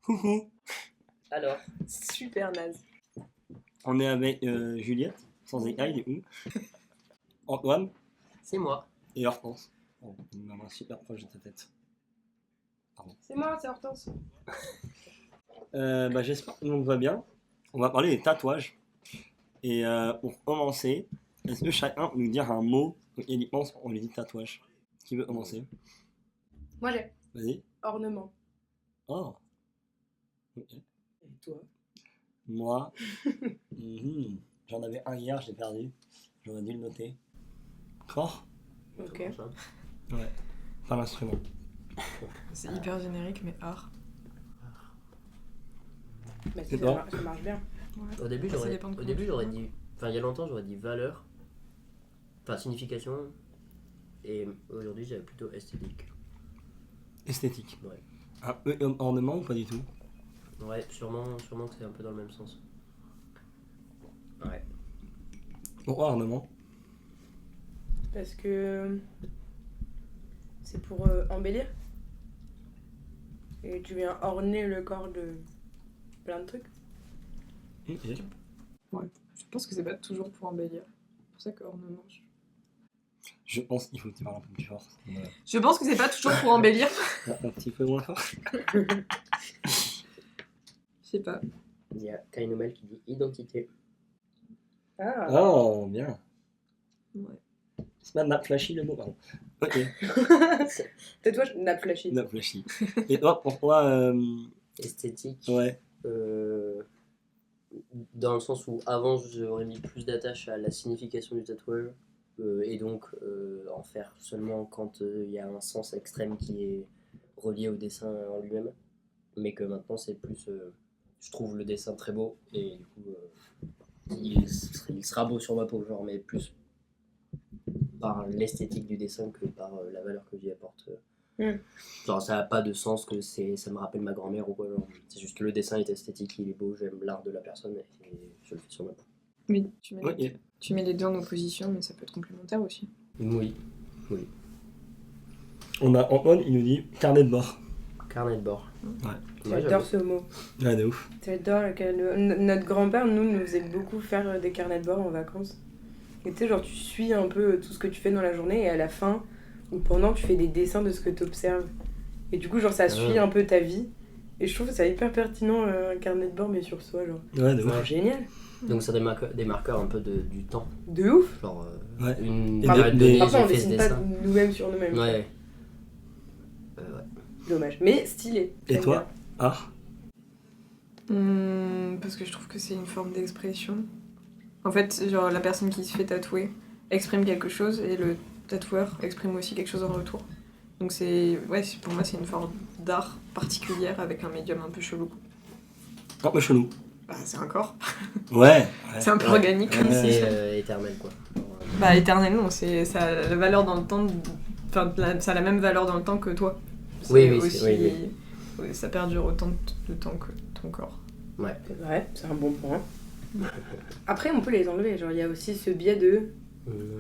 Coucou. Alors, Super naze. On est avec Juliette, sans écaille du coup. Antoine c'est moi. et Hortense. Oh, une main super proche de ta tête. C'est moi, c'est Hortense. J'espère que tout le monde va bien. On va parler des tatouages. Et pour commencer, est-ce que chacun peut nous dire un mot auquel il pense quand on lui dit tatouage? Qui veut commencer? Moi j'ai Vas-y. ornement. Oh. Ok. Et toi? Moi, j'en avais un hier, je l'ai perdu. J'aurais dû le noter. Corps? Ok. Comment ça Ouais. Pas l'instrument. C'est hyper générique, mais art. Bah, C'est si, toi ça marche bien. Ouais. Au début, Ça j'aurais dépend de au comment début, tu j'aurais vois. dit. Enfin, il y a longtemps, j'aurais dit valeur. Enfin, signification. Et aujourd'hui, j'avais plutôt esthétique. Esthétique. Ouais. Un peu comme ornement ou pas du tout? Ouais, sûrement que c'est un peu dans le même sens. Ouais. Pourquoi ornement? Parce que c'est pour embellir. Et tu viens orner le corps de plein de trucs. Ok. Je pense que c'est pas toujours pour embellir. C'est pour ça que ornement. Je pense qu'il faut que tu parles un peu plus fort. Voilà. Je pense que c'est pas toujours pour embellir. Un petit peu moins fort. Je sais pas. Il y a Kainomel qui dit identité. Ah. Oh, bien. Ouais. C'est pas Nap Flashy le mot, pardon. Ok, Tais-toi, nappe flashy. Nap Flashy. Et toi, pourquoi Esthétique. Ouais. Dans le sens où avant, j'aurais mis plus d'attache à la signification du tatouage. Et donc en faire seulement quand il y a un sens extrême qui est relié au dessin en lui-même, mais que maintenant c'est plus je trouve le dessin très beau et du coup il sera beau sur ma peau, genre, mais plus par l'esthétique du dessin que par la valeur que j'y apporte. Genre ça n'a pas de sens que ça me rappelle ma grand-mère ou quoi, genre. C'est juste que le dessin est esthétique, il est beau, j'aime l'art de la personne et je le fais sur ma peau. Mais tu mets, Ok. tu mets les deux en opposition, mais ça peut être complémentaire aussi. Oui, On a Antoine, il nous dit carnet de bord. carnet de bord. Ouais, J'adore ce mot. Ouais, de ouf. J'adore notre grand-père, nous faisait beaucoup faire des carnets de bord en vacances. Et tu sais, genre, tu suis un peu tout ce que tu fais dans la journée et à la fin ou pendant, tu fais des dessins de ce que tu observes. Et du coup, genre, ça suit un peu ta vie. Et je trouve que c'est hyper pertinent, un carnet de bord, mais sur soi, genre. Ouais, de ouf. C'est génial. Donc ça des marqueurs un peu du temps. De ouf. Genre Ouais. une Et période des- donnée, Après, on j'ai fait ce dessine pas dessin. nous-mêmes sur nous-mêmes. Ouais. Dommage. Mais stylé. Et J'aime toi? Ah, Parce que je trouve que c'est une forme d'expression. En fait, genre la personne qui se fait tatouer exprime quelque chose et le tatoueur exprime aussi quelque chose en retour. Donc pour moi c'est une forme d'art particulière avec un médium un peu chelou. un peu chelou. Bah c'est un corps, Ouais. c'est un peu Ouais. organique. Ouais. C'est éternel quoi. Bah éternel non, ça a la valeur dans le temps, ça a la même valeur dans le temps que toi. Oui, C'est oui, oui. ouais, ça perdure autant de temps que ton corps. C'est vrai, c'est un bon point. Après, on peut les enlever. Genre, il y a aussi ce biais de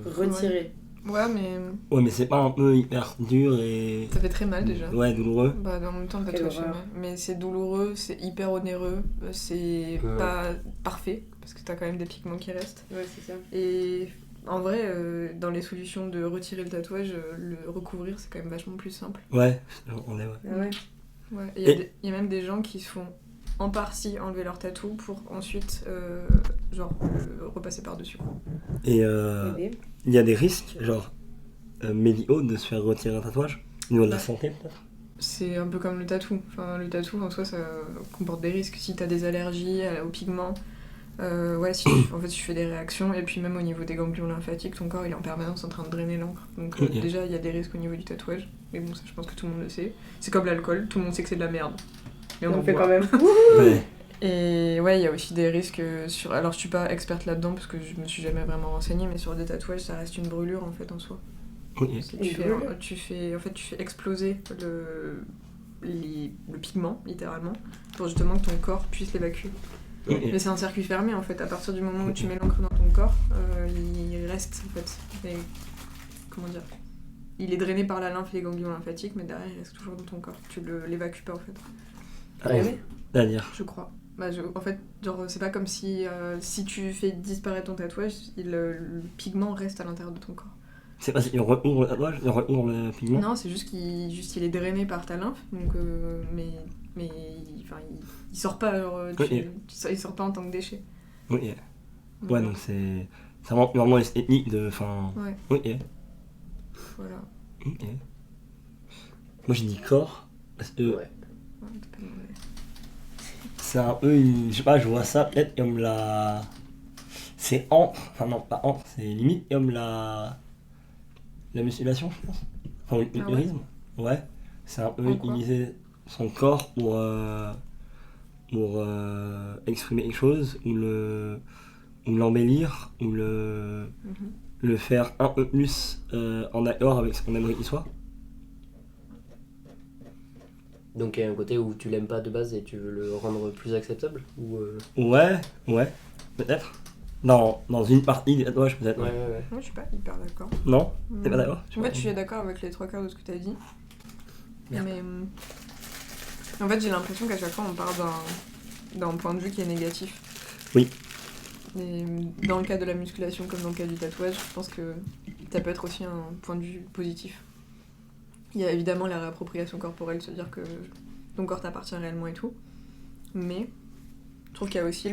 retirer. Ouais mais Ouais, mais c'est pas un peu hyper dur et. ça fait très mal déjà. Ouais, douloureux. Bah en même temps le Quelle tatouage fait horreur. mal. Mais c'est douloureux, c'est hyper onéreux, c'est Ouais. pas parfait parce que t'as quand même des pigments qui restent. Ouais, c'est ça. Et en vrai, dans les solutions de retirer le tatouage, le recouvrir c'est quand même vachement plus simple. Ouais, on est, ouais. Ah ouais. Ouais. Et Et- il y a même des gens qui se font en partie enlever leur tatou pour ensuite repasser par-dessus. Et Aider. il y a des risques, genre médicaux, de se faire retirer un tatouage? Au niveau de la santé, peut-être? C'est un peu comme le tatou. Enfin, le tatou en soi ça comporte des risques. Si t'as des allergies aux pigments, en fait tu fais des réactions et puis même au niveau des ganglions lymphatiques, ton corps il est en permanence en train de drainer l'encre. Donc Ok. déjà il y a des risques au niveau du tatouage. Mais bon ça je pense que tout le monde le sait. C'est comme l'alcool, tout le monde sait que c'est de la merde. Mais On en le fait boit. quand même. Ouais. Et ouais, il y a aussi des risques sur. Alors, je suis pas experte là-dedans parce que je me suis jamais vraiment renseignée, mais sur des tatouages, ça reste une brûlure en fait en soi. Ok. Si Une brûlure tu fais exploser le pigment, littéralement, pour justement que ton corps puisse l'évacuer. Ok. Mais c'est un circuit fermé en fait. À partir du moment où tu mets l'encre dans ton corps, il reste en fait. Et, comment dire il est drainé par la lymphe et les ganglions lymphatiques, mais derrière il reste toujours dans ton corps. Tu l'évacues pas en fait. Ah, ouais. C'est-à-dire. je crois. En fait, genre, c'est pas comme si tu fais disparaître ton tatouage, le pigment reste à l'intérieur de ton corps. C'est pas il recouvre le tatouage, il recouvre le pigment. Non, c'est juste qu'il est drainé par ta lymphe, donc, mais il sort pas, il sort pas en tant que déchet. Ok. Ouais, donc c'est vraiment esthétique de. Enfin. Ouais. Ok. Voilà. Ok. Moi j'ai dit corps parce que Ouais. Ouais, t'as pas demandé. c'est un peu je sais pas, je vois ça peut-être comme la. C'est enfin non, pas c'est limite comme la musculation, je pense. Enfin, le Ah ouais. tourisme. Ouais. C'est un peu En quoi utiliser son corps pour exprimer quelque chose, ou l'embellir, ou le faire un peu plus en accord avec ce qu'on aimerait qu'il soit. Donc il y a un côté où tu l'aimes pas de base et tu veux le rendre plus acceptable ou Ouais, peut-être. Dans une partie des tatouages, peut-être. Ouais. Moi, je suis pas hyper d'accord. Non T'es pas d'accord En fait, je suis d'accord avec les 3/4 de ce que t'as dit. Merde. Mais en fait, j'ai l'impression qu'à chaque fois, on part d'un point de vue qui est négatif. Oui. Et dans le cas de la musculation comme dans le cas du tatouage, je pense que ça peut être aussi un point de vue positif. Il y a évidemment la réappropriation corporelle, se dire que ton corps t'appartient réellement et tout. Mais je trouve qu'il y a aussi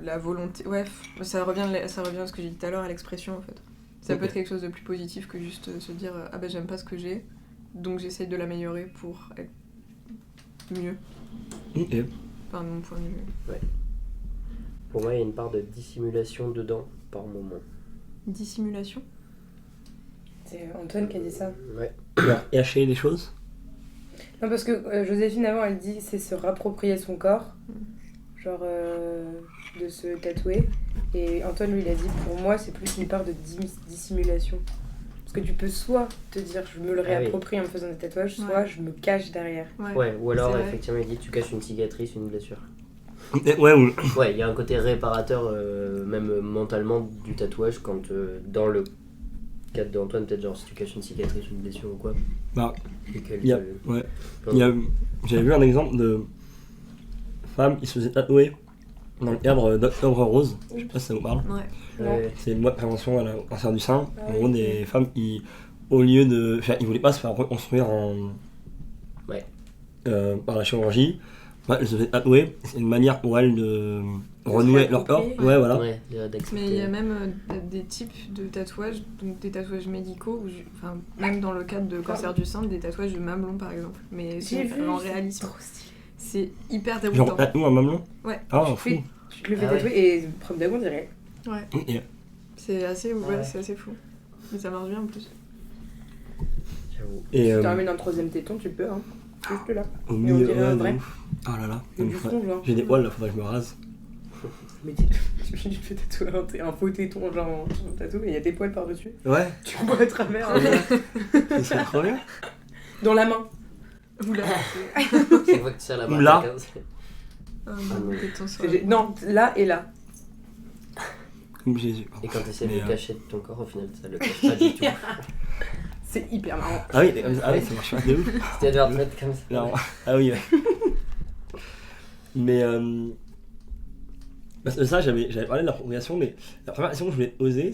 la volonté. Ouais, ça revient à ce que j'ai dit tout à l'heure, à l'expression en fait. Ça peut être quelque chose de plus positif que juste se dire ah ben j'aime pas ce que j'ai, donc j'essaye de l'améliorer pour être mieux. Ok. Enfin, de mon point de vue. pour moi il y a une part de dissimulation dedans par moment. Dissimulation. C'est Antoine qui a dit ça. Ouais. Genre, cacher des choses. Non, parce que Joséphine, avant, elle dit c'est se rapproprier son corps, genre de se tatouer. Et Antoine, lui, il a dit pour moi, c'est plus une part de dissimulation. Parce que tu peux soit te dire je me le Ah oui. réapproprie en me faisant des tatouages, soit Ouais. je me cache derrière. Ouais, ou alors c'est vrai. effectivement il dit tu caches une cicatrice, une blessure. Ouais, ou. Ouais, il y a un côté réparateur même mentalement du tatouage quand dans le cadre d'Antoine peut-être genre si tu caches une cicatrice, une blessure ou quoi. Bah, Et qu'elle il y a. te- Ouais. J'avais vu un exemple de femme qui se faisait tatouer dans le cadre d'Octobre Rose. Je sais pas si ça vous parle. Ouais. Ouais. C'est une loi de prévention au cancer du sein. Ah En oui, gros, des femmes qui, au lieu de. Enfin, ils voulaient pas se faire reconstruire Ouais. par la chirurgie. Ouais, elles se faisaient tatouer. C'est une manière pour elles de renouer leur corps. réapproprier. Ouais, voilà. Ouais, d'accepter. Mais il y a même des types de tatouages, donc des tatouages médicaux, enfin, même dans le cadre de cancer du sein, des tatouages de mamelon par exemple. Mais J'ai vu, en c'est réalisme. trop stylé. C'est hyper Genre, déroutant. tatou un mamelon. Ouais. Ah, Tu fou. fais- Tu te le fais Ah ouais. tatouer et preuve d'amour, on dirait. Ouais. Ok. C'est assez, Ouais. c'est assez fou. Mais ça marche bien en plus. J'avoue. Et Si tu ramènes un troisième téton, tu peux, hein. Juste là. au Et on milieu, dirait un de vrai. ouf. Ah là là. Et du fond, genre. J'ai des poils là, faudrait que je me rase. Mais tu te fais tatouer un faux téton, genre en tatou, et il y a des poils par-dessus. Ouais, Tu vois à travers. ça serait trop bien. Dans la main. Oula. Chaque fois que tu serres la Ou barre là. de 15, Non, là et là. Comme Jésus. et quand tu essaies de Mais, le cacher de ton corps, au final, ça le cache pas du tout. C'est hyper marrant. Ah oui, ça marche pas de ouf. C'était de le mettre comme ça. Non. Ah oui. Ouais. Mais parce que ça, j'avais parlé de l'appropriation, mais la première question que je voulais te poser,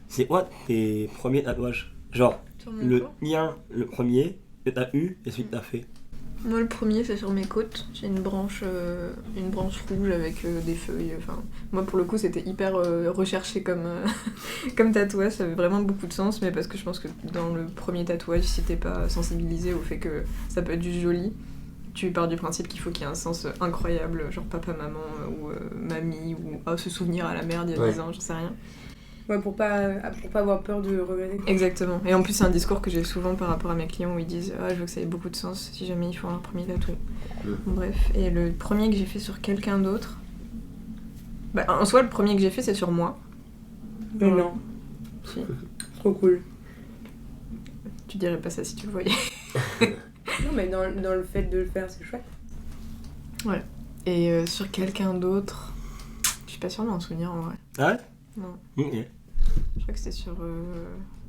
c'est quoi tes premiers tatouages? Genre, Sur mon le corps. tien, le premier que t'as eu et celui que t'as fait. Moi, le premier, c'est sur mes côtes. J'ai une branche rouge avec des feuilles. Enfin, moi, pour le coup, c'était hyper recherché comme tatouage. Ça avait vraiment beaucoup de sens, mais parce que je pense que dans le premier tatouage, si t'es pas sensibilisé au fait que ça peut être juste joli, tu pars du principe qu'il faut qu'il y ait un sens incroyable, genre papa, maman, ou mamie, ou se souvenir à la mère d'il y a 10 ans, j'en sais rien. Ouais, pour pas avoir peur de regretter. Exactement. Et en plus, c'est un discours que j'ai souvent par rapport à mes clients où ils disent « Ah, je veux que ça ait beaucoup de sens si jamais ils font un premier tatou. Bref. Et le premier que j'ai fait sur quelqu'un d'autre... Bah, en soi, le premier que j'ai fait, c'est sur moi. Mais non, Si. trop cool. Tu dirais pas ça si tu le voyais. Non, mais dans le fait de le faire, c'est chouette. Et sur quelqu'un d'autre... Je suis pas sûre de m'en souvenir en vrai. Ah ouais? Non. Ok. Je crois que c'était sur...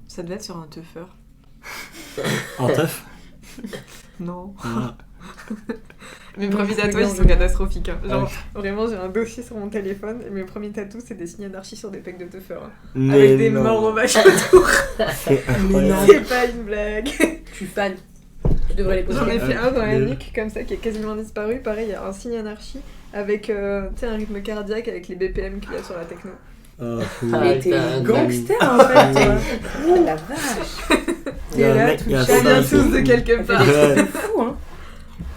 Ça devait être sur un teufeur. En teuf? Non. Ah. Mes premiers tatouages, ils sont catastrophiques. Hein. Genre, vraiment, j'ai un dossier sur mon téléphone et mes premiers tatous, c'est des signes anarchie sur des pecs de teufeur. Hein. Avec des morts au vaches autour. C'est incroyable. C'est pas une blague. Je suis fan. Tu devrais les poser. J'en ai fait un dans la nuque, comme ça, qui est quasiment disparu. Pareil, il y a un signe anarchie avec tu sais, un rythme cardiaque avec les BPM qu'il y a sur la techno. Oh, fou. Ah, Mais t'es putain, gangster en fait, toi. Oh la vache. Il y a T'es un là, mec tout qui a chaleureux. Ça vient fait tous de quelque On fait part. des trucs de fou, hein.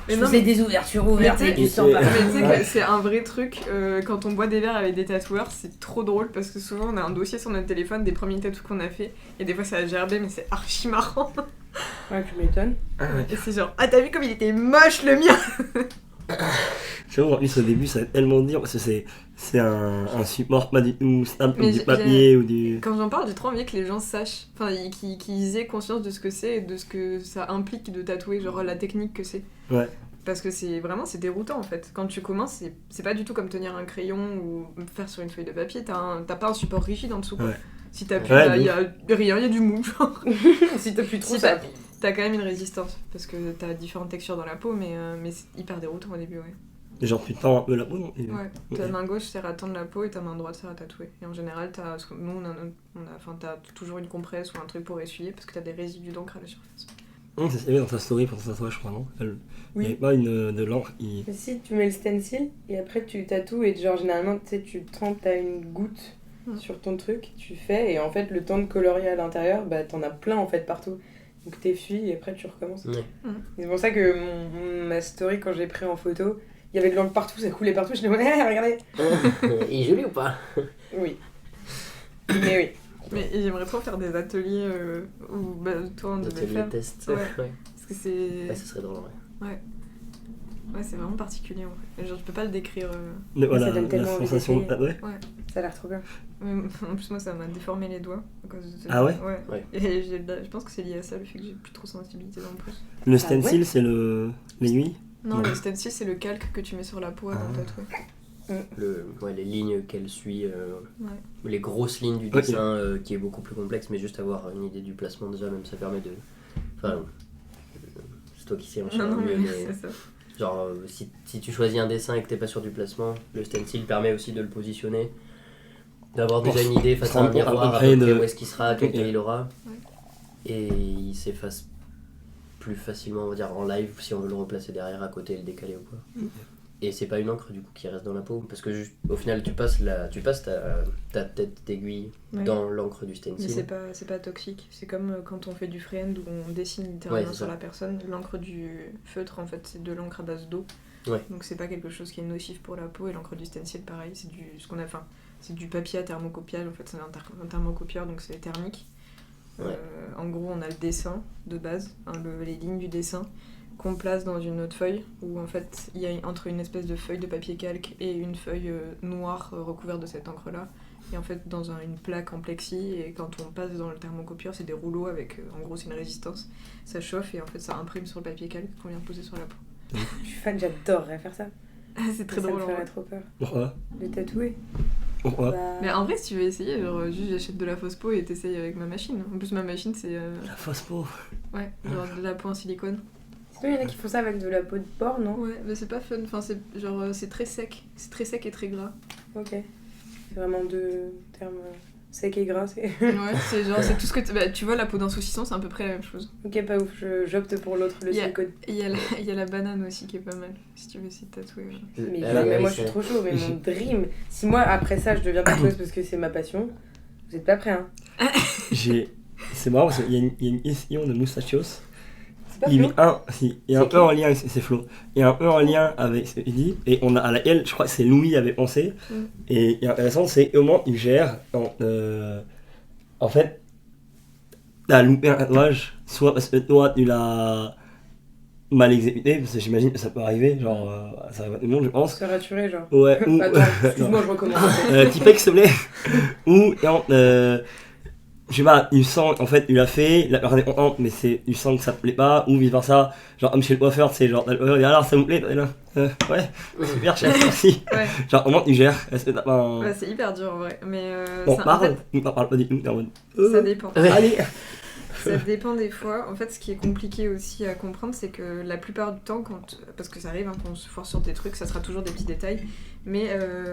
Mais Je non, faisais mais des ouvertures ouvertes Mais et tu du sais- sang mais par mais tu sais Ouais. que c'est un vrai truc, quand on boit des verres avec des tatoueurs, c'est trop drôle parce que souvent on a un dossier sur notre téléphone des premiers tatous qu'on a fait et des fois ça a gerbé mais c'est archi marrant. Ouais, tu m'étonnes. Et c'est genre, ah t'as vu comme il était moche le mien. J'avoue, en plus, au début, ça va tellement dur parce que c'est un support pas du tout stable Mais comme du j'ai- papier ou du. Quand j'en parle, j'ai trop envie que les gens sachent, enfin qu'ils aient conscience de ce que c'est et de ce que ça implique de tatouer, genre la technique que c'est. Ouais. Parce que c'est vraiment, c'est déroutant en fait. Quand tu commences, c'est pas du tout comme tenir un crayon ou faire sur une feuille de papier, t'as pas un support rigide en dessous. Quoi. Ouais. Si t'appuies, Ouais, bah, y a rien, y a du mou. Genre. Si t'as plus trop Si, ça. T'as quand même une résistance parce que t'as différentes textures dans la peau, mais c'est hyper déroutant au début, ouais. Et genre, tu tends un peu la peau, non? Ouais, ta main gauche sert à tendre la peau et ta main droite sert à tatouer. Et en général, nous, t'as toujours une compresse ou un truc pour essuyer parce que t'as des résidus d'encre à la surface. C'est ce qu'il y avait dans ta story pour ton tatouage, je crois, non? Il Oui. y avait pas de l'encre qui. Mais si tu mets le stencil et après tu tatoues et genre généralement tu sais tu trempes, t'as une goutte sur ton truc, tu fais et en fait le temps de colorier à l'intérieur, bah t'en as plein en fait partout. Donc t'essuies et après tu recommences. Ouais. Et c'est pour ça que ma story quand j'ai pris en photo, il y avait de l'encre partout, ça coulait partout, je disais ouais regardez. Il est joli ou pas? Oui. Mais oui. Mais j'aimerais trop faire des ateliers où bah, toi on devait Atelier faire. test. Ouais. Ouais. Parce que c'est. Ouais, ça serait drôle, ouais. Ouais, c'est vraiment particulier en fait. Genre, je peux pas le décrire. Voilà, donne la tellement envie sensation. d'essayer. Ah ouais? Ça a l'air trop bien. Mais en plus, moi ça m'a déformé les doigts. À cause de... Ah ouais? Ouais. Et je pense que c'est lié à ça, le fait que j'ai plus trop sensibilité dans le pouce. Le Ah stencil, ouais? c'est l'aiguille? Non, Ouais. le stencil c'est le calque que tu mets sur la peau avant de tatouer. Les lignes qu'elle suit, Ouais. les grosses lignes du Ok. dessin qui est beaucoup plus complexe, mais juste avoir une idée du placement déjà, même ça permet de. Enfin, c'est toi qui sais en Non, général non, mais mieux, c'est ça. genre si tu choisis un dessin et que t'es pas sûr du placement, le stencil permet aussi de le positionner, d'avoir déjà une idée face à un Prendre à peu miroir à près peu près de- où est-ce qu'il sera, quelle Ok. taille il aura, Ouais. et il s'efface plus facilement, on va dire, en live si on veut le replacer derrière, à côté et le décaler ou quoi. Et c'est pas une encre du coup qui reste dans la peau, parce que au final tu passes ta tête d'aiguille Ouais. dans l'encre du Mais stencil. c'est pas toxique. C'est comme quand on fait du freehand où on dessine littéralement Ouais, c'est sur ça. la personne. L'encre du feutre, en fait, c'est de l'encre à base d'eau. Ouais. Donc c'est pas quelque chose qui est nocif pour la peau. Et l'encre du stencil, pareil, c'est c'est du papier à thermocopiage. En fait, c'est un thermocopieur, donc c'est thermique. Ouais. En gros, on a le dessin de base, hein, les lignes du dessin, qu'on place dans une autre feuille, où en fait, il y a entre une espèce de feuille de papier calque et une feuille noire recouverte de cette encre-là. Et en fait, dans une plaque en plexi, et quand on passe dans le thermocopieur, c'est des rouleaux avec, en gros, c'est une résistance. Ça chauffe et en fait, ça imprime sur le papier calque qu'on vient poser sur la peau. Je suis fan, j'adorerais faire ça. C'est très ça drôle. me en ferait vrai. trop peur. Pourquoi? De tatouer. Pourquoi? Bah, Mais en vrai, si tu veux essayer, genre, juste j'achète de la fausse peau et t'essayes avec ma machine. En plus, ma machine, c'est La fausse peau. ouais, genre de la peau en silicone. sinon, il y en a qui font ça avec de la peau de porc, non? Ouais, mais c'est pas fun. Enfin, c'est genre, c'est très sec. C'est très sec et très gras. Ok. C'est vraiment deux termes sec et gras. Ouais, c'est genre, c'est tout ce que tu vois, la peau d'un saucisson, c'est à peu près la même chose. Ok, pas ouf, j'opte pour l'autre, le Yeah. silicone. Et il y a la banane aussi qui est pas mal, si tu veux essayer de tatouer. Mais, Ah ouais, mais ouais, moi je suis trop chaud, mais mon dream. Si moi après ça je deviens tatoueuse parce que c'est ma passion, vous êtes pas prêts hein? C'est marrant parce qu'il y a une question de Moustachios. C'est pas Il y Flo? a un C'est peu en lien, c'est Flo. Il y a un peu en lien avec ce qu'il dit, et on a à laquelle je crois que c'est Louis avait pensé. Mm. Et il est intéressant, c'est comment il gère. En fait, t'as loupé un tatouage, soit parce que toi tu l'as mal exécuté, parce que j'imagine que ça peut arriver, genre ça arrive à tout le monde, je pense. Se rassurer genre. Ouais, ou. Attends, excuse-moi, je recommence. Tipek s'il te plaît. Ou quand je sais pas, il sent en fait il a fait, la personne est contente mais il sent que ça te plaît pas, ou vice versa, genre comme chez le coiffeur, c'est genre le coiffeur dit alors ça vous plaît, t'es là, ouais, super chef, merci. Ouais, Genre comment tu gères, est-ce que t'as pas un. ouais c'est hyper dur en vrai. Mais On ça, en parle, fait, on parle pas du tout, t'es en mode. ça dépend. Ouais. Allez, Ça dépend des fois. En fait, ce qui est compliqué aussi à comprendre, c'est que la plupart du temps, parce que ça arrive, hein, quand on se force sur des trucs, ça sera toujours des petits détails, mais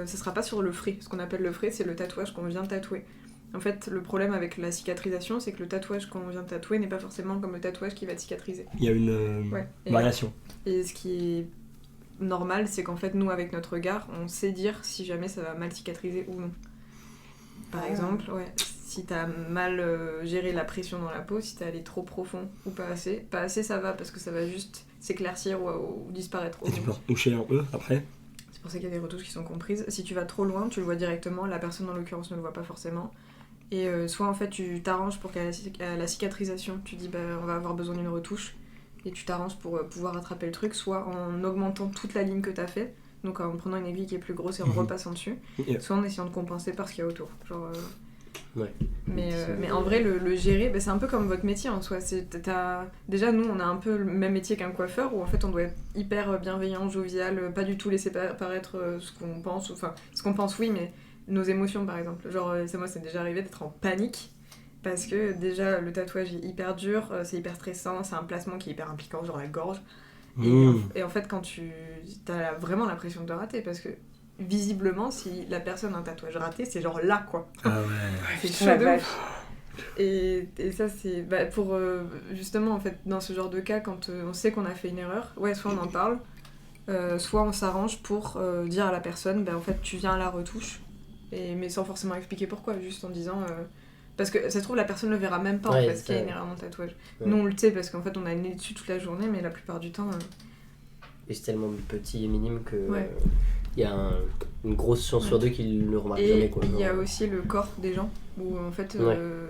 ça sera pas sur le frais. Ce qu'on appelle le frais, c'est le tatouage qu'on vient de tatouer. En fait, le problème avec la cicatrisation, c'est que le tatouage qu'on vient de tatouer n'est pas forcément comme le tatouage qui va être cicatrisé. Il y a une Ouais. variation. Et ce qui est normal, c'est qu'en fait, nous, avec notre regard, on sait dire si jamais ça va mal cicatriser ou non. Par exemple, si t'as mal géré la pression dans la peau, si t'es allé trop profond ou pas assez ça va parce que ça va juste s'éclaircir ou disparaître. Et tu peux retoucher un peu après. C'est pour ça qu'il y a des retouches qui sont comprises. Si tu vas trop loin, tu le vois directement, la personne en l'occurrence ne le voit pas forcément. Et soit en fait tu t'arranges pour qu'à la cicatrisation, tu dis on va avoir besoin d'une retouche et tu t'arranges pour pouvoir rattraper le truc, soit en augmentant toute la ligne que t'as fait, donc en prenant une aiguille qui est plus grosse et en repassant dessus, soit en essayant de compenser par ce qu'il y a autour. Genre, Ouais. mais en vrai, le gérer, c'est un peu comme votre métier en soi. Déjà, nous, on a un peu le même métier qu'un coiffeur où en fait on doit être hyper bienveillant, jovial, pas du tout laisser paraître ce qu'on pense, enfin ce qu'on pense, oui, mais nos émotions par exemple. Genre, moi, c'est déjà arrivé d'être en panique parce que déjà le tatouage est hyper dur, c'est hyper stressant, c'est un placement qui est hyper impliquant, genre la gorge. Et en fait, quand t'as vraiment l'impression de rater parce que visiblement, si la personne a un tatouage raté, c'est genre là quoi. Ah ouais. C'est chaud de ouf. Et ça, c'est pour justement, en fait, dans ce genre de cas, quand on sait qu'on a fait une erreur, soit on en parle, soit on s'arrange pour dire à la personne, en fait, tu viens à la retouche, mais sans forcément expliquer pourquoi, juste en disant. Parce que ça se trouve, la personne ne le verra même pas en fait, qu'il y a une erreur dans le tatouage. Ouais. Nous, on le sait parce qu'en fait, on a le nez dessus toute la journée, mais la plupart du temps. Et c'est tellement petit et minime que. Il y a une grosse chance sur deux qu'ils ne le remarquent jamais. Et il y a aussi le corps des gens, où en fait,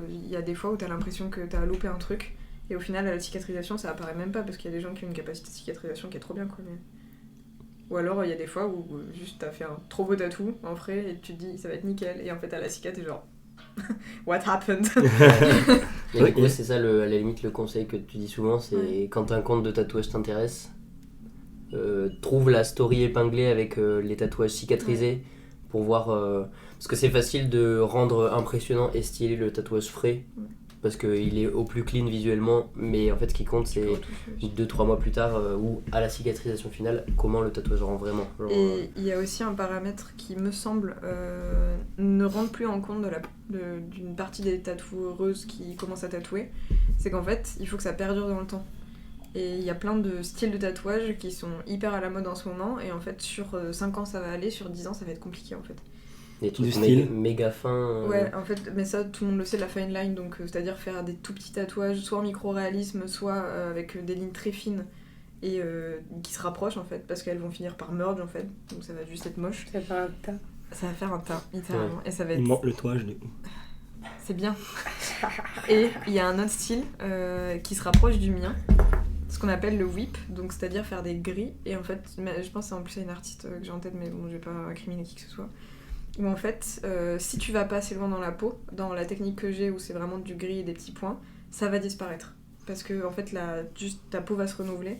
il y a des fois où t'as l'impression que t'as loupé un truc, et au final, la cicatrisation, ça apparaît même pas, parce qu'il y a des gens qui ont une capacité de cicatrisation qui est trop bien, quoi. Mais... Ou alors, il y a des fois où juste t'as fait un trop beau tatou, en frais, et tu te dis, ça va être nickel, et en fait, à la cicat, t'es genre... What happened? Et du coup, c'est ça, à la limite, le conseil que tu dis souvent, c'est quand un compte de tatouage t'intéresse, trouve la story épinglée avec les tatouages cicatrisés pour voir parce que c'est facile de rendre impressionnant et stylé le tatouage frais parce qu'il est au plus clean visuellement, mais en fait ce qui compte c'est 2-3 mois plus tard ou à la cicatrisation finale comment le tatouage rend vraiment. Et il y a aussi un paramètre qui me semble ne rentre plus en compte d'une partie des tatoueuses qui commencent à tatouer, c'est qu'en fait il faut que ça perdure dans le temps. Et il y a plein de styles de tatouage qui sont hyper à la mode en ce moment, et en fait sur 5 ans ça va aller, sur 10 ans ça va être compliqué en fait. Des trucs méga fins. Ouais, en fait, mais ça tout le monde le sait, la fine line, donc c'est-à-dire faire des tout petits tatouages, soit en micro-réalisme, soit avec des lignes très fines et qui se rapprochent en fait, parce qu'elles vont finir par merge en fait, donc ça va juste être moche. Ça va faire un tas. Ça va faire un tas, littéralement, et ça va être... Il manque le toit, je dis. C'est bien. Et il y a un autre style qui se rapproche du mien, ce qu'on appelle le whip, donc c'est-à-dire faire des gris, et en fait, je pense que c'est en plus à une artiste que j'ai en tête, mais bon, je vais pas incriminer qui que ce soit, où en fait, si tu vas pas assez loin dans la peau, dans la technique que j'ai où c'est vraiment du gris et des petits points, ça va disparaître, parce que en fait, juste ta peau va se renouveler,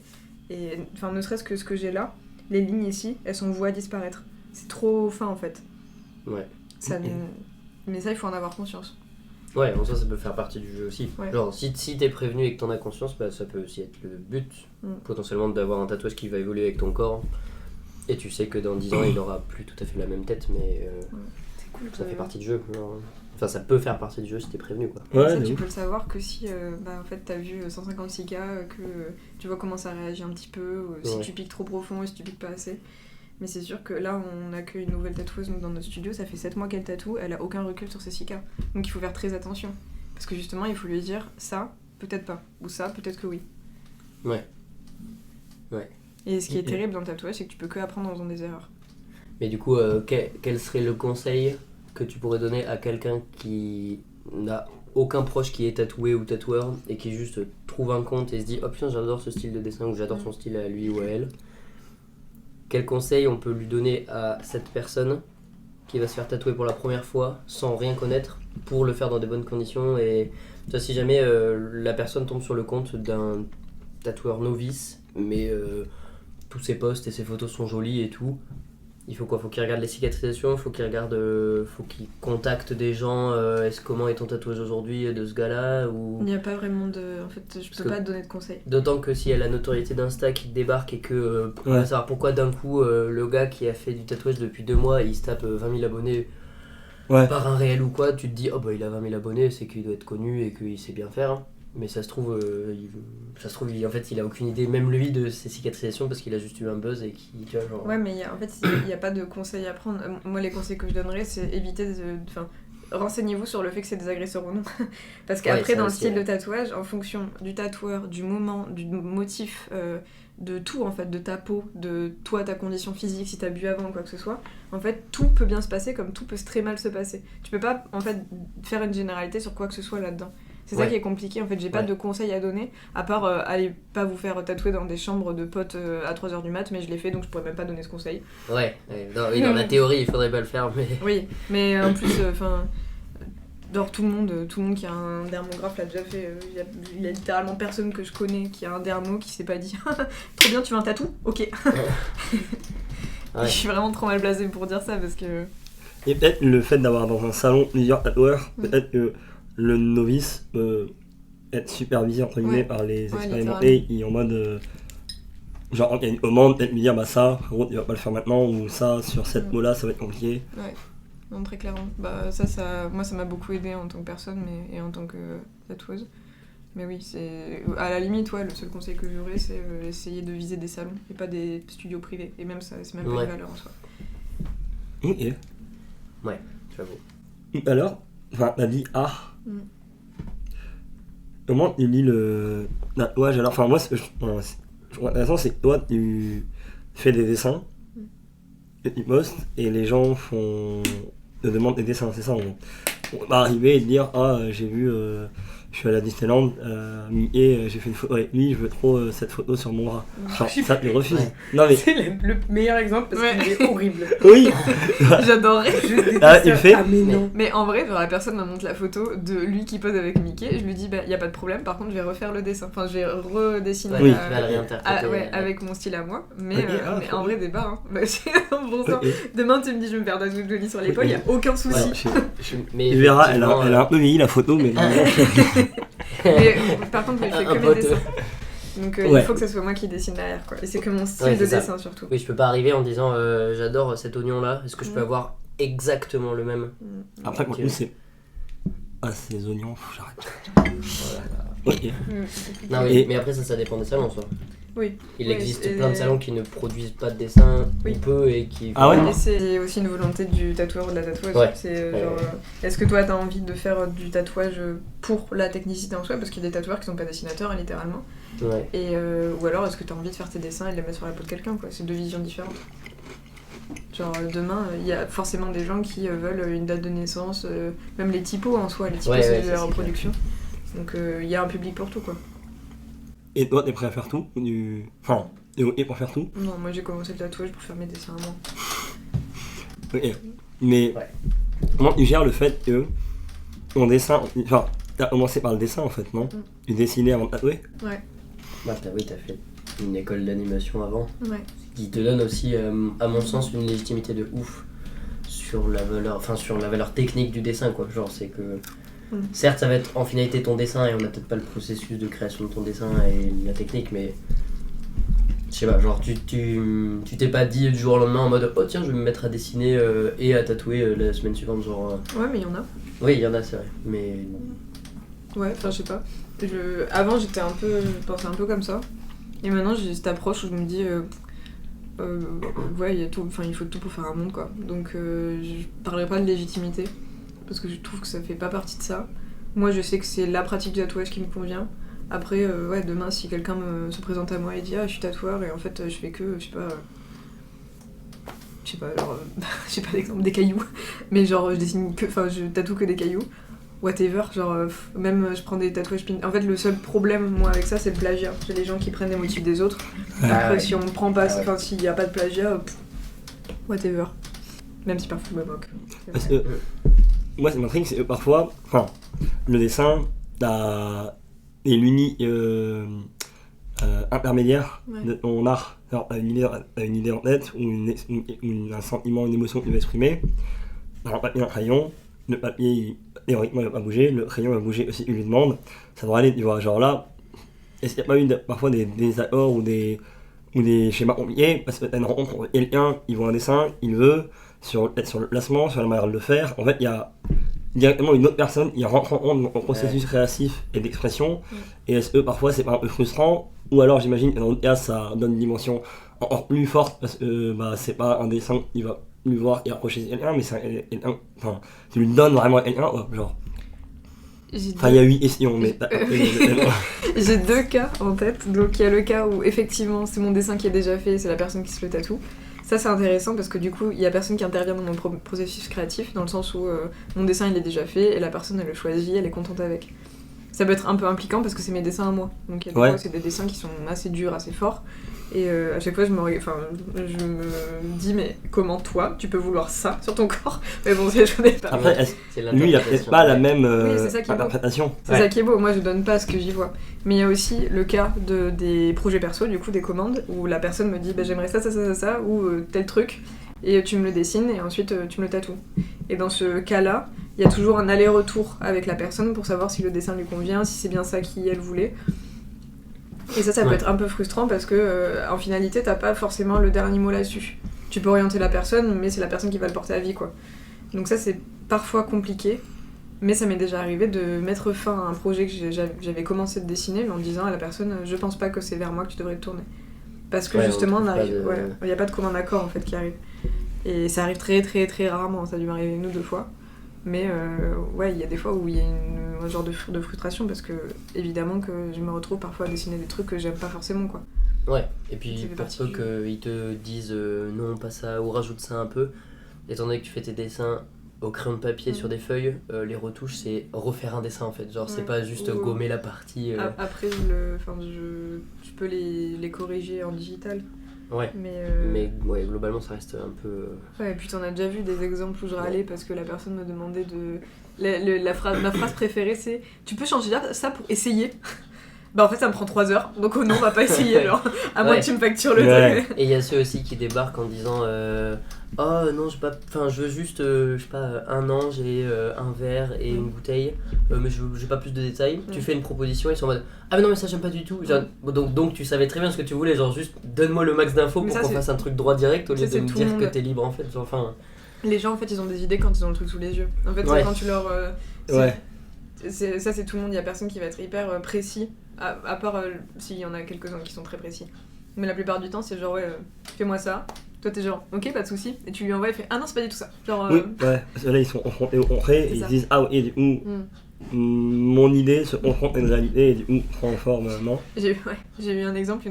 et enfin, ne serait-ce que ce que j'ai là, les lignes ici, elles sont vouées à disparaître. C'est trop fin en fait. Ouais. Mais ça, il faut en avoir conscience. Ouais, en soi ça peut faire partie du jeu aussi. Ouais. Genre si t'es prévenu et que t'en as conscience, ça peut aussi être le but, potentiellement d'avoir un tatouage qui va évoluer avec ton corps. Et tu sais que dans 10 ans il aura plus tout à fait la même tête, mais c'est cool, ça fait partie du jeu. Genre. Enfin ça peut faire partie du jeu si t'es prévenu quoi. Ouais, ça, tu peux le savoir que si en fait t'as vu 156 cas, que tu vois comment ça réagit un petit peu, si tu piques trop profond et si tu piques pas assez. Mais c'est sûr que là, on accueille une nouvelle tatoueuse dans notre studio, ça fait 7 mois qu'elle tatoue, elle a aucun recul sur ses 6 cas. Donc il faut faire très attention. Parce que justement, il faut lui dire ça, peut-être pas. Ou ça, peut-être que oui. Ouais. Et ce qui est terrible dans le tatouage, c'est que tu peux que apprendre en faisant des erreurs. Mais du coup, quel serait le conseil que tu pourrais donner à quelqu'un qui n'a aucun proche qui est tatoué ou tatoueur et qui juste trouve un compte et se dit « Oh putain, j'adore ce style de dessin » ou « J'adore son style à lui ou à elle ». Quel conseil on peut lui donner à cette personne qui va se faire tatouer pour la première fois sans rien connaître pour le faire dans des bonnes conditions et tu vois, si jamais la personne tombe sur le compte d'un tatoueur novice mais tous ses posts et ses photos sont jolis et tout il faut quoi? Faut qu'il regarde les cicatrisations, faut qu'il contacte des gens. Comment est ton tatouage aujourd'hui de ce gars-là ou... Il n'y a pas vraiment de. En fait, je peux pas te donner de conseils. D'autant que s'il y a la notoriété d'Insta qui débarque et que on va savoir pourquoi d'un coup le gars qui a fait du tatouage depuis 2 mois il se tape 20 000 abonnés par un réel ou quoi, tu te dis oh bah il a 20 000 abonnés, c'est qu'il doit être connu et qu'il sait bien faire. Mais ça se trouve, en fait, il a aucune idée, même lui, de ses cicatrisations parce qu'il a juste eu un buzz et qui, tu vois, genre... Ouais, mais en fait, il n'y a pas de conseils à prendre. Moi, les conseils que je donnerais, c'est éviter renseignez-vous sur le fait que c'est des agresseurs ou non. Parce qu'après, dans le style de tatouage, en fonction du tatoueur, du moment, du motif, de tout, en fait, de ta peau, de toi, ta condition physique, si t'as bu avant ou quoi que ce soit, en fait, tout peut bien se passer comme tout peut très mal se passer. Tu peux pas, en fait, faire une généralité sur quoi que ce soit là-dedans. C'est ça qui est compliqué, en fait, j'ai pas de conseils à donner, à part allez pas vous faire tatouer dans des chambres de potes à 3h du mat, mais je l'ai fait donc je pourrais même pas donner ce conseil. Dans la théorie il faudrait pas le faire, mais... Oui, mais en plus, genre tout le monde qui a un dermographe l'a déjà fait, il y a littéralement personne que je connais qui a un dermo qui s'est pas dit « Trop bien, tu veux un tatou ? Ok !» Je suis vraiment trop mal blasée pour dire ça parce que... Et peut-être le fait d'avoir dans un salon plusieurs tatoueurs, peut-être que le novice peut être supervisé entre guillemets par les expérimentés et en mode genre il y a une commande, peut-être lui dire bah ça par contre il va pas le faire maintenant ou ça sur cette mot là ça va être compliqué. Ouais, non, très clairement. Bah ça moi ça m'a beaucoup aidé en tant que personne et en tant que tatoueuse. Mais oui, c'est à la limite le seul conseil que j'aurais c'est essayer de viser des salons et pas des studios privés et même ça c'est même pas une valeur en soi. Ok. Ouais, j'avoue. Alors, t'as dit comment tu lis le tatouage alors? Enfin moi ce que je trouve intéressant c'est que toi tu fais des dessins que tu postes et les gens te demandent des dessins, c'est ça en gros. On va arriver et te dire j'ai vu je suis à la Disneyland et j'ai fait une photo avec lui, je veux trop cette photo sur mon bras. Genre ça tu refuses. Non mais c'est le meilleur exemple parce qu'il est horrible. Oui. J'adorerais. Il fait. Mais non. Mais en vrai, la personne me montre la photo de lui qui pose avec Mickey, je lui dis y a pas de problème, par contre je vais refaire le dessin. Enfin je vais redessiner avec mon style à moi, mais en vrai débat c'est un bon sens. Demain tu me dis je vais me faire tatouer Johnny sur l'épaule, y a aucun souci. Mais tu verras, elle a un peu vieilli la photo mais mais par contre, il fait que mes dessins. Donc il faut que ce soit moi qui dessine derrière quoi. Et c'est que mon style de dessin surtout. Oui, je peux pas arriver en disant j'adore cet oignon là, est-ce que je peux avoir exactement le même? Après moi c'est ces oignons, j'arrête. Ok. Non mais après ça dépend des salons en soi. Oui. Il existe plein de salons qui ne produisent pas de dessins, ou peu, et qui... Et c'est aussi une volonté du tatoueur ou de la tatoueuse. C'est est-ce que toi t'as envie de faire du tatouage pour la technicité en soi, parce qu'il y a des tatoueurs qui sont pas dessinateurs littéralement. Et ou alors est-ce que t'as envie de faire tes dessins et de les mettre sur la peau de quelqu'un quoi. C'est deux visions différentes. Genre demain, il y a forcément des gens qui veulent une date de naissance, même les typos en soi, les typos c'est de la reproduction. Donc il y a un public pour tout quoi. Et toi, t'es prêt à faire tout Enfin, t'es ok pour faire tout? Non, moi j'ai commencé le tatouage pour faire mes dessins à moi. Ok. Mais comment tu gères le fait que ton dessin... Enfin, t'as commencé par le dessin en fait, non? Tu dessinais avant de tatouer? Ouais. Bah oui, t'as fait une école d'animation avant. Ouais. Qui te donne aussi, à mon sens, une légitimité de ouf sur la valeur technique du dessin quoi. Genre c'est que... Certes, ça va être en finalité ton dessin et on a peut-être pas le processus de création de ton dessin et la technique, mais je sais pas, genre tu t'es pas dit du jour au lendemain en mode oh tiens je vais me mettre à dessiner et à tatouer la semaine suivante genre. Ouais mais il y en a. Oui il y en a c'est vrai, mais. Ouais enfin je sais pas. Avant je pensais un peu comme ça et maintenant j'ai cette approche où je me dis il y a tout, enfin il faut tout pour faire un monde quoi. Donc je parlerai pas de légitimité. Parce que je trouve que ça fait pas partie de ça. Moi je sais que c'est la pratique du tatouage qui me convient. Après demain si quelqu'un se présente à moi et dit je suis tatoueur et en fait je fais que je sais pas genre j'ai pas d'exemple des cailloux mais genre je tatoue que des cailloux whatever genre même je prends des tatouages en fait le seul problème moi avec ça c'est le plagiat. C'est les gens qui prennent des motifs des autres. Après si on prend pas s'il y a pas de plagiat whatever. Même si parfois je me moque. Parce que moi, c'est m'intrigue, c'est que parfois, le dessin, t'as l'unique intermédiaire de ton art alors, a une idée en tête, ou un sentiment, une émotion qu'il veut exprimer, alors, papier, un crayon, le papier, théoriquement, il va pas bouger, le crayon va bouger aussi, il lui demande, ça devrait aller, tu vois, genre là, est-ce qu'il n'y a pas eu parfois des accords ou des schémas compliqués, parce que t'as une rencontre entre quelqu'un, il voit un dessin, il veut, peut-être sur le placement, sur la manière de le faire, en fait, il y a directement une autre personne, il rentre en compte dans le processus créatif et d'expression, et est-ce que parfois c'est pas un peu frustrant, ou alors j'imagine que dans d'autres cas ça donne une dimension encore plus forte, parce que c'est pas un dessin qu'il va lui voir et approcher quelqu'un, mais c'est enfin, tu lui donnes vraiment à quelqu'un, genre. Enfin, il y a 8 questions, mais j'ai 2 cas en tête. Donc il y a le cas où effectivement c'est mon dessin qui est déjà fait, c'est la personne qui se le tatoue. Ça c'est intéressant parce que du coup il y a personne qui intervient dans mon processus créatif, dans le sens où mon dessin il est déjà fait et la personne elle le choisit, elle est contente avec. Ça peut être un peu impliquant parce que c'est mes dessins à moi. Donc il y a des fois où c'est des dessins qui sont assez durs, assez forts. Et à chaque fois je me dis mais comment toi tu peux vouloir ça sur ton corps? Mais bon je n'ai pas. Après lui il a peut-être pas la même interprétation. C'est ça qui est beau, moi je donne pas ce que j'y vois. Mais il y a aussi le cas des projets perso, du coup des commandes, où la personne me dit j'aimerais ça, ou tel truc, et tu me le dessines et ensuite tu me le tatoues. Et dans ce cas-là, il y a toujours un aller-retour avec la personne pour savoir si le dessin lui convient, si c'est bien ça qu'elle voulait. Et ça peut être un peu frustrant parce que en finalité t'as pas forcément le dernier mot là-dessus. Tu peux orienter la personne, mais c'est la personne qui va le porter à vie, quoi. Donc ça c'est parfois compliqué, mais ça m'est déjà arrivé de mettre fin à un projet que j'avais commencé de dessiner, mais en disant à la personne je pense pas que c'est vers moi que tu devrais te tourner. Parce que justement il y a pas de commun accord en fait qui arrive. Et ça arrive très très très rarement, ça a dû m'arriver 1 ou 2 fois. Mais il y a des fois où il y a un genre de frustration parce que évidemment que je me retrouve parfois à dessiner des trucs que j'aime pas forcément, quoi. Ouais, et puis pour peu qu'ils te disent non pas ça ou rajoute ça un peu, étant donné que tu fais tes dessins au crayon de papier sur des feuilles, les retouches c'est refaire un dessin en fait, genre c'est pas juste gommer la partie. Après je peux les corriger en digital. Ouais, mais globalement ça reste un peu... Ouais, et puis t'en as déjà vu des exemples où je râlais parce que la personne me demandait de... ma phrase préférée c'est « Tu peux changer ça pour essayer ?» En fait ça me prend 3 heures, donc non on va pas essayer alors, à moins que tu me factures le truc. Et il y a ceux aussi qui débarquent en disant oh non je veux juste un an, j'ai un verre et une bouteille, mais j'ai pas plus de détails. Tu fais une proposition, ils sont en mode ah mais non mais ça j'aime pas du tout, genre, donc tu savais très bien ce que tu voulais, genre juste donne-moi le max d'infos pour qu'on fasse un truc droit direct au lieu de me dire que t'es libre en fait, genre, enfin... Les gens en fait ils ont des idées quand ils ont le truc sous les yeux, en fait quand tu leur... c'est tout le monde, il y a personne qui va être hyper précis, à part s'il y en a quelques-uns qui sont très précis. Mais la plupart du temps c'est genre fais-moi ça, toi t'es genre ok pas de soucis, et tu lui envoies et fais ah non c'est pas du tout ça. Genre, parce que là ils sont confrontés au concret et ils disent ah et du coup mon idée se confronte à une réalité et du coup prend forme, non? J'ai eu un exemple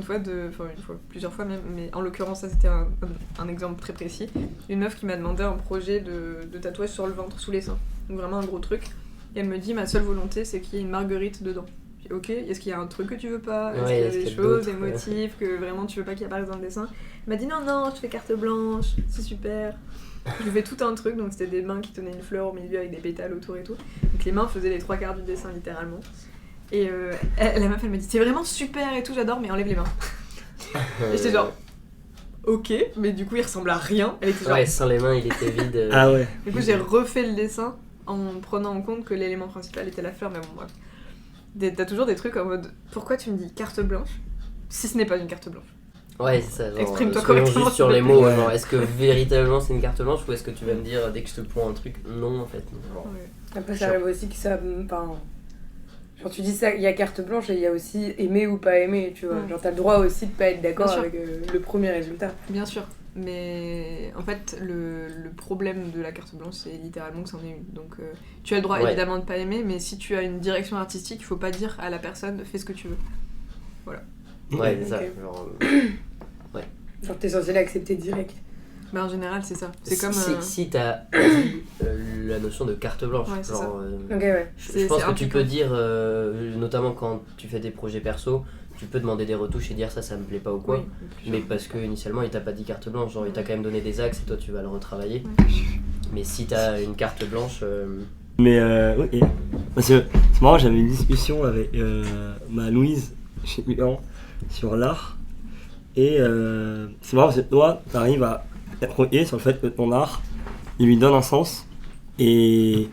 plusieurs fois même, mais en l'occurrence ça c'était un exemple très précis. Une meuf qui m'a demandé un projet de tatouage sur le ventre, sous les seins, donc vraiment un gros truc. Et elle me dit ma seule volonté c'est qu'il y ait une marguerite dedans. Ok, est-ce qu'il y a un truc que tu veux pas? Est-ce qu'il y a des choses, des motifs que vraiment tu veux pas qu'il apparaisse dans le dessin? Elle m'a dit non, je fais carte blanche, c'est super. Je lui fais tout un truc, donc c'était des mains qui tenaient une fleur au milieu avec des pétales autour et tout. Donc les mains faisaient les 3/4 du dessin littéralement. Et la meuf elle m'a dit c'est vraiment super et tout, j'adore, mais enlève les mains. Et j'étais genre ok, mais du coup il ressemble à rien. Elle était genre... sans les mains il était vide. Ah ouais. Du coup j'ai refait le dessin en prenant en compte que l'élément principal était la fleur, mais bon bref. T'as toujours des trucs en mode pourquoi tu me dis carte blanche si ce n'est pas une carte blanche? Ouais c'est ça, genre exprime-toi correctement juste sur les mots, genre est-ce que véritablement c'est une carte blanche ou est-ce que tu vas me dire dès que je te prends un truc non en fait. Après ça arrive aussi que ça genre tu dis ça, il y a carte blanche et il y a aussi aimer ou pas aimer, tu vois. Genre t'as le droit aussi de pas être d'accord avec le premier résultat. Bien sûr. Mais en fait, le problème de la carte blanche, c'est littéralement que c'en est une. Donc tu as le droit évidemment de pas aimer, mais si tu as une direction artistique, il faut pas dire à la personne fais ce que tu veux. Voilà. Ouais, c'est ça. Genre, genre t'es censé l'accepter direct. Bah en général, c'est ça. C'est comme. Si t'as dit la notion de carte blanche, ouais, genre. Je pense que tu peux dire, notamment quand tu fais des projets perso. Tu peux demander des retouches et dire ça me plaît pas ou quoi, mais parce que initialement il t'a pas dit carte blanche, genre il t'a quand même donné des axes et toi tu vas le retravailler. Mais si t'as une carte blanche. Mais ok. Parce que c'est marrant, j'avais une discussion avec Louise chez Milan sur l'art Et c'est marrant parce que toi, t'arrives à être ok sur le fait que ton art, il lui donne un sens et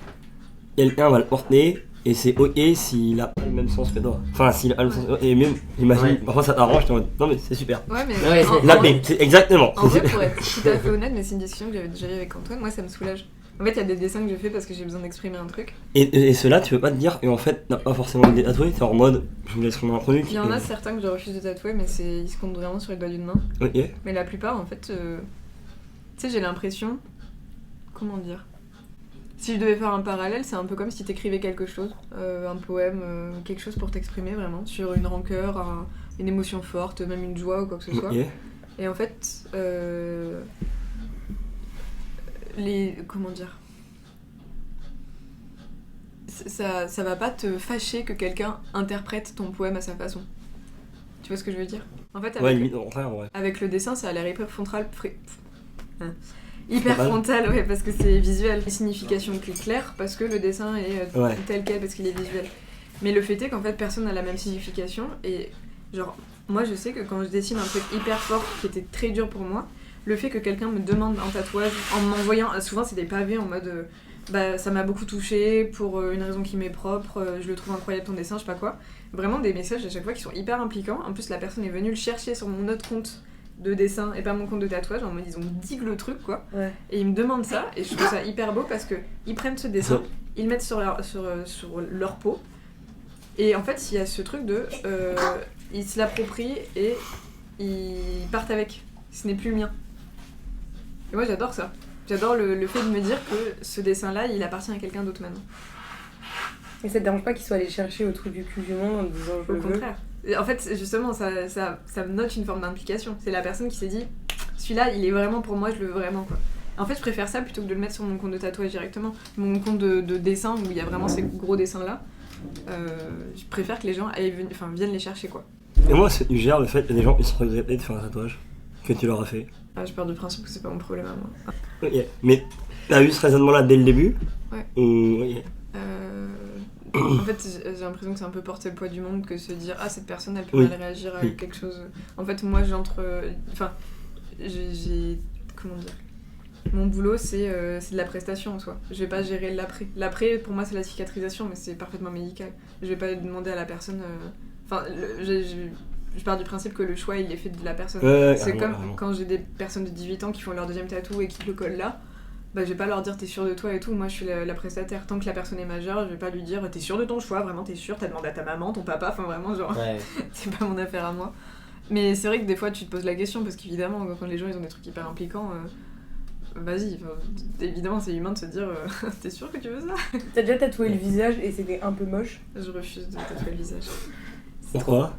quelqu'un va le porter et c'est ok s'il a pas le même sens que toi. Enfin, s'il a le même sens et même, j'imagine, Ouais. parfois ça t'arrange, t'es en mode non mais c'est super. Ouais, mais Ouais, en- Là, en- mais c'est exactement. En vrai, pour être tout à fait honnête, mais c'est une discussion que j'avais déjà eue avec Antoine, moi ça me soulage. En fait, il y a des dessins que je fais parce que j'ai besoin d'exprimer un truc. Et ceux-là, tu peux pas te dire, et en fait, t'as pas forcément envie de les tatouer, t'es en mode, je vous laisse mon truc. Il y en a et- certains que je refuse de tatouer, mais ils se comptent vraiment sur les doigts d'une main. Ok. Mais la plupart, en fait, tu sais, j'ai l'impression. Comment dire? Si je devais faire un parallèle, c'est un peu comme si t'écrivais quelque chose, un poème, quelque chose pour t'exprimer vraiment, sur une rancœur, une émotion forte, même une joie ou quoi que ce soit. Ok. Et en fait, comment dire? Ça va pas te fâcher que quelqu'un interprète ton poème à sa façon. Tu vois ce que je veux dire? En fait, Ouais, limite, au contraire, ouais. avec le dessin, ça a l'air hyper frontal. Hyper Frontal. frontal, ouais, parce que c'est visuel. Une signification qui est claire, parce que le dessin est Ouais. tel quel, parce qu'il est visuel. Mais le fait est qu'en fait, personne n'a la même signification. Et genre, moi je sais que quand je dessine un truc hyper fort, qui était très dur pour moi, le fait que quelqu'un me demande un tatouage, en m'envoyant, souvent c'est des pavés en mode bah ça m'a beaucoup touché pour une raison qui m'est propre, je le trouve incroyable ton dessin, je sais pas quoi. Vraiment des messages à chaque fois qui sont hyper impliquants. En plus, la personne est venue le chercher sur mon autre compte de dessin et pas mon compte de tatouage, en mode ils ont digue le truc quoi. Ouais. Et ils me demandent ça, et je trouve ça hyper beau parce que ils prennent ce dessin, ils le mettent sur leur peau, et en fait il y a ce truc de ils se l'approprient et ils partent avec. Ce n'est plus le mien. Et moi j'adore ça. J'adore le fait de me dire que ce dessin-là, il appartient à quelqu'un d'autre maintenant. Et ça te dérange pas qu'ils soient allés chercher au trou du cul du monde en disant je Au le veux? contraire. Et en fait, justement, ça me note une forme d'implication. C'est la personne qui s'est dit, celui-là, il est vraiment pour moi, je le veux vraiment, quoi. En fait, je préfère ça plutôt que de le mettre sur mon compte de tatouage directement. Mon compte de dessin, où il y a vraiment ces gros dessins-là, je préfère que les gens viennent les chercher, quoi. Et moi, tu gères le fait que des gens ils se regrettaient de faire un tatouage que tu leur as fait. Ah, je pars du principe que c'est pas mon problème à moi. Ok. Mais t'as eu ce raisonnement-là dès le début? Ouais. Ok. En fait, j'ai l'impression que c'est un peu porter le poids du monde que se dire ah cette personne elle peut Oui. mal réagir à Oui. quelque chose. En fait, moi j'ai comment dire. Mon boulot c'est de la prestation en soi. Je vais pas gérer l'après. L'après pour moi c'est la cicatrisation, mais c'est parfaitement médical. Je vais pas demander à la personne. Je pars du principe que le choix il est fait de la personne. C'est comme quand j'ai des personnes de 18 ans qui font leur deuxième tatou et qui le collent là. Bah, je vais pas leur dire t'es sûr de toi et tout, moi je suis la prestataire. Tant que la personne est majeure, je vais pas lui dire t'es sûr de ton choix, vraiment t'es sûr, t'as demandé à ta maman, ton papa, enfin vraiment genre Ouais. c'est pas mon affaire à moi. Mais c'est vrai que des fois tu te poses la question parce qu'évidemment quand les gens ils ont des trucs hyper impliquants, vas-y, évidemment c'est humain de se dire t'es sûr que tu veux ça? T'as déjà tatoué le visage et c'était un peu moche? Je refuse de tatouer le visage. Pourquoi?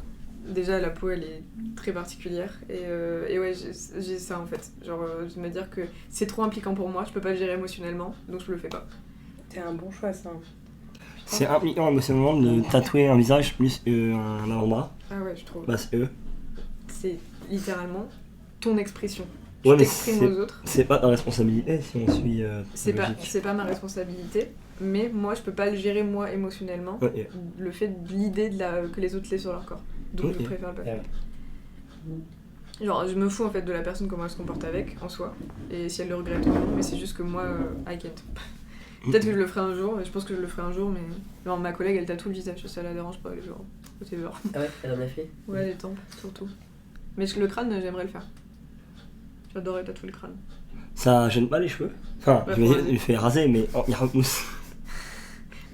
Déjà la peau elle est très particulière et ouais j'ai ça en fait, genre de me dire que c'est trop impliquant pour moi, je peux pas le gérer émotionnellement donc je le fais pas. C'est un bon choix ça. C'est impliquant émotionnellement de tatouer un visage plus un avant-bras. Ah ouais je trouve. Parce que. C'est littéralement ton expression. Tu Ouais, mais t'exprimes aux autres. c'est pas ta responsabilité si on suit. C'est logique. pas ma responsabilité, mais moi je peux pas le gérer moi émotionnellement. Ok. Le fait de l'idée que les autres l'aient sur leur corps. Donc Ok. je préfère le pas faire. Ouais. Genre je me fous en fait de la personne comment elle se comporte avec en soi et si elle le regrette ou non, mais c'est juste que moi I can't. Peut-être que je le ferai un jour, je pense que je le ferai un jour, mais genre ma collègue elle tatoue le visage, ça la dérange pas, genre whatever. Ah ouais, elle en a fait? Ouais les tempes surtout. Mais le crâne j'aimerais le faire. J'adorerais tatouer le crâne. Ça gêne pas les cheveux? Enfin, Ouais, je vais faut dire, raser. il fait raser, mais il repousse.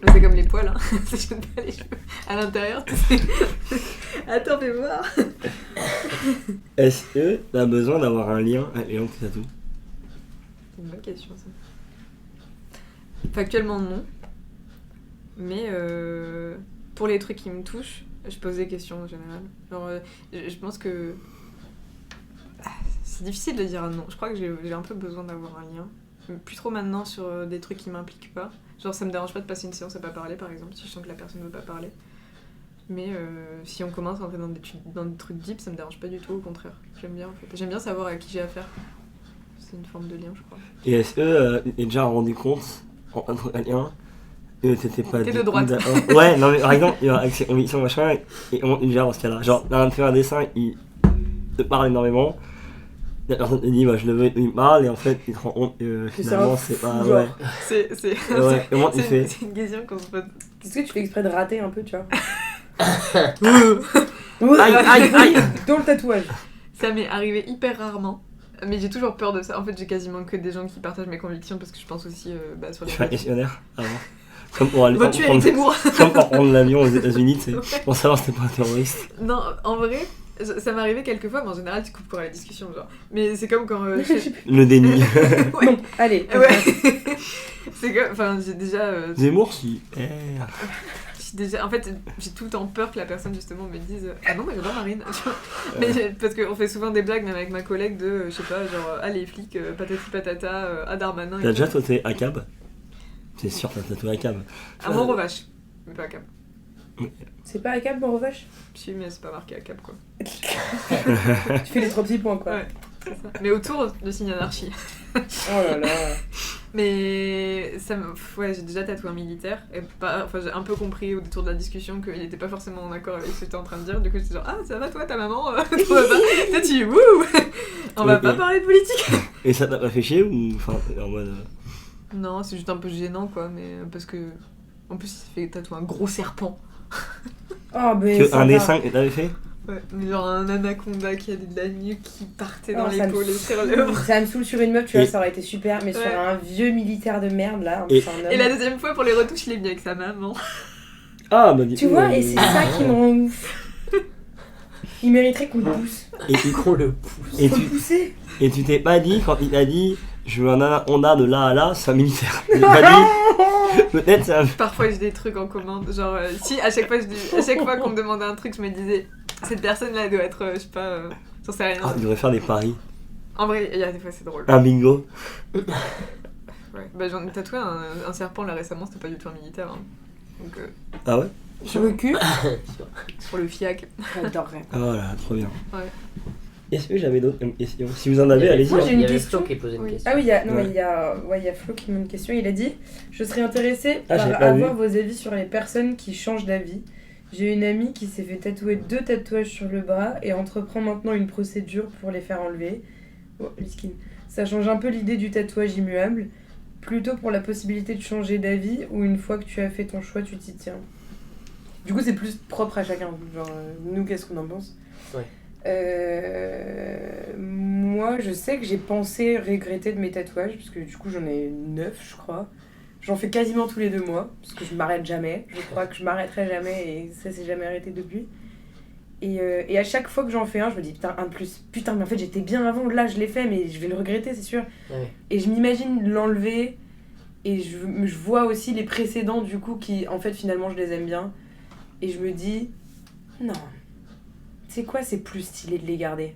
Mais c'est comme les poils, hein. Ça gêne pas les cheveux. À l'intérieur, tu sais. Attends, fais voir. Est-ce que t'as besoin d'avoir un lien avec les gens qui tatouent? C'est une bonne question, ça. Factuellement, non. Mais pour les trucs qui me touchent, je pose des questions en général. Genre, je pense que. C'est difficile de dire non. Je crois que j'ai un peu besoin d'avoir un lien. Plus trop maintenant sur des trucs qui m'impliquent pas. Genre, ça me dérange pas de passer une séance à pas parler, par exemple, si je sens que la personne veut pas parler. Mais si on commence à entrer dans des trucs deep, ça me dérange pas du tout, au contraire. J'aime bien, en fait. J'aime bien savoir à qui j'ai affaire. C'est une forme de lien, je crois. Et est-ce que tu t'es déjà rendu compte, en un lien, que t'étais pas T'es du de tout droite. d'accord? Ouais, non mais par exemple, avec ses convictions machin, et comment tu gères dans ce cas-là? Genre, t'as un de faire un dessin, il te parle énormément. La personne te dit bah je le veux, il me parle et en fait il te rend compte que Que finalement c'est un c'est pas fou, ouais. genre. C'est Ouais, comment tu c'est fais? c'est une question qu'on se pose. Qu'est-ce que tu fais exprès de rater un peu, tu vois? Aïe, aïe, aïe. Dans le tatouage. Ça m'est arrivé hyper rarement. Mais j'ai toujours peur de ça. En fait, j'ai quasiment que des gens qui partagent mes convictions parce que je pense aussi sur Tu les fais un questionnaire avant. Comme pour aller Vas-tu Eric Zemmour? comme pour prendre l'avion aux États-Unis, tu sais, pour savoir si t'es pas un terroriste. Non, en vrai, ça m'est arrivé quelques fois, mais en général, tu coupes pour la discussion, genre. Mais c'est comme quand. Le déni. Ouais. Non, allez. Ouais. C'est comme. Enfin, j'ai déjà. Zemmour, si. En fait, j'ai tout le temps peur que la personne justement me dise ah non mais j'adore Marine, tu vois. Mais parce qu'on fait souvent des blagues même avec ma collègue de je sais pas genre ah les flics patati patata à Darmanin. T'as déjà tatoué à cab? C'est sûr t'as tatoué à cab. À Mont-Revache, mais pas à Cap. C'est pas à Cap, mon revache? Si mais c'est pas marqué à Cap quoi. Tu fais les 3 petits points, quoi. Ouais, c'est ça. Mais autour de signe anarchie. Oh là là. Mais ça me... ouais, j'ai déjà tatoué un militaire et j'ai un peu compris au détour de la discussion qu'il était pas forcément en accord avec ce que j'étais en train de dire. Du coup j'étais genre ah ça va toi ta maman tout va pas. Toi tu wouh on va pas parler de politique. Et ça t'a pas fait chier ou enfin en mode Non c'est juste un peu gênant quoi mais parce que en plus il s'est fait tatouer un gros serpent. Oh mais que ça un va. dessin que t'avais fait? Ouais, mais genre un anaconda qui avait de la nuque qui partait dans Oh, ça me l'épaule et sur le saoule. Ça me saoule sur une meuf, tu vois, Et- ça aurait été super, mais sur Ouais. un vieux militaire de merde là, Et- c'est un homme. Et la deuxième fois pour les retouches il est venu avec sa maman. Ah bah dis Tu vois, et c'est ça qui me rend ouf. Il mériterait qu'on le pousse. Et tu Qu'on le pousse. et Faut tu le pousser. et tu t'es pas dit quand il t'a dit je veux un anaconda de là à là, c'est un militaire. Tu t'es pas dit peut-être c'est un Parfois j'ai des trucs en commande, genre si à chaque fois qu'on me demandait un truc je me disais cette personne là doit être je sais pas j'en sais rien. Ah, il devrait faire des paris. En vrai il y a des fois c'est drôle. Un bingo. Ouais. Bah j'en ai tatoué un serpent là récemment, c'était pas du tout un militaire hein. Donc Ah ouais? Sur le cul. pour le FIAC. J'adorerais. Ah voilà, trop bien. Ouais. Est-ce que j'avais d'autres questions? Si vous en avez, allez-y. Moi, hein. j'ai une Il y avait question. Flo qui posait une Oui. question. Ah oui, il y a, non, Ouais. mais il y a Flo qui m'a une question. Il a dit je serais intéressé Ah, par j'ai pas avoir vos avis sur les personnes qui changent d'avis. J'ai une amie qui s'est fait tatouer 2 tatouages sur le bras et entreprend maintenant une procédure pour les faire enlever. Oh, miskin. Ça change un peu l'idée du tatouage immuable. Plutôt pour la possibilité de changer d'avis ou une fois que tu as fait ton choix, tu t'y tiens. Du coup, c'est plus propre à chacun. Genre, nous, qu'est-ce qu'on en pense? Ouais. Moi, je sais que j'ai pensé regretter de mes tatouages, parce que du coup, j'en ai 9, je crois. J'en fais quasiment tous les 2 mois, parce que je m'arrête jamais. Je crois que je m'arrêterai jamais, et ça s'est jamais arrêté depuis. Et à chaque fois que j'en fais un, je me dis, putain, un de plus. Putain, mais en fait, j'étais bien avant, là, je l'ai fait, mais je vais le regretter, c'est sûr. Ouais. Et je m'imagine l'enlever, et je vois aussi les précédents, du coup, qui, en fait, finalement, je les aime bien. Et je me dis, non. C'est quoi, c'est plus stylé de les garder?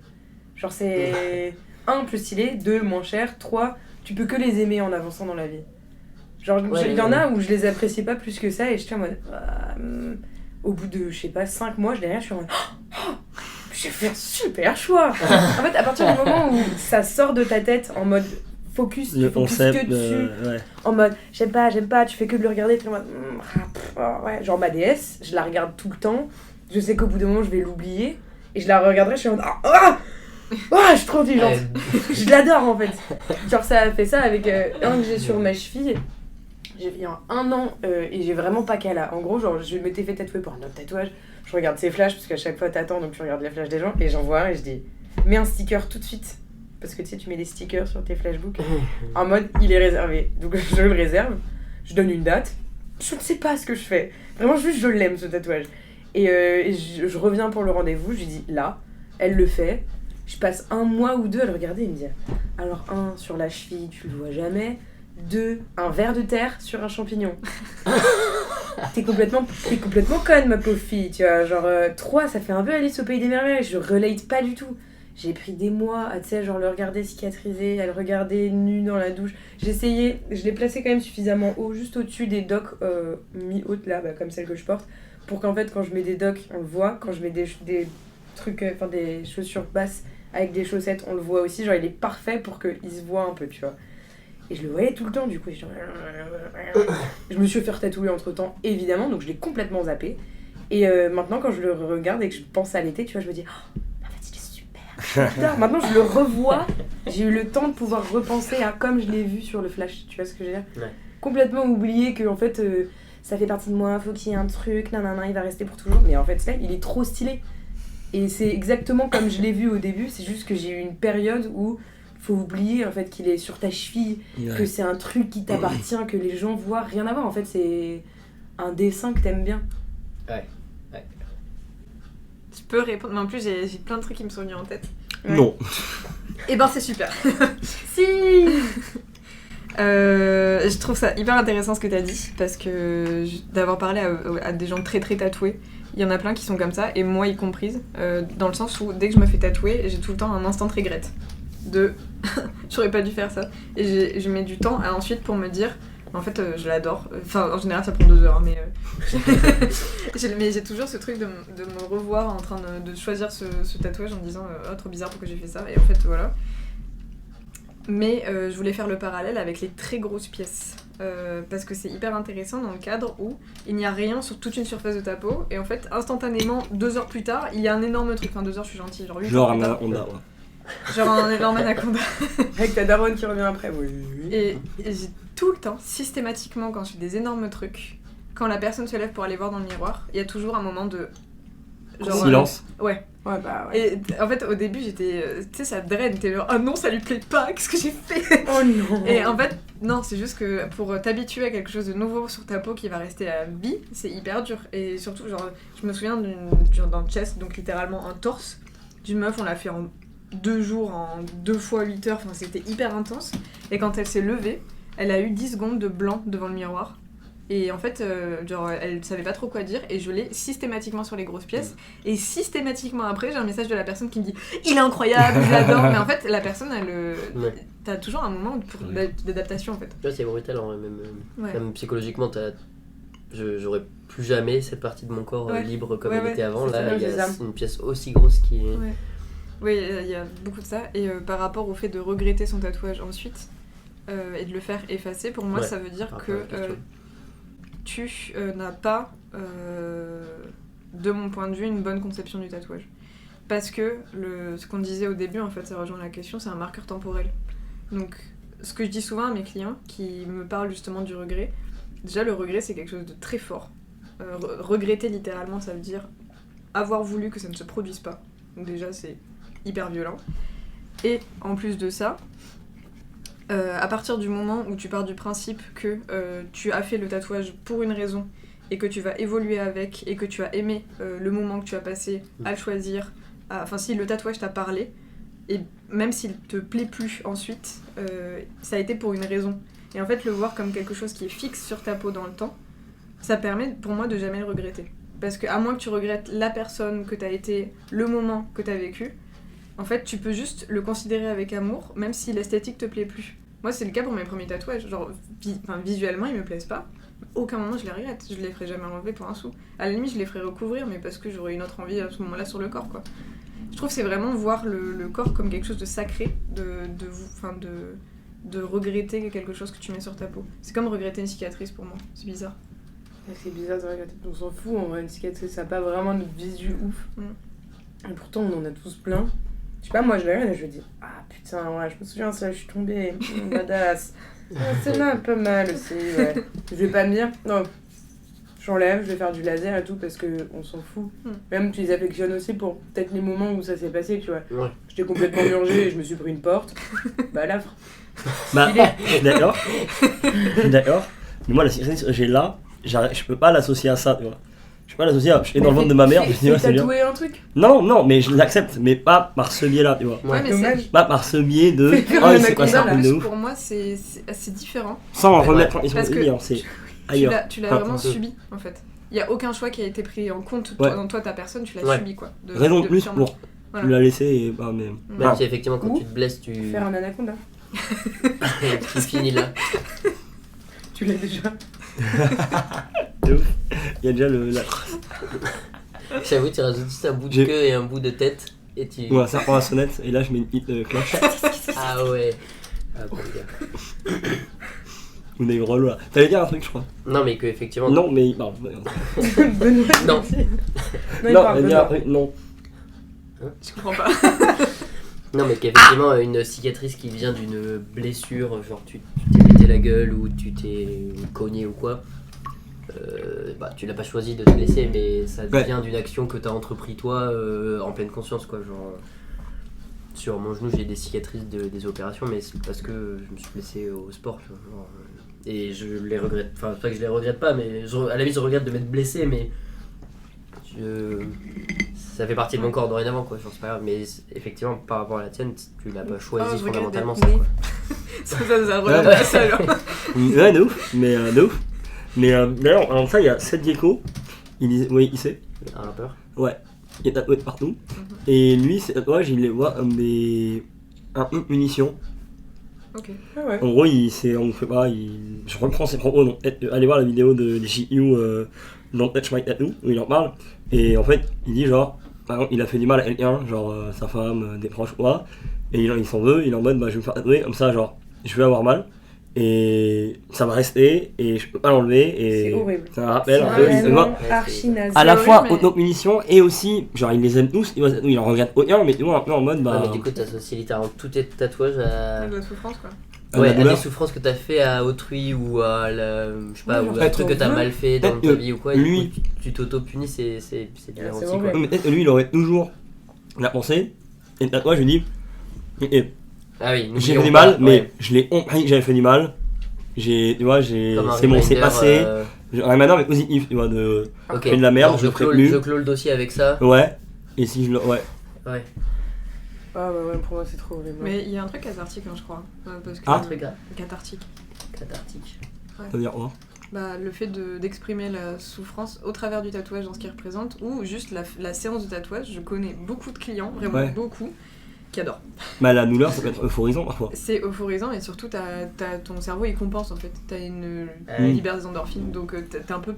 Genre, c'est 1, plus stylé, 2, moins cher, 3, tu peux que les aimer en avançant dans la vie. Genre, Ouais, il y en a où je les appréciais pas plus que ça, et j'étais en mode. Au bout de, je sais pas, 5 mois, je les regarde, je suis en mode. Oh, j'ai fait un super choix! En fait, à partir du moment où ça sort de ta tête en mode focus, tu Le focuses concept, que dessus, ouais. en mode j'aime pas, tu fais que de le regarder, t'es en mode ouais. Genre ma déesse, je la regarde tout le temps, je sais qu'au bout d'un moment je vais l'oublier, et je la regarderai, je suis en mode je suis trop intelligente, je l'adore en fait. Genre ça a fait ça avec un que j'ai sur ma cheville, j'ai fait un an et j'ai vraiment pas qu'à là. En gros, genre je m'étais fait tatouer pour un autre tatouage, je regarde ses flashs parce qu'à chaque fois t'attends donc tu regardes les flashs des gens, et j'en vois un et je dis mets un sticker tout de suite. Parce que tu sais, tu mets des stickers sur tes flashbooks en mode il est réservé. Donc je le réserve, je donne une date, je ne sais pas ce que je fais. Vraiment, juste je l'aime ce tatouage. Et je reviens pour le rendez-vous, je lui dis là, elle le fait. Je passe 1 mois ou 2 à le regarder et me dire alors 1 sur la cheville, tu le vois jamais. 2, un ver de terre sur un champignon. T'es complètement conne, ma pauvre fille, tu vois. Genre 3, ça fait un peu Alice au pays des merveilles, je relate pas du tout. J'ai pris des mois à, tu sais, genre le regarder cicatriser, à le regarder nu dans la douche. J'ai essayé, je l'ai placé quand même suffisamment haut, juste au-dessus des docks mi-hautes là, comme celle que je porte, pour qu'en fait quand je mets des docks, on le voit. Quand je mets des trucs, enfin des chaussures basses avec des chaussettes, on le voit aussi. Genre il est parfait pour qu'il se voit un peu, tu vois. Et je le voyais tout le temps, du coup. Je me suis fait tatouer entre temps, évidemment, donc je l'ai complètement zappé. Et maintenant, quand je le regarde et que je pense à l'été, tu vois, je me dis, oh, en fait, il est super. tard. Maintenant, je le revois. J'ai eu le temps de pouvoir repenser à comme je l'ai vu sur le flash. Tu vois ce que je veux dire ? Ouais. Complètement oublié que en fait, ça fait partie de moi. Faut qu'il y ait un truc. Nanana, il va rester pour toujours. Mais en fait, là, il est trop stylé. Et c'est exactement comme je l'ai vu au début. C'est juste que j'ai eu une période où faut oublier en fait qu'il est sur ta cheville, que c'est un truc qui t'appartient, que les gens voient. Rien à voir. En fait, c'est un dessin que t'aimes bien. Tu peux répondre, mais en plus j'ai plein de trucs qui me sont venus en tête. Ouais. Non. Et ben c'est super. Si. Je trouve ça hyper intéressant ce que t'as dit, parce que d'avoir parlé à des gens très très tatoués, il y en a plein qui sont comme ça, et moi y comprise, dans le sens où dès que je me fais tatouer, j'ai tout le temps un instant de regret. J'aurais pas dû faire ça. Et je mets du temps ensuite pour me dire, en fait je l'adore. Enfin en général ça prend 2 heures, mais mais j'ai toujours ce truc de me revoir en train de choisir ce tatouage en me disant oh trop bizarre pourquoi j'ai fait ça, et en fait voilà. Mais je voulais faire le parallèle avec les très grosses pièces, parce que c'est hyper intéressant dans le cadre où il n'y a rien sur toute une surface de ta peau, et en fait instantanément 2 heures plus tard il y a un énorme truc, enfin 2 heures je suis gentille, genre 8 Genre heures plus un tard. Honda. Genre un énorme anaconda. Avec ta daronne qui revient après. Oui. Et j'ai tout le temps, systématiquement, quand je fais des énormes trucs, quand la personne se lève pour aller voir dans le miroir, il y a toujours un moment de... Silence. Ouais. Ouais, bah ouais. Et en fait, au début, j'étais... Tu sais, ça draine, t'es genre, ah non, ça lui plaît pas, qu'est-ce que j'ai fait ? Oh non. Et en fait, non, c'est juste que pour t'habituer à quelque chose de nouveau sur ta peau qui va rester à vie, c'est hyper dur. Et surtout, genre, je me souviens d'un chest, donc littéralement un torse, d'une meuf, on l'a fait en 2 jours, en 2 fois 8 heures, enfin c'était hyper intense. Et quand elle s'est levée, elle a eu 10 secondes de blanc devant le miroir. Et en fait, genre, elle savait pas trop quoi dire, et je l'ai systématiquement sur les grosses pièces. Et systématiquement après, j'ai un message de la personne qui me dit « Il est incroyable, je l'adore !» Mais en fait, la personne, Ouais. t'as toujours un moment d'adaptation, en fait. Tu vois, c'est brutal, hein, Ouais. même psychologiquement, j'aurais plus jamais cette partie de mon corps Ouais. libre comme Ouais, elle ouais, était avant. c'est Là, ça, il y c'est a ça. une pièce aussi grosse qui est... Ouais. Oui, il y a beaucoup de ça. Et par rapport au fait de regretter son tatouage ensuite, et de le faire effacer, pour moi, Ouais, ça veut dire par que rapport à la question. tu n'as pas, de mon point de vue, une bonne conception du tatouage. Parce que ce qu'on disait au début, en fait, ça rejoint la question, c'est un marqueur temporel. Donc, ce que je dis souvent à mes clients qui me parlent justement du regret, déjà le regret c'est quelque chose de très fort. Regretter littéralement, ça veut dire avoir voulu que ça ne se produise pas. Donc déjà c'est hyper violent. Et en plus de ça, à partir du moment où tu pars du principe que tu as fait le tatouage pour une raison et que tu vas évoluer avec et que tu as aimé le moment que tu as passé à le choisir, enfin si le tatouage t'a parlé, et même s'il te plaît plus ensuite, ça a été pour une raison. Et en fait le voir comme quelque chose qui est fixe sur ta peau dans le temps, ça permet pour moi de jamais le regretter. Parce que à moins que tu regrettes la personne que t'as été, le moment que t'as vécu, en fait tu peux juste le considérer avec amour, même si l'esthétique te plaît plus. Moi c'est le cas pour mes premiers tatouages, genre visuellement ils me plaisent pas, aucun moment je les regrette, je les ferai jamais enlever pour un sou. À la limite je les ferai recouvrir, mais parce que j'aurais une autre envie à ce moment-là sur le corps quoi. Je trouve que c'est vraiment voir le corps comme quelque chose de sacré, de regretter quelque chose que tu mets sur ta peau. C'est comme regretter une cicatrice pour moi, c'est bizarre. C'est bizarre de regretter, on s'en fout, en vrai, une cicatrice, ça n'a pas vraiment notre visu ouf. Et pourtant, on en a tous plein. Je sais pas, moi je la regarde et je me dis, ah putain, ouais, je me souviens, ça, je suis tombée, badass. Ah, celle-là, pas mal aussi, ouais. Je vais pas me dire, non, j'enlève, je vais faire du laser et tout parce qu'on s'en fout. Même tu les affectionnes aussi pour peut-être les moments où ça s'est passé, tu vois. Ouais. J'étais complètement murgée et je me suis pris une porte. Bah là, Bah, d'accord. D'accord. Mais moi, la cicatrice que j'ai là, je peux pas l'associer à ça, tu vois. Je peux pas l'associer à. Je suis dans le ventre de ma mère, je me dis, ouais, c'est bien. tatoué un truc. Non, mais je l'accepte, mais pas par ce biais-là, tu vois. Ouais, mais Dommage. Pas par ce biais de. Fais Oh, un c'est quoi ça, anaconda, un plus, truc de ouf. pour moi c'est différent. Sans Ouais, remettre en question parce le que délire, c'est ailleurs. Tu l'as Ah, vraiment un peu. subi en fait. Il y a aucun choix qui a été pris en compte Ouais. dans toi ta personne, tu l'as Ouais. subi quoi. Raison de plus purement. pour. Voilà. Tu l'as laissé et. Bah, mais. Même Ah. si effectivement quand Ou tu te blesses, tu Faire un anaconda. finis là. Tu l'as déjà. De ouf. Il y a déjà la. J'avoue, tu rajoutes juste un bout de J'ai- queue et un bout de tête et tu... Ouais, ça prend la sonnette et là je mets une hit cloche. Ah ouais. Ah bon gars. On est relou là. T'allais dire un truc, je crois. Non mais que effectivement... Non, mais. Non, Benoît. Non. il non, parle, t'allais dire un Benoît. truc, non. Je comprends pas. Non, mais qu'effectivement, une cicatrice qui vient d'une blessure, genre tu t'es pété la gueule ou tu t'es cogné ou quoi, bah, tu l'as pas choisi de te blesser, mais ça vient d'une action que t'as entrepris toi en pleine conscience, quoi. Genre, sur mon genou, j'ai des cicatrices des opérations, mais c'est parce que je me suis blessé au sport, tu vois, genre, et je les regrette. Enfin, c'est pas que je les regrette pas, mais à la limite, je regrette de m'être blessé, mais ça fait partie de mon corps dorénavant, quoi. Genre, c'est pas grave, mais effectivement, par rapport à la tienne, tu l'as pas choisi fondamentalement, ça, quoi. Ça nous a redonné ça alors. Ouais, de ouf. Mais d'ailleurs, avant ça, il y a Seth Gecko. Oui, il sait. Un rappeur. Ouais. Il est tatoué de partout. Et lui, ses tatouages, il les voit comme des. Un peu munitions. Ok. Ah ouais. En gros, on fait pas. Je reprends ses propos. Donc, allez voir la vidéo de GU Don't Touch My Tattoo, où il en parle. Et en fait, il dit genre, par exemple, il a fait du mal à quelqu'un, genre sa femme, des proches ou quoi. Et il s'en veut, il est en mode, bah je vais me faire tatouer, comme ça, genre, je vais avoir mal. Et ça va rester, et je peux pas l'enlever. Et C'est horrible. ça rappelle un C'est peu. vraiment archi naze. À la horrible, fois mais- auto-punition et aussi, genre il les aime tous, il en regrette aucun, mais tu vois un peu en mode bah. Ouais, mais du coup, t'associes littéralement tous tes tatouages à. De la souffrance quoi. Ouais, la à des douleur. souffrances que t'as fait à autrui ou à la, je sais pas, Ouais, ou genre, à un truc que t'en t'as veux. mal fait dans ta Peut-être vie ou quoi, lui- et du coup, tu t'auto-punis, c'est bien c'est aussi, vrai. quoi. Mais peut-être que lui il aurait toujours la pensée, et le tatouage je lui dis, Ah oui, j'ai n'oublions fait du pas, mal, mais ouais. je l'ai compris que j'avais fait du mal. Tu vois, Comme un c'est bon, c'est reminder, passé. Un maintenant mais positif, tu vois, de. Ok. Fais de la merde, Genre, je je ferai clôt plus. le dossier avec ça. Ouais. Et si je le. Ouais. Ouais. Ah ouais, pour moi c'est trop horrible. Mais il y a un truc cathartique hein, je crois. Parce que Ah. Un truc cathartique. cathartique. Ça veut dire quoi? Bah, le fait d'exprimer la souffrance au travers du tatouage dans ce qu'il représente ou juste la séance de tatouage. Je connais beaucoup de clients, vraiment Ouais. beaucoup, qui adorent. Bah la douleur ça peut être euphorisant parfois. C'est euphorisant et surtout ton cerveau il compense en fait. T'as une Ouais. libère des endorphines donc t'es un peu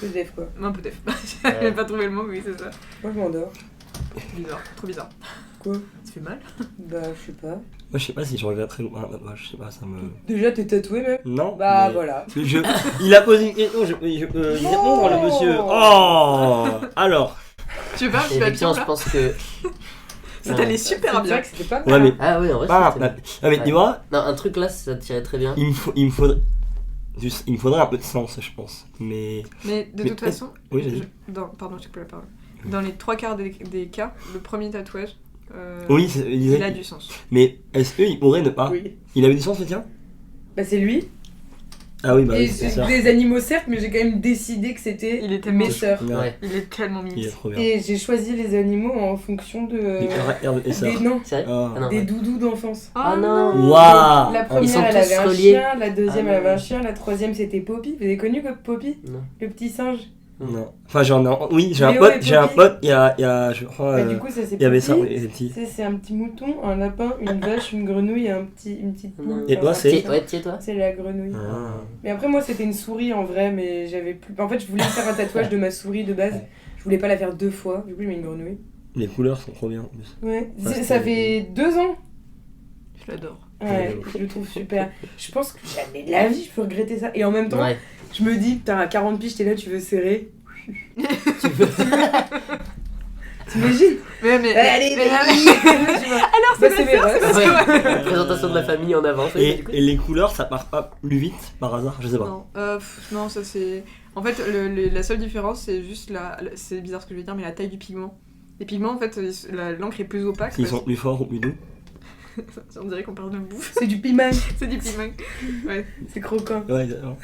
def quoi. def. J'avais pas trouvé le mot mais oui c'est ça. Moi je m'endors. Bizarre, trop bizarre. Quoi? Ça fait mal. Bah je sais pas. Moi je sais pas si je regretterais ou pas un tatouage, je sais pas, ça me. Déjà t'es tatoué même? Non. Bah mais- voilà. Il a posé une question, je peux y répondre le monsieur. Oh. Alors. Tu veux pas un petit Effectivement, papillon je là pense que. Ça t'allait super C'est bien. vrai que c'était pas Ouais mal. mais. Ah oui, en vrai, Pas, c'était- mais tu Ouais. vois, Non, un truc là, ça tirait très bien. il me faudrait un peu de sens, je pense. Mais. Mais de Mais toute façon, Oui, j'ai dit. pardon, je te coupe la parole. Dans les 3/4 des cas, le premier tatouage, Oui, il il a disait. du sens. Mais est-ce qu'il pourrait ne pas? Oui. Il avait du sens le tien? Bah c'est lui. Ah oui, bah Et oui, c'est c'est ça. des animaux certes, mais j'ai quand même décidé que c'était Il est tellement- mes sœurs. Ouais, Il est tellement il est mignon. trop bien. Et j'ai choisi les animaux en fonction de Les caractères de tes sœurs. non, C'est vrai Ah. Ah non, des ouais. doudous d'enfance. Ah non. Waouh! La Ils première sont elle tous avait un reliés. chien, la deuxième Ah elle avait non. un chien, la troisième c'était Poppy. Vous avez connu Poppy? Non. Le petit singe. Non. Enfin, j'en ai. Oui, j'ai un Léo pote, et j'ai un Poppy. pote, il y a je crois. Bah, du coup ça c'est il y avait ça, Poppy. oui, les petits. C'est un petit mouton, un lapin, une vache, une grenouille et une petite poule. Et toi, c'est- Ouais, tiens, toi. C'est la grenouille. Ah. Mais après moi c'était une souris en vrai, mais j'avais plus. En fait je voulais faire un tatouage de ma souris de base. Je voulais pas la faire 2 fois. Du coup j'ai mis une grenouille. Les couleurs sont trop bien en plus. Ouais. Ouais, Ça c'est- fait 2 ans. Je l'adore. Ouais, je le trouve super. Je pense que jamais de la vie je peux regretter ça. Et en même temps, Ouais. je me dis, putain, à 40 piges, t'es là, tu veux serrer. Tu veux. T'imagines? Mais Allez, mais- alors c'est mes refs. Ouais. Présentation de la famille en avance. Et les couleurs, ça part pas plus vite par hasard, je sais pas. Non, non, ça c'est. En fait, la seule différence, c'est juste c'est bizarre ce que je vais dire, mais la taille du pigment. Les pigments, en fait, l'encre est plus opaque. S'ils parce- sont plus forts ou plus doux. On dirait qu'on parle de bouffe. C'est du piment, C'est du pigment. Ouais. c'est croquant. Ouais, d'accord.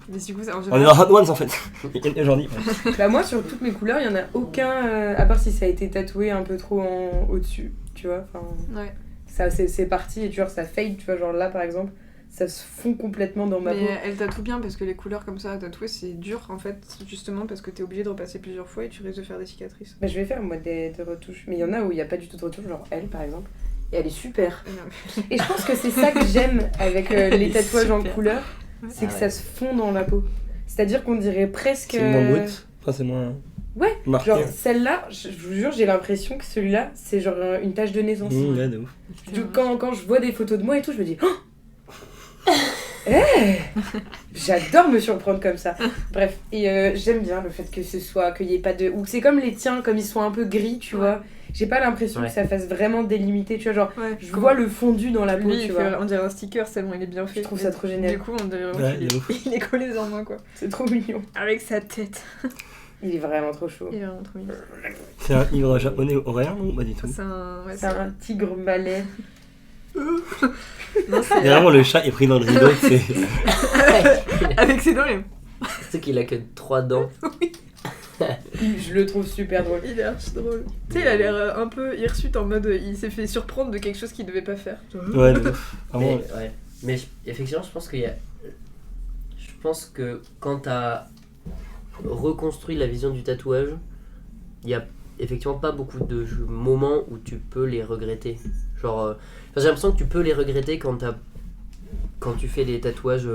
Mais du coup, ça, en On est général. dans Hot Ones en fait. Aujourd'hui. Bah, moi, sur toutes mes couleurs, il y en a aucun, à part si ça a été tatoué un peu trop au-dessus, tu vois. Enfin, Ouais. ça, c'est parti et tu vois, ça fade, tu vois, genre là par exemple, ça se fond complètement dans ma peau. Mais elle tatoue bien parce que les couleurs comme ça à tatouer, c'est dur en fait, justement parce que t'es obligé de repasser plusieurs fois et tu risques de faire des cicatrices. Bah, je vais faire moi des retouches, mais il y en a où il n'y a pas du tout de retouche, genre elle par exemple, et elle est super. Et je pense que c'est ça que j'aime avec Elle les est tatouages en super. couleur, c'est que Ah ça ouais. se fond dans la peau. C'est-à-dire qu'on dirait presque. C'est moins brut. Enfin, c'est moins. Ouais, Marqué. Genre celle-là, je vous jure, j'ai l'impression que celui-là, c'est genre une tache de naissance. Ouais, de ouf. Quand je vois des photos de moi et tout, je me dis oh j'adore me surprendre comme ça. Bref, et j'aime bien le fait que ce soit, qu'il y ait pas de. Ou c'est comme les tiens, comme ils sont un peu gris, tu vois. j'ai pas l'impression Ouais. que ça fasse vraiment délimiter, tu vois, genre, Ouais, je comment- vois le fondu dans la peau, Lui, tu il vois. fait, on dirait un sticker tellement il est bien fait. Je trouve ça trop génial. Du coup, on dirait Ouais, qu'il de ouf. est... il est collé sur moi, quoi. C'est trop mignon. Avec sa tête. Il est vraiment trop chaud. Il est vraiment trop mignon. C'est un livre japonais horaire, non? Pas du tout. C'est un... Ouais, C'est un tigre balai. Non, c'est... Et vraiment, le chat est pris dans le rideau, c'est. Avec ses dents, il est... C'est qu'il a que 3 dents. Je le trouve super drôle. Il est archi drôle. Tu sais, il a l'air un peu hirsute en mode il s'est fait surprendre de quelque chose qu'il devait pas faire. Ouais, de ouf. Vraiment, Mais effectivement, je pense qu'il y a. Je pense que quand t'as reconstruit la vision du tatouage, il y a effectivement pas beaucoup de moments où tu peux les regretter. Genre, j'ai l'impression que tu peux les regretter quand tu fais des tatouages.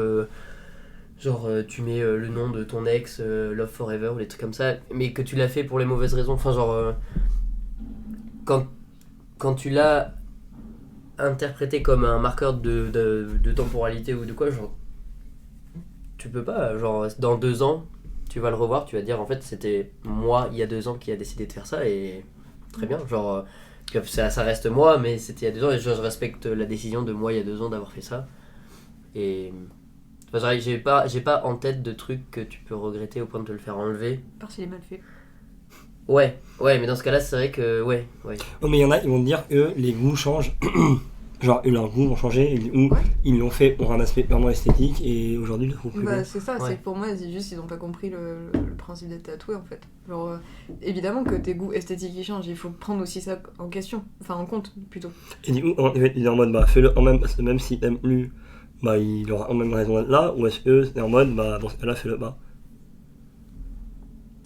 Genre, tu mets le nom de ton ex, Love Forever ou des trucs comme ça, mais que tu l'as fait pour les mauvaises raisons. Enfin, genre, quand tu l'as interprété comme un marqueur de temporalité ou de quoi, genre, tu peux pas. Genre, dans 2 ans, tu vas le revoir, tu vas te dire en fait, c'était moi il y a 2 ans qui a décidé de faire ça et très bien. Genre, ça reste moi, mais c'était il y a 2 ans et je respecte la décision de moi il y a 2 ans d'avoir fait ça. Et. Enfin, j'ai pas en tête de trucs que tu peux regretter au point de te le faire enlever. Parce qu'il est mal fait. Ouais, mais dans ce cas-là, c'est vrai que. Ouais. Oh, mais il y en a, ils vont te dire que les goûts changent. Genre, leurs goûts vont changer, et du coup, Ouais. ils l'ont fait pour un aspect purement esthétique, et aujourd'hui, ils le trouvent plus Bah, beau. c'est ça, Ouais. c'est que pour moi, c'est juste ils ont pas compris le principe d'être tatoué en fait. Genre, évidemment que tes goûts esthétiques ils changent, il faut prendre aussi ça en question, enfin en compte plutôt. Et du coup, en fait, il est en mode, bah, fais-le en même, parce que même s'il t'aime plus, bah, il aura en même raison d'être là, ou est-ce que c'est en mode, bah, dans ce cas-là, fais-le pas.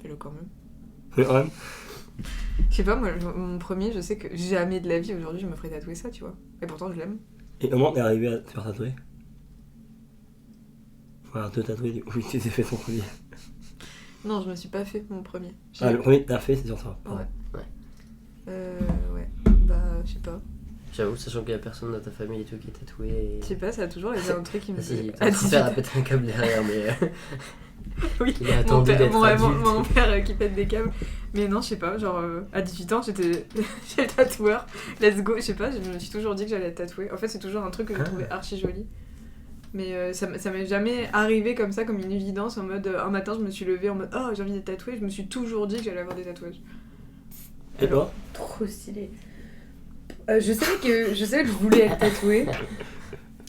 Fais-le quand même. Mais quand même, Je sais pas, moi, mon premier, je sais que jamais de la vie aujourd'hui je me ferais tatouer ça, tu vois. Et pourtant, je l'aime. et comment t'es arrivé à te faire tatouer? Enfin, te tatouer, du coup, oui, tu t'es fait ton premier. Non, je me suis pas fait mon premier. Ah, le premier que t'as fait, c'est sur ça. Pardon. Ouais. Bah, je sais pas. J'avoue, sachant qu'il y a personne dans ta famille et tout qui est tatoué. Et... Je sais pas, ça a toujours été un truc qui me Ah, si, faisait. t'as ton père a pété un câble derrière, mais. Oui, Il a attendu d'être adulte. mon père qui pète des câbles. Mais non, je sais pas, genre à 18 ans, j'étais chez le tatoueur. Let's go, je sais pas, je me suis toujours dit que j'allais être tatouée. En fait, c'est toujours un truc que je trouvais archi joli. Mais ça m'est jamais arrivé comme ça, comme une évidence, en mode un matin je me suis levée en mode oh j'ai envie d'être tatouée. Je me suis toujours dit que j'allais avoir des tatouages. Et toi? Trop stylé. Je savais que je voulais être tatouée,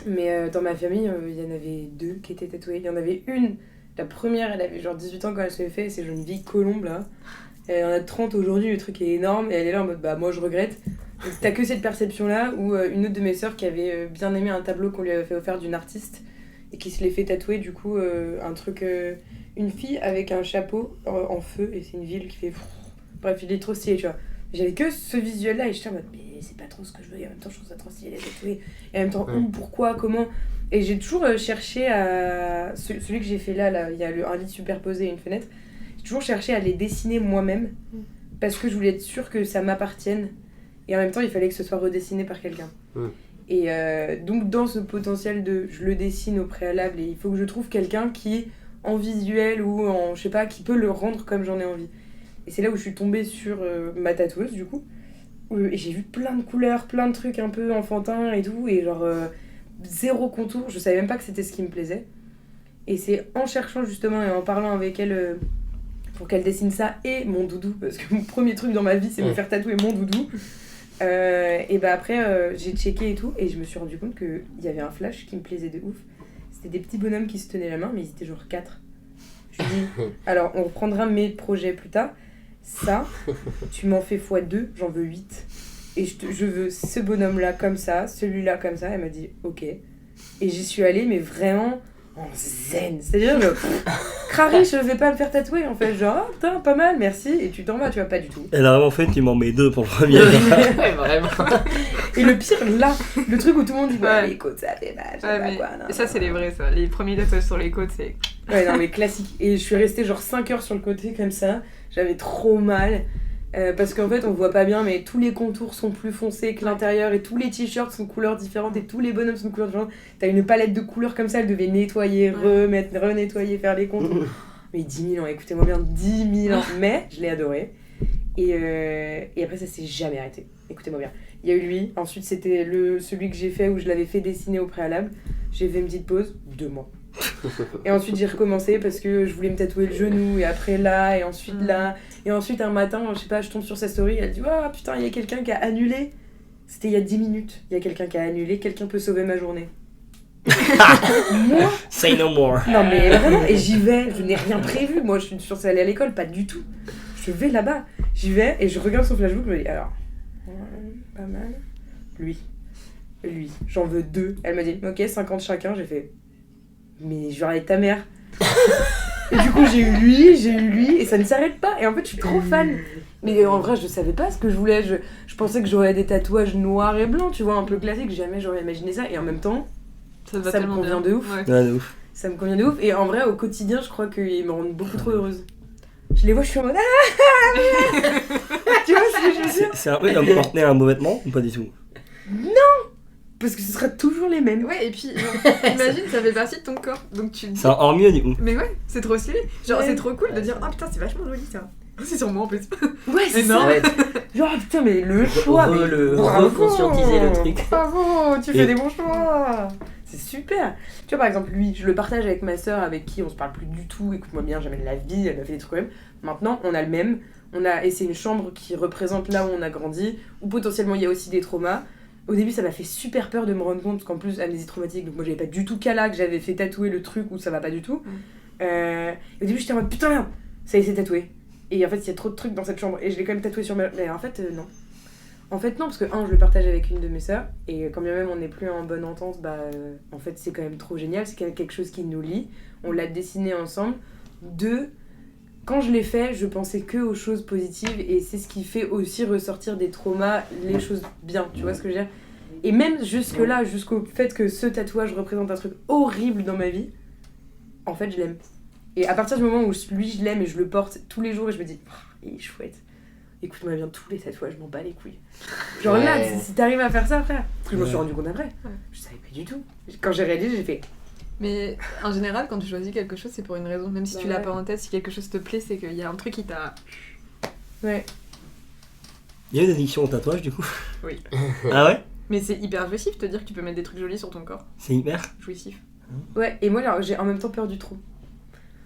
mais dans ma famille, il y en avait 2 qui étaient tatouées. Il y en avait une, la première, elle avait genre 18 ans quand elle se l'est fait, c'est genre une vieille colombe là. Elle en a 30 aujourd'hui, le truc est énorme, et elle est là en mode bah moi je regrette. Donc t'as que cette perception là, ou une autre de mes sœurs qui avait bien aimé un tableau qu'on lui avait fait offert d'une artiste, et qui se l'est fait tatouer du coup un truc, une fille avec un chapeau en feu, et c'est une ville qui fait... Bref, il est trop stylé, tu vois. J'avais que ce visuel là et j'étais en mode mais c'est pas trop ce que je veux, et en même temps je trouve ça trop stylé d'être tatoué, et en même temps où, pourquoi, comment. Et j'ai toujours cherché à... Celui que j'ai fait là, il y a un lit superposé et une fenêtre, j'ai toujours cherché à les dessiner moi-même, parce que je voulais être sûre que ça m'appartienne, et en même temps il fallait que ce soit redessiné par quelqu'un. Et donc dans ce potentiel de je le dessine au préalable, et il faut que je trouve quelqu'un qui, en visuel ou en je sais pas, qui peut le rendre comme j'en ai envie. Et c'est là où je suis tombée sur ma tatoueuse du coup, et j'ai vu plein de couleurs, plein de trucs un peu enfantins et tout, et genre zéro contour, je savais même pas que c'était ce qui me plaisait. Et c'est en cherchant justement et en parlant avec elle pour qu'elle dessine ça et mon doudou, parce que mon premier truc dans ma vie c'est me faire tatouer mon doudou. Et bah après j'ai checké et tout, et je me suis rendu compte qu'il y avait un flash qui me plaisait de ouf. C'était des petits bonhommes qui se tenaient la main, mais ils étaient genre 4. Je me dis, alors on reprendra mes projets plus tard. Ça, tu m'en fais x2, j'en veux 8. Et je veux ce bonhomme-là comme ça, celui-là comme ça. Elle m'a dit, ok. Et j'y suis allée, mais vraiment en zen. C'est-à-dire, crari, je vais pas me faire tatouer en fait. Genre, oh, putain, pas mal, merci. Et tu t'en vas, tu vois, pas du tout. Elle a vraiment fait, tu m'en mets 2 pour le premier. Ouais, vraiment. Et le pire, là, le truc où tout le monde dit, bah, Ouais. les côtes, ça fait mal, je sais Ouais, pas mais quoi. Non, ça, c'est les vrais, ça. Les premiers tatouages sur les côtes, c'est. Ouais, non, mais classique. Et je suis restée genre 5 heures sur le côté comme ça. J'avais trop mal. Parce qu'en fait, on voit pas bien, mais tous les contours sont plus foncés que l'intérieur, et tous les t-shirts sont couleurs différentes, et tous les bonhommes sont couleurs différentes. T'as une palette de couleurs comme ça, elle devait nettoyer, renettoyer, faire les contours. Mais 10 000 ans, écoutez-moi bien, 10 000 ans. Mais je l'ai adoré. Et après, ça s'est jamais arrêté. Écoutez-moi bien. Il y a eu lui, ensuite c'était celui que j'ai fait où je l'avais fait dessiner au préalable. J'ai fait une petite pause, 2 mois. Et ensuite j'ai recommencé parce que je voulais me tatouer le genou, et après là, et ensuite là. Et ensuite un matin, je sais pas, je tombe sur sa story, elle dit oh putain, il y a quelqu'un qui a annulé. C'était il y a 10 minutes. Il y a quelqu'un qui a annulé, quelqu'un peut sauver ma journée. Moi Say no more. Non mais vraiment, et j'y vais, je n'ai rien prévu. Moi je suis censée aller à l'école, pas du tout. Je vais là-bas, j'y vais et je regarde son flashbook, je me dis alors, pas mal. Lui, j'en veux 2. Elle m'a dit ok, 50 chacun, j'ai fait mais genre avec ta mère. Et du coup j'ai eu lui et ça ne s'arrête pas. Et en fait je suis trop fan. Mais en vrai je savais pas ce que je voulais. Je pensais que j'aurais des tatouages noirs et blancs, tu vois, un peu classiques. Jamais j'aurais imaginé ça. Et en même temps, Ça te va ça me tellement convient bien. de ouf. Ouais. Ouais, de ouf. Ça me convient de ouf. Et en vrai au quotidien je crois qu'ils me rendent beaucoup trop heureuse. Je les vois, je suis en mode tu vois ce que je veux dire? C'est un peu comme porter un beau vêtement ou pas du tout? Parce que ce sera toujours les mêmes. Ouais, et puis, genre, imagine, ça fait partie de ton corps. Donc tu te dis. C'est encore mieux du coup. Mais ouais, c'est trop stylé. Genre, Ouais. c'est trop cool de dire oh putain, c'est vachement joli ça. C'est sur moi en plus. Ouais, c'est Énorme. ça. Ouais, Genre putain mais le choix. mais bravo, reconscientiser le truc. Bravo, tu Et- fais des bons choix. C'est super. Tu vois par exemple lui, je le partage avec ma soeur avec qui on se parle plus du tout. Écoute-moi bien, jamais de la vie, elle m'a fait des trucs quand même. Maintenant on a le même. Et c'est une chambre qui représente là où on a grandi, où potentiellement il y a aussi des traumas. Au début, ça m'a fait super peur de me rendre compte qu'en plus, amnésie traumatique, donc moi j'avais pas du tout cas là que j'avais fait tatouer le truc où ça va pas du tout. Et au début, j'étais en mode putain, merde, ça y est, c'est tatoué. Et en fait, il y a trop de trucs dans cette chambre et je l'ai quand même tatoué sur ma. Mais en fait, non. En fait, non, parce que je le partage avec une de mes sœurs et quand bien même on n'est plus en bonne entente, en fait, c'est quand même trop génial. C'est quelque chose qui nous lie. On l'a dessiné ensemble. 2, quand je l'ai fait, je pensais que aux choses positives et c'est ce qui fait aussi ressortir des traumas, les choses bien, tu vois ce que je veux dire? Et même jusque-là, jusqu'au fait que ce tatouage représente un truc horrible dans ma vie, en fait, je l'aime. Et à partir du moment où lui, je l'aime et je le porte tous les jours et je me dis, oh, il est chouette. Écoute-moi bien, tous les tatouages, je m'en bats les couilles. Genre là, Ouais. si t'arrives à faire ça, frère. Parce que je me suis Ouais. rendu compte après. Je savais pas du tout. Quand j'ai réalisé, j'ai fait, Mais en général, quand tu choisis quelque chose, c'est pour une raison. Même si Bah tu l'as ouais. pas en tête, si quelque chose te plaît, c'est qu'il y a un truc qui t'a. ouais. Il y a eu des addictions au tatouage du coup? Oui. Ah ouais? Mais c'est hyper jouissif de te dire que tu peux mettre des trucs jolis sur ton corps. C'est hyper. Jouissif. Ouais, et moi, alors, j'ai en même temps peur du trop.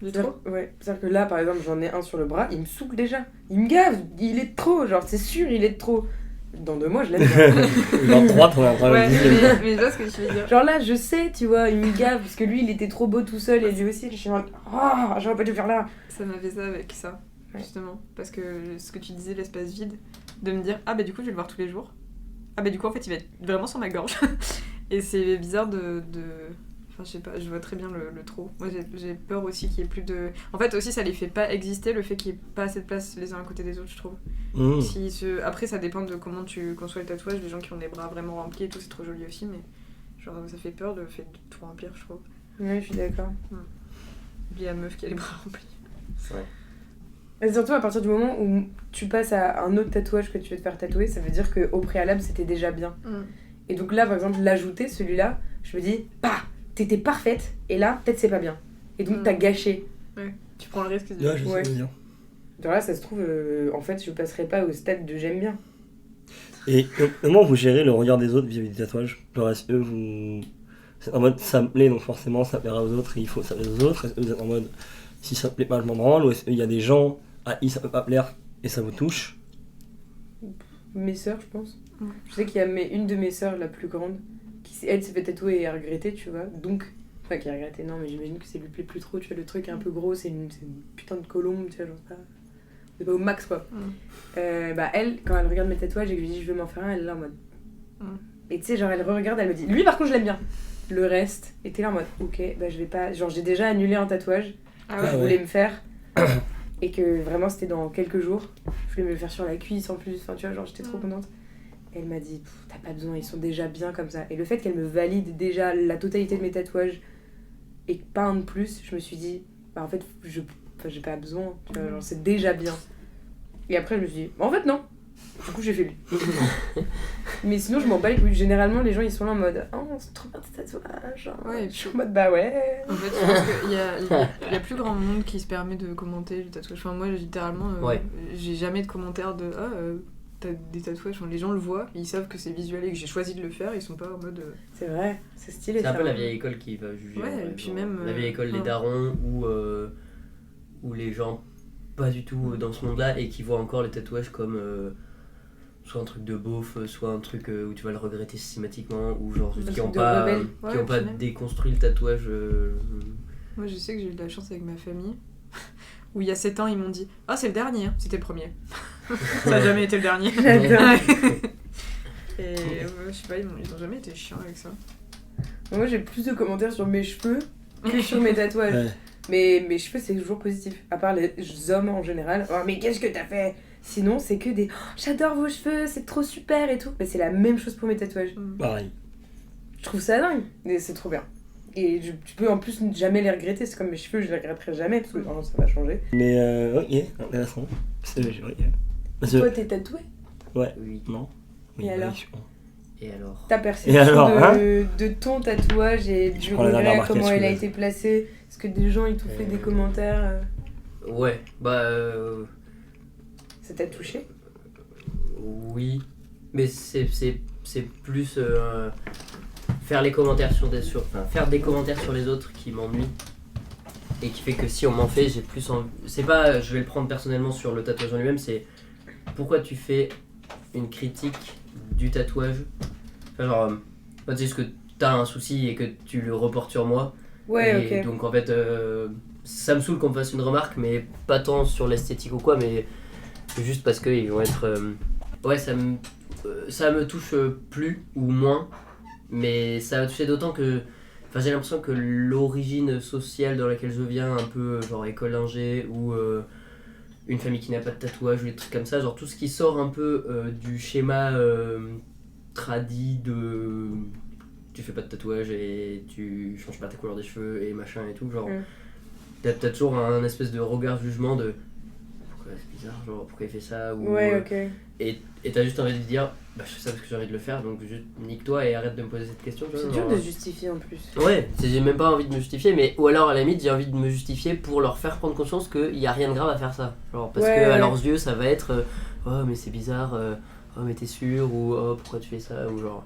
Du C'est-à-dire- trop. Ouais, c'est-à-dire que là, par exemple, j'en ai un sur le bras, il me saoule déjà. Il me gave, il est de trop, genre, c'est sûr, il est de trop. Dans 2 mois, je l'aime bien. Dans 3, t'en as un Ouais, problème. mais je vois ce que tu veux dire. Genre là, je sais, tu vois, il me gave, parce que lui, il était trop beau tout seul, et lui aussi, je suis en mode, oh, j'aurais pas dû faire là. Ça m'a fait ça avec ça, Ouais. justement. Parce que ce que tu disais, l'espace vide, de me dire ah bah du coup je vais le voir tous les jours. Ah bah du coup en fait il va être vraiment sur ma gorge. Et c'est bizarre de. Enfin je sais pas, je vois très bien le trop. Moi j'ai peur aussi qu'il y ait plus de. En fait aussi ça les fait pas exister le fait qu'il n'y ait pas assez de place les uns à côté des autres, je trouve. Mmh. Après ça dépend de comment tu conçois le tatouage, les gens qui ont les bras vraiment remplis et tout c'est trop joli aussi, mais genre ça fait peur le fait de tout remplir, je trouve. Ouais, je suis d'accord. Il y a la meuf qui a les bras remplis. Et surtout, à partir du moment où tu passes à un autre tatouage que tu veux te faire tatouer, ça veut dire qu'au préalable, c'était déjà bien. Et donc là, par exemple, l'ajouter, celui-là, je me dis, t'étais parfaite, et là, peut-être c'est pas bien. Et donc, t'as gâché. Tu prends le risque de. Ouais, je sais Ouais. bien. Genre là, ça se trouve, en fait, je passerai pas au stade de j'aime bien. Et comment vous gérez le regard des autres vis-à-vis des tatouages? Genre, est-ce que vous. C'est en mode ça me plaît donc forcément ça plaira aux autres et il faut que ça plaise aux autres? Est-ce que vous êtes en mode si ça me plaît pas je m'en branle? Ou est-ce qu'il y a des gens à qui ça peut pas plaire et ça vous touche? Mes sœurs, je pense. Ouais. Je sais qu'il y a une de mes sœurs, la plus grande, qui elle s'est fait tatouer et a regretté, tu vois. Donc, enfin, qui a regretté, non, mais j'imagine que ça lui plaît plus trop, tu vois. Le truc est un peu gros, c'est une putain de colombe, tu vois, genre pas. C'est pas au max, quoi. Elle, quand elle regarde mes tatouages et que je lui dis je veux m'en faire un, elle est là en mode. Et tu sais, genre, elle regarde, elle me dit lui, par contre, je l'aime bien. Le reste, et t'es là en mode ok, je vais pas. Genre, j'ai déjà annulé un tatouage Ah que ouais. je voulais me faire. Et que vraiment c'était dans quelques jours. Je voulais me le faire sur la cuisse en plus, enfin tu vois, genre j'étais trop contente. Et elle m'a dit, t'as pas besoin, ils sont déjà bien comme ça. Et le fait qu'elle me valide déjà la totalité de mes tatouages et pas un de plus, je me suis dit, en fait, j'ai pas besoin, tu vois, genre c'est déjà bien. Et après je me suis dit, en fait non, Du coup, j'ai fait lui. Mais sinon, je m'en bats les couilles. Généralement, les gens ils sont là en mode oh, c'est trop bien tes tatouages. Ouais, Je suis en mode bah ouais. En fait, je pense qu'il y a plus grand monde qui se permet de commenter le tatouage. Enfin, moi, littéralement, j'ai jamais de commentaires de t'as des tatouages. Enfin, les gens le voient, ils savent que c'est visuel et que j'ai choisi de le faire, ils sont pas en mode. C'est vrai, c'est stylé. C'est un ça. peu la vieille école qui va juger. Ouais, en vrai, et puis genre, même, la vieille école, les ouais. darons ou les gens pas du tout dans ce monde-là et qui voient encore les tatouages comme soit un truc de beauf, soit un truc où tu vas le regretter systématiquement, ou genre Un qui ont truc de pas, rebelle. qui Ouais, ont pas puis même. déconstruit le tatouage. Moi, je sais que j'ai eu de la chance avec ma famille. Où il y a 7 ans, ils m'ont dit ah, c'est le dernier, hein. C'était le premier. Ça a jamais été le dernier. J'adore. Et je sais pas, ils ont jamais été chiants avec ça. Moi, j'ai plus de commentaires sur mes cheveux que sur mes tatouages. Ouais. Mais mes cheveux, c'est toujours positif. À part les hommes en général. Oh, mais qu'est-ce que t'as fait? Sinon, c'est que des oh, j'adore vos cheveux, c'est trop super et tout. Mais c'est la même chose pour mes tatouages. Pareil. Je trouve ça dingue. Mais c'est trop bien. Et tu peux en plus jamais les regretter. C'est comme mes cheveux, je les regretterai jamais parce que oh, ça va changer. Mais ok, intéressant. C'est ok. Parce que- Toi, t'es tatoué? Oui. Non. Et alors oui, Et alors Ta perception alors, de ton tatouage et Je du prends la dernière regret, marquette comment sous il a la- été placé? Est-ce que des gens ils t'ont fait des commentaires? Ouais, Ça t'a touché? oui. Mais c'est plus faire les commentaires faire des commentaires sur les autres qui m'ennuient. Et qui fait que si on m'en fait, j'ai plus envie. C'est pas je vais le prendre personnellement sur le tatouage en lui-même, c'est pourquoi tu fais une critique du tatouage. Enfin, genre, tu sais, est-ce que t'as un souci et que tu le reportes sur moi. Ouais, Et ok. donc en fait, ça me saoule qu'on me fasse une remarque, mais pas tant sur l'esthétique ou quoi, mais juste parce qu'ils vont être. Ouais, ça me touche plus ou moins, mais ça m'a touché d'autant que. Enfin, j'ai l'impression que l'origine sociale dans laquelle je viens, un peu genre école d'ingé ou une famille qui n'a pas de tatouage ou des trucs comme ça, genre tout ce qui sort un peu du schéma tradi de tu fais pas de tatouage et tu changes pas ta couleur des cheveux et machin et tout, genre t'as toujours un espèce de regard jugement de pourquoi c'est bizarre, genre pourquoi il fait ça ou Ouais, ok. et t'as juste envie de dire bah je fais ça parce que j'ai envie de le faire, donc juste nique-toi et arrête de me poser cette question, tu vois, C'est dur genre, de justifier en plus. ouais, j'ai même pas envie de me justifier, mais ou alors à la limite j'ai envie de me justifier pour leur faire prendre conscience qu'il y a rien de grave à faire ça, genre parce Ouais, que à ouais. leurs yeux ça va être oh mais c'est bizarre, oh mais t'es sûr, ou oh pourquoi tu fais ça, ou genre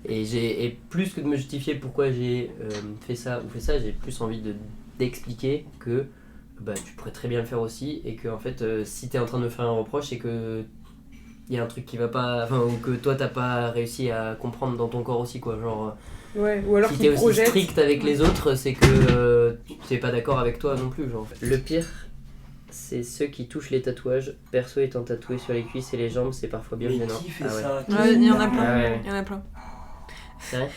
et plus que de me justifier pourquoi j'ai fait ça ou fait ça, j'ai plus envie d'expliquer que bah tu pourrais très bien le faire aussi et que en fait si t'es en train de me faire un reproche c'est que il y a un truc qui va pas, enfin, ou que toi t'as pas réussi à comprendre dans ton corps aussi, quoi, genre Ouais, ou alors si qu'ils t'es aussi projettent. strict avec les autres, c'est que t'es pas d'accord avec toi non plus, genre. Le pire, c'est ceux qui touchent les tatouages. Perso étant tatoué sur les cuisses et les jambes, c'est parfois bien Mais gênant. qui fait Ah ouais. ça? Ouais, il y en a plein. Ah ouais. Il y en a plein. C'est vrai.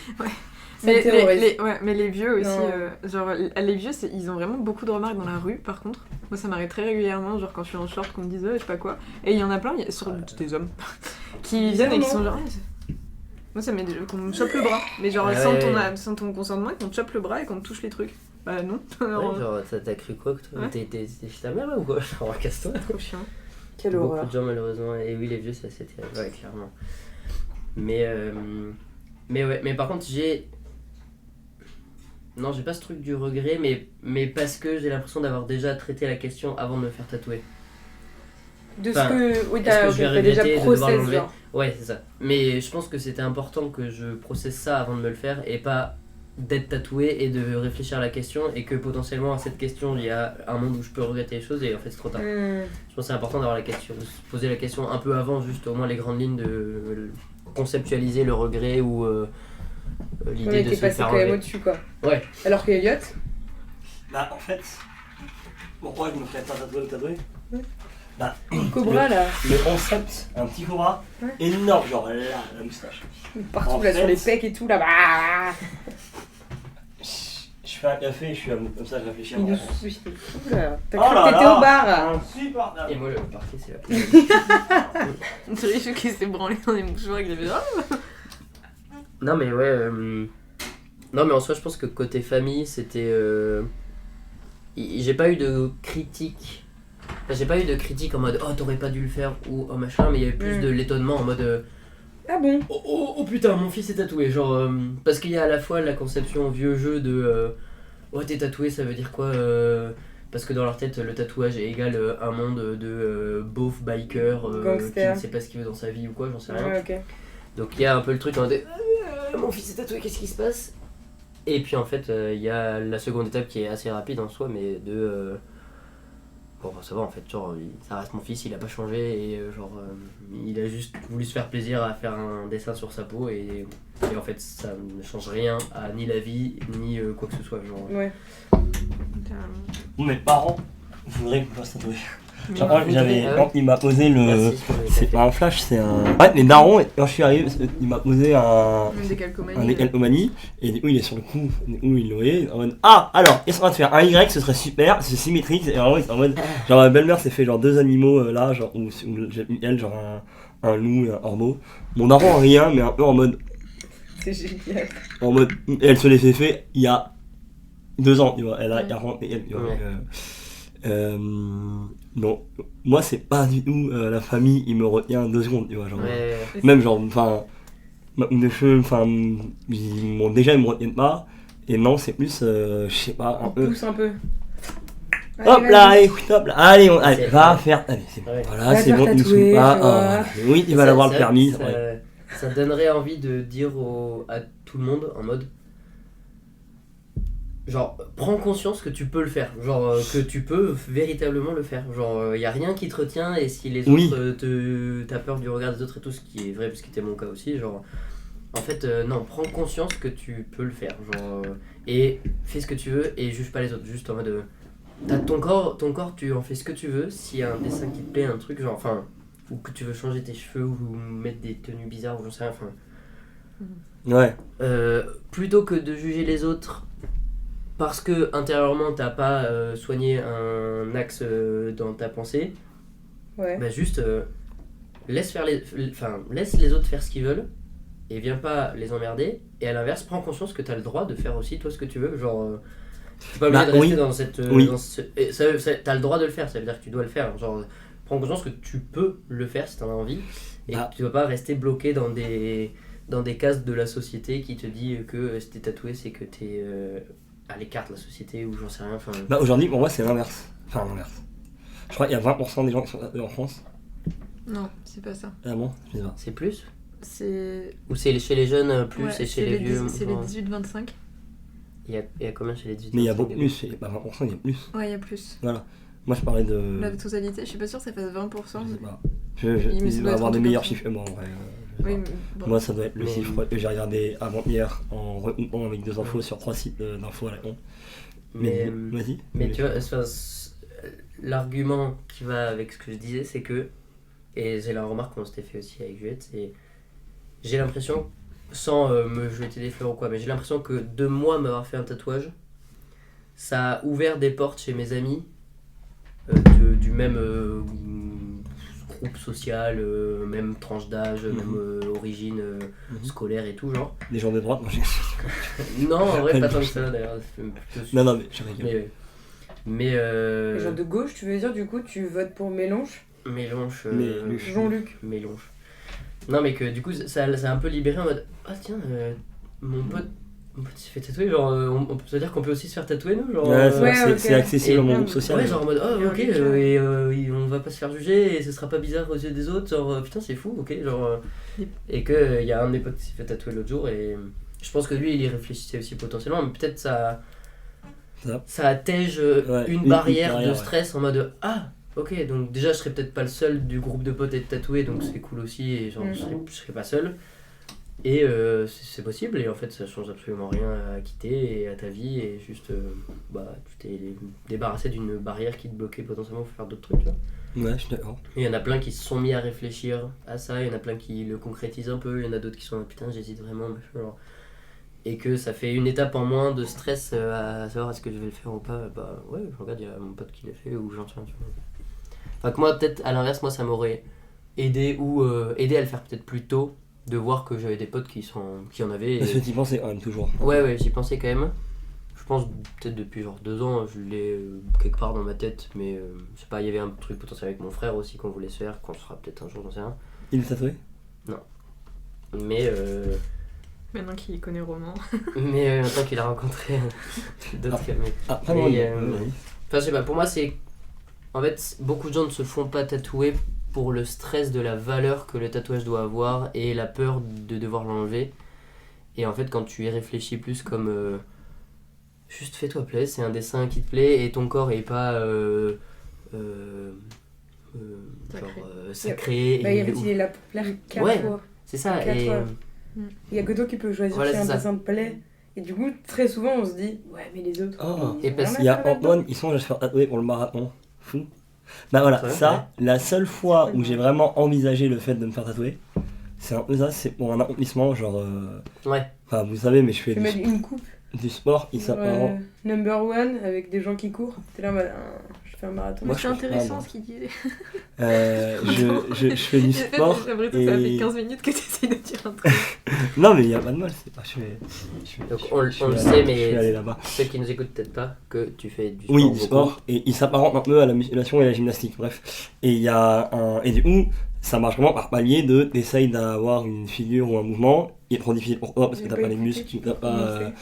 Ça me terrorise. Mais les vieux aussi, Non. genre les vieux, ils ont vraiment beaucoup de remarques dans la rue par contre. Moi ça m'arrive très régulièrement, genre quand je suis en short qu'on me dise je sais pas quoi. Et il y en a plein, sur des hommes, qui viennent et qui sont genre... Moi ça m'est déjà qu'on me chope le bras, mais genre Ah sans, ouais. sans ton consentement, qu'on te chope le bras et qu'on te touche les trucs. Bah non. Alors, Ouais, genre t'as cru quoi que toi Ouais. T'es chez ta mère là ou quoi? Genre casse-toi. trop chiant. Quelle Beaucoup horreur. de gens malheureusement, et oui les vieux c'est assez terrible, ouais clairement. Mais ouais, mais par contre j'ai pas ce truc du regret, mais parce que j'ai l'impression d'avoir déjà traité la question avant de me faire tatouer. De ce Enfin, que. Oui, est-ce t'as que je vais t'as déjà regretter de devoir process, l'enlever? genre. Ouais, c'est ça. Mais je pense que c'était important que je processe ça avant de me le faire et pas d'être tatoué et de réfléchir à la question et que potentiellement à cette question il y a un monde où je peux regretter les choses et en fait c'est trop tard. Je pense que c'est important d'avoir la question, de se poser la question un peu avant, juste au moins les grandes lignes, de conceptualiser le regret ou l'idée Ouais, de t'es se passé faire quand même enlever. au-dessus, quoi. Ouais. Alors que Elliot, Bah en fait, pourquoi je me fais pas tatouer? Bah, Cobra là, le concept, un petit cobra Ouais. énorme, genre là, la moustache. partout En là fait- sur les pecs et tout là. Bah, Je fais un café, je suis comme ça, je réfléchis à il mon nous enfance. suit. Oula, t'as Oh cru là que t'étais là. au bar. Insupportable. Et moi le parquet c'est la première. C'est les cheveux qui s'est branlé dans les mouchoirs et que j'avais Non mais ouais, non mais en soi je pense que côté famille c'était, j'ai pas eu de critique j'ai pas eu de critique en mode oh t'aurais pas dû le faire ou oh machin, mais il y avait plus de l'étonnement en mode Ah bon? oh putain mon fils est tatoué, genre parce qu'il y a à la fois la conception vieux jeu de oh t'es tatoué ça veut dire quoi parce que dans leur tête le tatouage est égal un monde de beauf biker qui ne sait pas ce qu'il veut dans sa vie ou quoi, j'en sais rien. Ouais, ok. Donc il y a un peu le truc en mode mon fils est tatoué, qu'est-ce qui se passe? Et puis en fait il y a la seconde étape qui est assez rapide en soi, mais de bon ça va en fait, genre ça reste mon fils, il a pas changé et il a juste voulu se faire plaisir à faire un dessin sur sa peau et en fait ça ne change rien à ni la vie ni quoi que ce soit genre. Ouais. Mes parents voudraient que je me fasse tatouer. Genre, Ah, il m'a posé le. Merci, C'est pas un flash, c'est un. Ouais, les darons, quand je suis arrivé, il m'a posé un décalcomanie, et du coup, il est sur le coup, où il l'aurait, en mode ah, alors, qu'est-ce qu'on va te faire? Un Y, ce serait super, c'est symétrique, et vraiment, en mode. Genre, ma belle-mère s'est fait genre 2 animaux là, genre, où j'ai mis elle, genre un loup et un ormeau. Mon daron, rien, mais un peu en mode. C'est génial. En mode. Elle se l'est fait il y a 2 ans, tu vois, elle a 40 et elle, tu vois. Ouais. Non, moi c'est pas du tout la famille, il me retient 2 secondes, tu vois, genre. Ouais. Même genre, enfin, mes cheveux, enfin, ils me retiennent pas, et non, c'est plus, je sais pas, un On peu. pousse un peu. Hop là, écoute, hop là, allez, va faire, allez, c'est bon, Ouais. voilà, Va c'est faire bon, il nous tatouer, saoule pas, tu vois. oui, il va Ça- l'avoir le ça- permis, ça, ouais. ça donnerait envie de dire à tout le monde en mode genre prends conscience que tu peux le faire, genre que tu peux véritablement le faire, genre y a rien qui te retient et si les Oui. autres t'as peur du regard des autres et tout, ce qui est vrai parce que c'était mon cas aussi, genre en fait non, prends conscience que tu peux le faire, genre et fais ce que tu veux et juge pas les autres, juste en mode t'as ton corps tu en fais ce que tu veux, s'il y a un dessin qui te plaît, un truc genre enfin ou que tu veux changer tes cheveux ou mettre des tenues bizarres ou j'en sais rien, enfin Ouais, plutôt que de juger les autres parce que intérieurement t'as pas soigné un axe dans ta pensée, Ouais. bah juste laisse les autres faire ce qu'ils veulent et viens pas les emmerder, et à l'inverse prends conscience que t'as le droit de faire aussi toi ce que tu veux, genre t'es pas obligé Bah, de rester oui. dans cette Oui. et t'as le droit de le faire, ça veut dire que tu dois le faire, genre prends conscience que tu peux le faire si t'en as envie et Bah. que tu dois pas rester bloqué dans des cases de la société qui te dit que si t'es tatoué c'est que t'es à l'écart de la société ou j'en sais rien, enfin bah aujourd'hui, pour moi, c'est l'inverse. Enfin, l'inverse. Je crois qu'il y a 20% des gens qui sont tatoués en France. Non, c'est pas ça. Ah bon? Je sais pas. c'est plus C'est. ou c'est chez les jeunes plus Ouais, et chez les vieux C'est les enfin, 18-25. il y a combien chez les 18 Mais il y a beaucoup plus, il y a pas 20%, il y a plus. Ouais, il y a plus. Moi, je parlais de. La totalité, je suis pas sûre que ça fasse 20%. Je sais mais- pas. Mais ça Il doit doit être avoir un des truc meilleurs comme ça. chiffres que moi en vrai. Oui, mais bon. Moi, ça doit être le Mais- chiffre que j'ai regardé avant-hier en recoupant avec 2 infos sur 3 sites d'infos à la con. mais Vas-y. mais tu vois l'argument qui va avec ce que je disais c'est que, et c'est la remarque qu'on s'était fait aussi avec Juliette, c'est j'ai l'impression, sans me jeter des fleurs ou quoi, mais j'ai l'impression que de moi m'avoir fait un tatouage, ça a ouvert des portes chez mes amis du même groupe social, même tranche d'âge, même origine scolaire et tout, genre. Les gens de droite, moi j'ai. Non, en vrai, pas tant que ça d'ailleurs. c'est plutôt- Non, mais je rigole. Mais Les gens de gauche, tu veux dire, du coup, tu votes pour Mélenche? Mélange. Jean-Luc. Mélange. Non, mais que du coup, ça a un peu libéré en mode ah, tiens, mon pote s'est fait tatouer, genre, on peut se dire qu'on peut aussi se faire tatouer, nous, genre. Ouais, c'est Ouais, c'est- ok. c'est accessible Et à mon même- groupe social. Ouais, genre en mode oh, ok, Jean-Luc, et on va pas se faire juger et ce sera pas bizarre aux yeux des autres, genre putain, c'est fou, ok, genre. Et que y a un de mes potes qui s'est fait tatouer l'autre jour et je pense que lui, il y réfléchissait aussi potentiellement, mais peut-être ça attège Ouais, une une barrière de barrière, ouais. stress en mode ah ok, donc déjà je serais peut-être pas le seul du groupe de potes à être tatoué, donc c'est cool aussi et genre je serais pas seul et c'est possible et en fait ça change absolument rien à quitter et à ta vie et juste bah tu t'es débarrassé d'une barrière qui te bloquait potentiellement pour faire d'autres trucs, tu vois. Ouais, je suis d'accord. Et il y en a plein qui se sont mis à réfléchir à ça, il y en a plein qui le concrétisent un peu, il y en a d'autres qui sont putain j'hésite vraiment machin, genre. Et que ça fait une étape en moins de stress à savoir est-ce que je vais le faire ou pas, bah ouais, je regarde, il y a mon pote qui l'a fait ou j'en sais rien, tu vois. Enfin que moi peut-être à l'inverse, moi ça m'aurait aidé ou aidé à le faire peut-être plus tôt, de voir que j'avais des potes qui en avaient. Parce que tu y pensais quand même toujours. Ouais, j'y pensais quand même. Je pense peut-être depuis genre 2 ans, je l'ai quelque part dans ma tête, mais je sais pas, il y avait un truc potentiel avec mon frère aussi qu'on voulait se faire, qu'on se fera peut-être un jour, j'en sais rien. Il est tatoué? Mais Maintenant qu'il connaît Roman. maintenant qu'il a rencontré d'autres mecs. Après, Mais, moi, Enfin, je sais pas, pour moi, c'est. En fait, beaucoup de gens ne se font pas tatouer pour le stress de la valeur que le tatouage doit avoir et la peur de devoir l'enlever. Et en fait, quand tu y réfléchis plus comme. Juste fais-toi plaisir, c'est un dessin qui te plaît et ton corps est pas. Sacré. Bah, et en fait, il est là pour plaire qu'à Ouais. toi. C'est ça, qu'à et. toi. Il y a que toi qui peux choisir Voilà, si un c'est ça. dessin te plaît. Et du coup, très souvent, on se dit, ouais, mais les autres. Oh. ils Et ont parce rien à Il y a faire là-dedans. Antoine, ils sont à se faire tatouer pour le marathon. Fou. Bah voilà, Ouais, ça, la seule fois C'est où j'ai vraiment envisagé le fait de me faire tatouer, c'est un peu ça, c'est pour un accomplissement, genre. Ouais. Enfin, vous savez, mais je fais Tu mets une coupe. du sport, il s'apparente. Number one avec des gens qui courent. T'es là en mode, je fais un marathon. Moi, C'est je intéressant moi. ce qu'il disait. Je fais du sport. J'ai l'impression que ça fait et- 15 minutes que tu essayes de dire un truc. Non, mais il n'y a pas de mal, c'est pas. Donc on le je suis sait, allé- mais- Je suis allé là-bas. Ceux qui nous écoutent peut-être pas, que tu fais du sport. Oui, du beaucoup. sport, et il s'apparente un peu à la musculation et à la gymnastique, bref. Et il y a un. Et du coup, ça marche vraiment par palier de t'essayes d'avoir une figure ou un mouvement, il est trop difficile pour toi parce que J'ai t'as pas pas les écouté. muscles, t'as Comment pas. c'est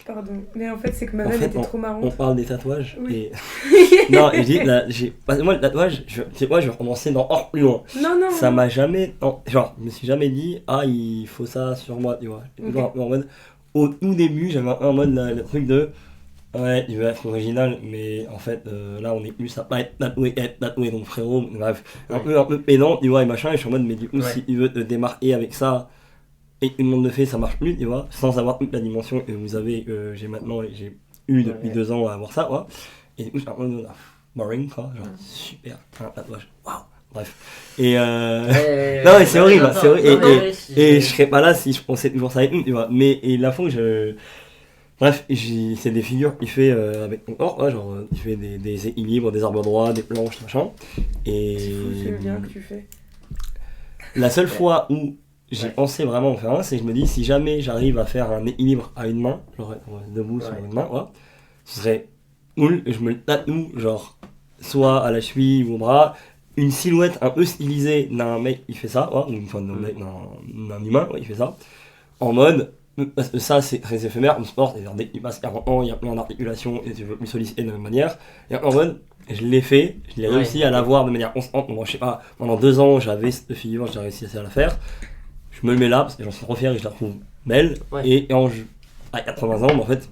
Pardon. Mais en fait, c'est que ma En vanne fait, était trop On marrante. parle des tatouages Oui. et. Non, et je dis, là, parce que moi, le tatouage, tu sais quoi, je vais recommencer dans hors plus loin. Non, non. Ça m'a jamais. Non, genre, je me suis jamais dit, ah, il faut ça sur moi, tu vois. J'étais toujours un peu en mode. Au tout début, j'avais un peu en mode le truc de. Ouais, il veut être original, mais en fait, là, on est plus à pas être tatoué, donc frérot, bref. Un peu pédant, tu vois, et machin, et je suis en mode, mais du coup, Ouais. si tu veux te démarquer avec ça, et que tout le monde le fait, ça marche plus, tu vois, sans avoir toute la dimension que vous avez, j'ai maintenant, et j'ai eu depuis Ouais. 2 ans à avoir ça, quoi. Et du coup, je suis en mode, boring, quoi, genre, super, un tatouage, waouh, bref. Et Ouais, Non, mais c'est horrible, j'entends. c'est horrible, Non, mais si- et je serais pas là si je pensais toujours ça avec nous, tu vois. Mais et la fois que bref, c'est des figures qu'il fait avec mon corps, ouais, genre il fait des équilibres, des arbres droits, des planches, machin. Et C'est fou, c'est le bien que tu fais. la seule fois où j'ai Ouais. pensé vraiment en faire un, c'est que je me dis si jamais j'arrive à faire un équilibre à une main, genre être debout sur Ouais. une main, ouais, ce serait cool, et je me le tatoue, genre soit à la cheville ou au bras, une silhouette un peu stylisée d'un mec qui fait ça, ouais, ou enfin d'un humain, ouais, il fait ça, en mode, parce que ça c'est très éphémère, le sport, c'est-à-dire dès que tu passes 40 ans, il y a plein d'articulations et tu veux plus solliciter de la même manière, et en mode, je l'ai fait, je l'ai Ouais. réussi à l'avoir de manière constante, bon, je sais pas, pendant 2 ans j'avais cette figure, j'ai réussi à la faire, je me le mets là parce que j'en suis trop fier et je la trouve belle, Ouais. et quand à 80 ans, bah, en fait,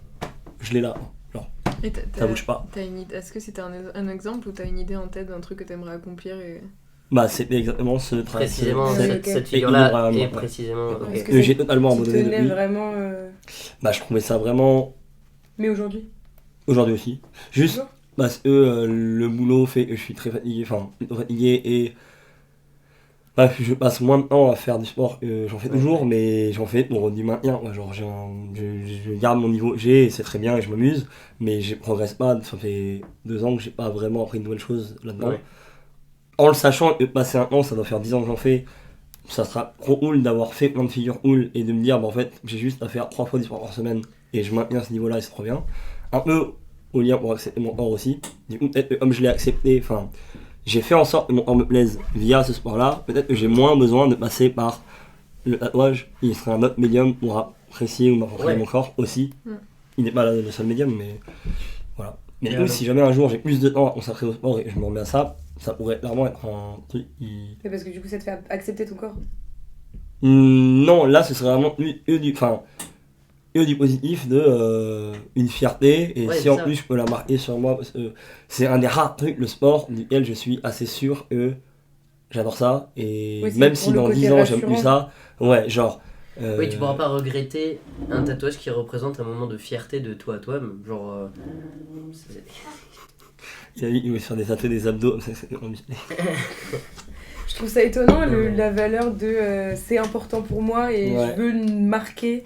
je l'ai là, genre, Et ça bouge pas. t'as une idée. Est-ce que c'était un exemple ou t'as une idée en tête d'un truc que t'aimerais accomplir et... Bah c'était exactement ce travail. Précisément, Ouais, cette, ok. cette Et figure-là il est ouais. précisément. ok. Parce que Que j'ai totalement Qui abandonné tenait depuis. vraiment. Bah je trouvais ça vraiment Mais aujourd'hui. aujourd'hui aussi. Juste Toujours parce que le boulot fait que je suis très fatigué, enfin plutôt fatigué et bref, je passe moins de temps à faire du sport que j'en fais toujours, mais j'en fais pour du maintien. Ouais, genre je garde mon niveau que j'ai et c'est très bien et je m'amuse, mais je progresse pas. Ça fait 2 ans que j'ai pas vraiment appris de nouvelles choses là-dedans. Ouais. En le sachant que passer un an, ça doit faire 10 ans que j'en fais, ça sera trop cool d'avoir fait plein de figures cool et de me dire, bah en fait, j'ai juste à faire 3 fois du sport par semaine et je maintiens ce niveau-là et c'est trop bien. Un peu au lien pour accepter mon corps aussi. Du coup, peut-être que comme je l'ai accepté, enfin, j'ai fait en sorte que mon corps me plaise via ce sport-là, peut-être que j'ai moins besoin de passer par le tatouage, il serait un autre médium pour apprécier ou m'approprier Ouais. mon corps aussi. Mm. Il n'est pas le seul médium, mais voilà. Mais du Et coup, si jamais un jour j'ai plus de temps à consacrer au sport et je me remets à ça, ça pourrait clairement être un truc qui... C'est parce que du coup, ça te fait accepter ton corps. Non, là ce serait vraiment du positif de une fierté et Ouais, si c'est en ça. plus je peux la marquer sur moi parce que c'est un des rares trucs, le sport, duquel je suis assez sûr que j'adore ça et Oui, c'est même pour si le dans côté 10 ans j'aime plus rassurant. ça, ouais, genre... Oui, tu pourras pas regretter un tatouage qui représente un moment de fierté de toi à toi, genre. Il veut se faire des tatouages des abdos, c'est Je trouve ça étonnant, Non, mais- la valeur de c'est important pour moi et Ouais. je veux le marquer.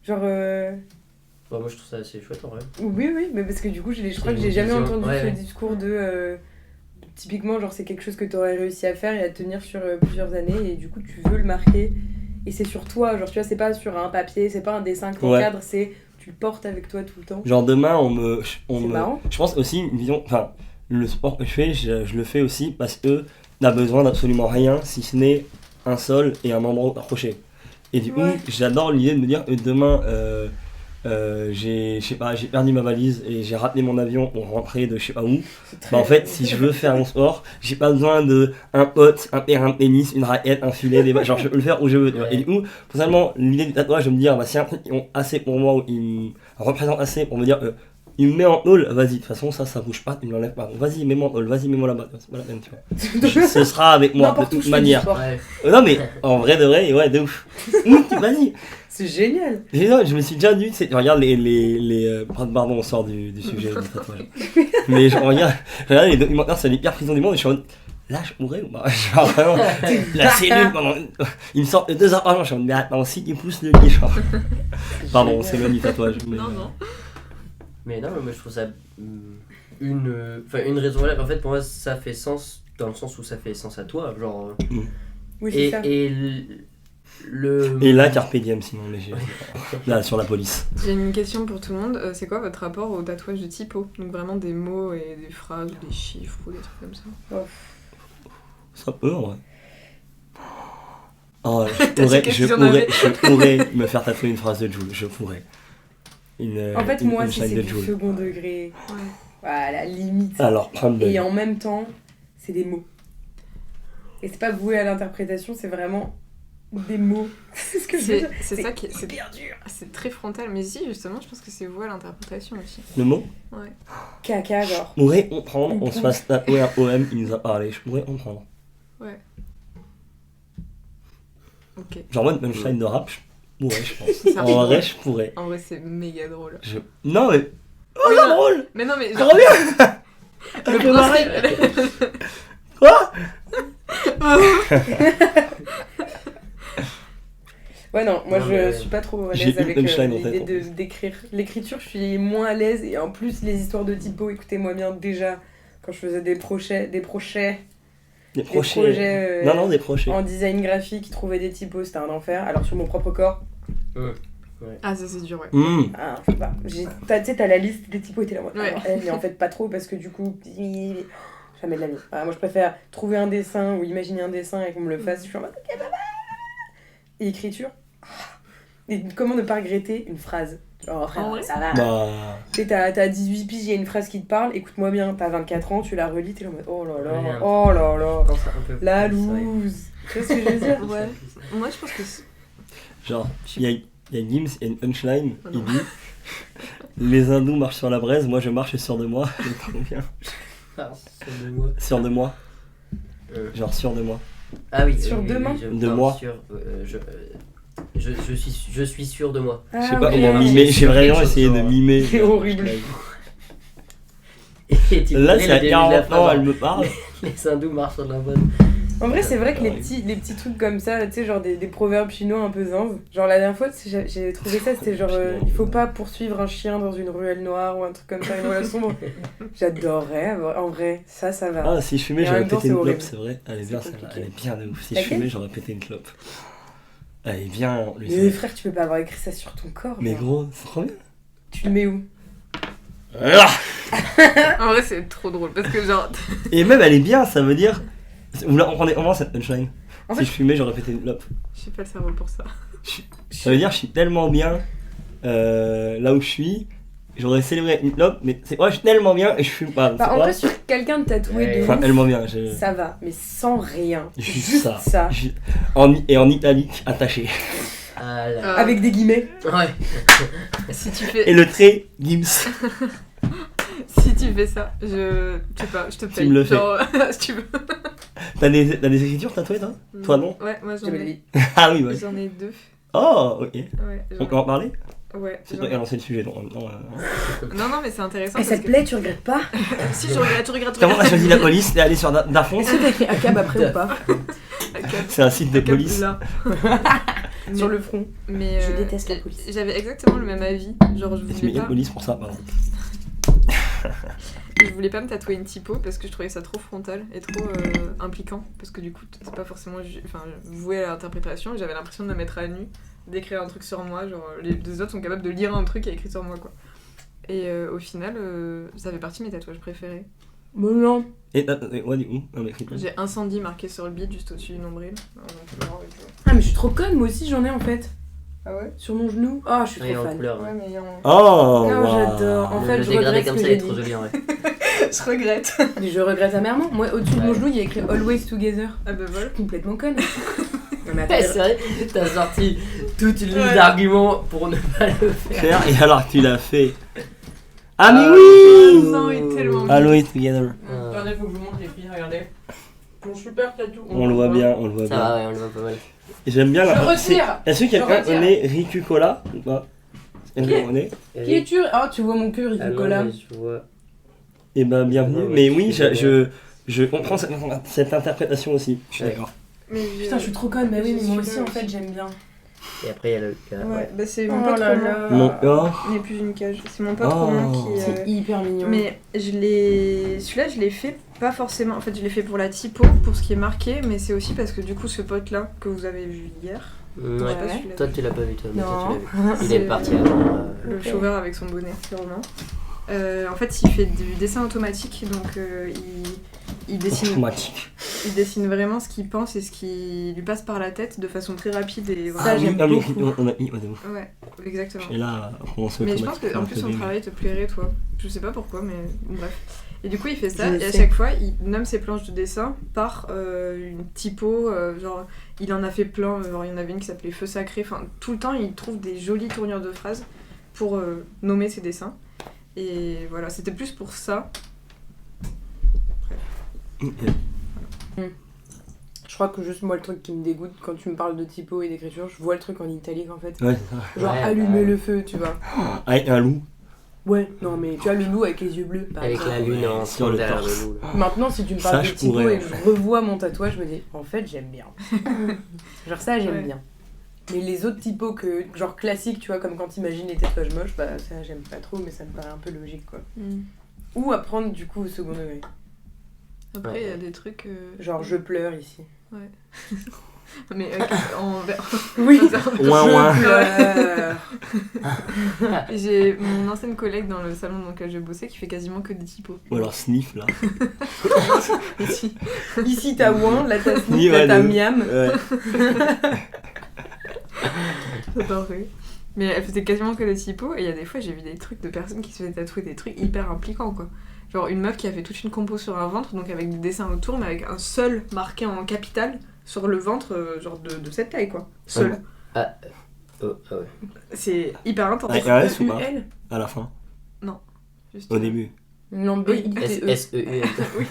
Genre. Bah, moi je trouve ça assez chouette en vrai. Oui, oui, mais parce que du coup, je crois C'est que j'ai une jamais vision, entendu ouais, ce ouais. discours de. Typiquement, genre, c'est quelque chose que tu aurais réussi à faire et à tenir sur plusieurs années et du coup, tu veux le marquer et c'est sur toi, genre tu vois, c'est pas sur un papier, c'est pas un dessin que Ouais. t'encadres, c'est tu le portes avec toi tout le temps. Genre demain, C'est marrant. je pense aussi une vision. Enfin, le sport que je fais, je le fais aussi parce que n'a besoin d'absolument rien si ce n'est un sol et un membre accroché. Et du coup, Ouais. j'adore l'idée de me dire que demain, j'ai perdu ma valise et j'ai raté mon avion pour rentrer de je sais pas où. C'est très- Bah en fait, si je veux faire mon sport, j'ai pas besoin de un pote, un terrain de tennis, une raquette, un filet, des genre je peux le faire où je veux. Tu vois. Et du coup, totalement, l'idée du tatouage, de me dire, bah si un truc ils ont assez pour moi, ou ils me représentent assez pour me dire, il me met en hall, vas-y, de toute façon ça bouge pas, il me l'enlève pas. Donc, vas-y, mets-moi en hall, vas-y, mets-moi là-bas, c'est pas la peine, tu vois. Ce sera avec moi, de N'importe où toute je fais du manière. sport. Ouais. Non mais, en vrai de vrai, ouais, de ouf. Vas-y. C'est génial. Et non, je me suis déjà dit, tu sais, regarde pardon, on sort du sujet du tatouage. Mais je regarde les documentaires sur les pires prisons du monde et je suis en mode, là je mourrais ou pas? Genre vraiment, la cellule pendant. Ils me sortent 2 heures par jour, je suis en mode, mais attends, si tu pousses le lit, genre. Pardon, on s'éloigne du tatouage. Mais, Non, non. Mais non, mais moi je trouve ça une raison valable. En fait, pour moi, ça fait sens dans le sens où ça fait sens à toi. Genre, Oui, c'est ça. et le. Et là, Carpe Diem, sinon, léger. Là, sur la police. J'ai une question pour tout le monde. C'est quoi votre rapport au tatouage de typo? Donc vraiment des mots et des phrases ou des chiffres ou des trucs comme ça. Ça peut, en vrai. Oh, T'as dit que si on avait. je pourrais me faire tatouer une phrase de Jul, je pourrais. En fait, moi, si punchline c'est de du Jul. second degré, Ouais. voilà, limite. Alors, prendre Et en même temps, c'est des mots. Et c'est pas voué à l'interprétation, c'est vraiment des mots. C'est ce que je veux dire. C'est ça qui est. hyper dur. C'est très frontal, mais si, justement, je pense que c'est voué à l'interprétation aussi. le mot, Ouais. Caca, genre. je pourrais en prendre, on se fasse tatouer un poème, il nous a parlé, je pourrais en prendre. Ok. Genre, moi, une punchline de rap, je pourrais, je pense. Ça En vrai, je pourrais. En vrai, c'est méga drôle. Non, mais. Oh, Oui, c'est non. drôle! Mais non, mais. Trop bien! Le principe. Quoi? Ouais, non, moi Non, je mais- suis pas trop à J'ai l'aise une avec punchline, en l'idée fait. d'écrire. L'écriture, je suis moins à l'aise. Et en plus, les histoires de typo, écoutez-moi bien, déjà, quand je faisais des projets Des des prochets. projets Non, non, des prochets. en design graphique, trouver des typos, c'était un enfer. Alors sur mon propre corps, Ah, ça c'est dur, ouais. ah, je sais pas. Tu sais, t'as la liste des typos et t'es là, moi, Ouais. mais en fait pas trop parce que du coup, jamais de la vie. Voilà, moi je préfère trouver un dessin ou imaginer un dessin et qu'on me le fasse. Je suis en mode, ok, bye bye. Et écriture. Et comment ne pas regretter une phrase? Genre, frère, En vrai ça va. Bah. Tu sais, t'as 18 piges, il y a une phrase qui te parle, écoute-moi bien, t'as 24 ans, tu la relis, t'es là en mode, oh là là, Ouais, oh là là, Quand c'est un peu la plus, c'est vrai. loose. Tu vois ce que je veux dire? Ouais. Moi, je pense que. Genre, il y a Gims, il y a une punchline, Oh il non. dit les hindous marchent sur la braise, moi je marche sûr de moi. Trop bien. Ah, c'est de moi. Sûr de moi. Euh. Genre sûr de moi. Ah oui, Sur oui, deux oui, mains je- De non, moi. sûr, je suis sûr de moi. Je sais Ah, pas oui, comment oui. mimer, j'ai vraiment quelque chose essayé de genre. mimer. C'est horrible. Et tu Là connais c'est le à début de la 40 ans, phrase, elle me parle. Les hindous marchent sur la bonne. En vrai, c'est vrai que les petits trucs comme ça, tu sais, genre des proverbes chinois un peu zinzes. Genre la dernière fois, j'ai trouvé ça, c'était genre il faut pas poursuivre un chien dans une ruelle noire ou un truc comme ça, une ruelle sombre. J'adorerais, en vrai, ça va. Ah, si je fumais, Et en j'aurais même temps, pété c'est une horrible. clope, c'est vrai. Elle est bien C'est celle-là, compliqué. elle est bien de ouf. Si je Laquelle fumais, j'aurais pété une clope. Elle est bien. lui, Mais c'est- frère, tu peux pas avoir écrit ça sur ton corps. Mais genre. gros, c'est trop bien. Tu le mets où? Ah En vrai, c'est trop drôle parce que, genre. Et même elle est bien, ça veut dire. Vous la comprenez comment cette punchline? En Si fait- je fumais, j'aurais pété une clope. J'ai pas le cerveau pour ça. Ça veut dire je suis tellement bien là où je suis, j'aurais célébré une clope, mais c'est ouais, je suis tellement bien et je fume pas. Bah, c'est en pas- vrai, sur quelqu'un de tatoué Ouais. de Enfin, ouf, tellement bien. ça va, mais sans rien. Juste ça. ça. Et en italique attaché. Ah là. Avec des guillemets. Ouais. Si tu fais. Et le trait Gims. Si tu fais ça, je sais pas, je te paye. me le fais. Genre, si tu veux. T'as des écritures tatouées toi? Toi, non? Ouais, moi j'en J'avais ai. dit. Ah oui, ouais. J'en ai 2. Oh, ok. Ouais, On peut en parler? Ouais. C'est j'en toi qui as ai- lancé le sujet, donc en même temps. Non, mais c'est intéressant. Et ça parce te que... plaît, tu regrettes pas? Si, tu regardes, tu regardes. Comment on a choisi la police? T'es allé sur Dafon? Est-ce que t'as écrit ACAB après ou pas? C'est un site de police. Là. Sur le front. Mais Je déteste la police. J'avais exactement le même avis. Genre, je Et tu voulais mets pas. police pour ça, pardon. je voulais pas me tatouer une typo parce que je trouvais ça trop frontal et trop impliquant. Parce que du coup, c'est pas forcément voué à l'interprétation. J'avais l'impression de me mettre à nu, d'écrire un truc sur moi. Genre, les autres sont capables de lire un truc qui est écrit sur moi, quoi. Et au final, ça fait partie de mes tatouages préférés. Bon, non. Et ouais, du coup, non, mais écrit. J'ai incendie marqué sur le bide, juste au-dessus du nombril. Ah, mais je suis trop conne, moi aussi j'en ai en fait. Ah ouais? Sur mon genou. Ah, je suis Et trop en fan. couleur. Ouais, mais Oh, Non, wow. j'adore. En fait, le je dégradé regrette ce comme que ça, il j'ai est trop dit. joli en vrai. je regrette. Mais je regrette amèrement. Moi, au-dessus de mon Ouais. genou, il y a écrit Always Together. Ah bah Je voilà. suis complètement conne. Non, mais Ouais, attends, c'est vrai, t'as sorti toute une liste Ouais. d'arguments pour ne pas le faire. Faire, et alors que tu l'as fait. Ah, mais Ah, oui! Non, il est tellement bien. Always together. Regardez, faut que je vous montre les filles, regardez. Mon super tatou. On le voit bien, on le voit Ça bien. va, ouais, on le voit pas mal. Et j'aime bien Je la. retire. Est-ce que Je quelqu'un retire. connaît Riku Cola ou pas? Est-ce que vous connaissez? Qui es-tu? Oh, tu vois mon cœur, Ah Rico non, Cola. mais je vois. Eh ben, bienvenue. Ouais, Mais ouais, oui, je suis je comprends cette interprétation aussi. Je suis Ouais. d'accord. Mais Putain, je suis trop conne. Mais oui, mais moi aussi, Celui-là en fait, j'aime bien. Et après, il y a le. Ouais, bah c'est Oh mon pote là Romain. là. Mon corps. Il n'est plus une cage. C'est mon pote Oh. Romain qui. C'est hyper mignon. Mais celui-là, je l'ai fait pas forcément. En fait, je l'ai fait pour la typo, pour ce qui est marqué, mais c'est aussi parce que du coup, ce pote-là que vous avez vu hier, Ouais. je sais pas Ouais. celui-là. Toi, tu l'as pas vu, toi. Mais toi, tu l'as vu. Il C'est est parti avant. le Ok. shower avec son bonnet, c'est Romain. En fait, il fait du dessin automatique, donc il dessine. Automatique. Il dessine vraiment ce qu'il pense et ce qui lui passe par la tête de façon très rapide et Ça, Ah oui, j'aime ah, mais beaucoup. on a mis. Ouais, de ouf. Ouais, exactement. Et là, on se Mais je pense qu'en plus son travail te plairait, toi. Je sais pas pourquoi, mais bref. Et du coup, il fait ça, Je et à sais. chaque fois, il nomme ses planches de dessin par une typo. Genre, il en a fait plein. Genre, il y en avait une qui s'appelait Feu Sacré. Enfin, tout le temps, il trouve des jolies tournures de phrases pour nommer ses dessins. Et voilà, c'était plus pour ça. Je crois que juste moi, le truc qui me dégoûte quand tu me parles de typo et d'écriture, je vois le truc en italique en fait. Ouais, c'est ça. Genre Ouais, allumer bah, le feu, tu vois. Avec un loup. Ouais, non mais tu vois le loup avec les yeux bleus par Avec exemple. la lune en Sur le derrière torse. le loup. là. Maintenant, si tu me Ça, parles de je typo pourrais, et que je revois mon tatouage, je me dis en fait j'aime bien. Genre ça j'aime Ouais. bien. Mais les autres typos que genre classiques, tu vois, comme quand t'imagines les tatouages moches, bah ça j'aime pas trop, mais ça me paraît un peu logique quoi. Ou apprendre du coup au second degré. Après, il y a des trucs. Genre je pleure ici. Mais en. Oui. Ouin, ouin. Je pleure. J'ai mon ancienne collègue dans le salon dans lequel je bossais qui fait quasiment que des typos. Ou alors sniff là. Ici. Ici t'as ouin, là t'as Oui, sniff, ouais, là t'as de ouf. miam. Ouais. J'adorerais. Mais elle faisait quasiment que des typos et il y a des fois j'ai vu des trucs de personnes qui se faisaient tatouer des trucs hyper impliquants quoi. Genre une meuf qui a fait toute une compo sur un ventre, donc avec des dessins autour, mais avec un seul marqué en capital sur le ventre, genre de cette taille quoi. Seul. Oh, ah ouais. C'est hyper intense. Avec un S ou pas? E-U-L. À la fin. Juste, Au début. Non, B-I-T-E. S-E-U-L. Oui.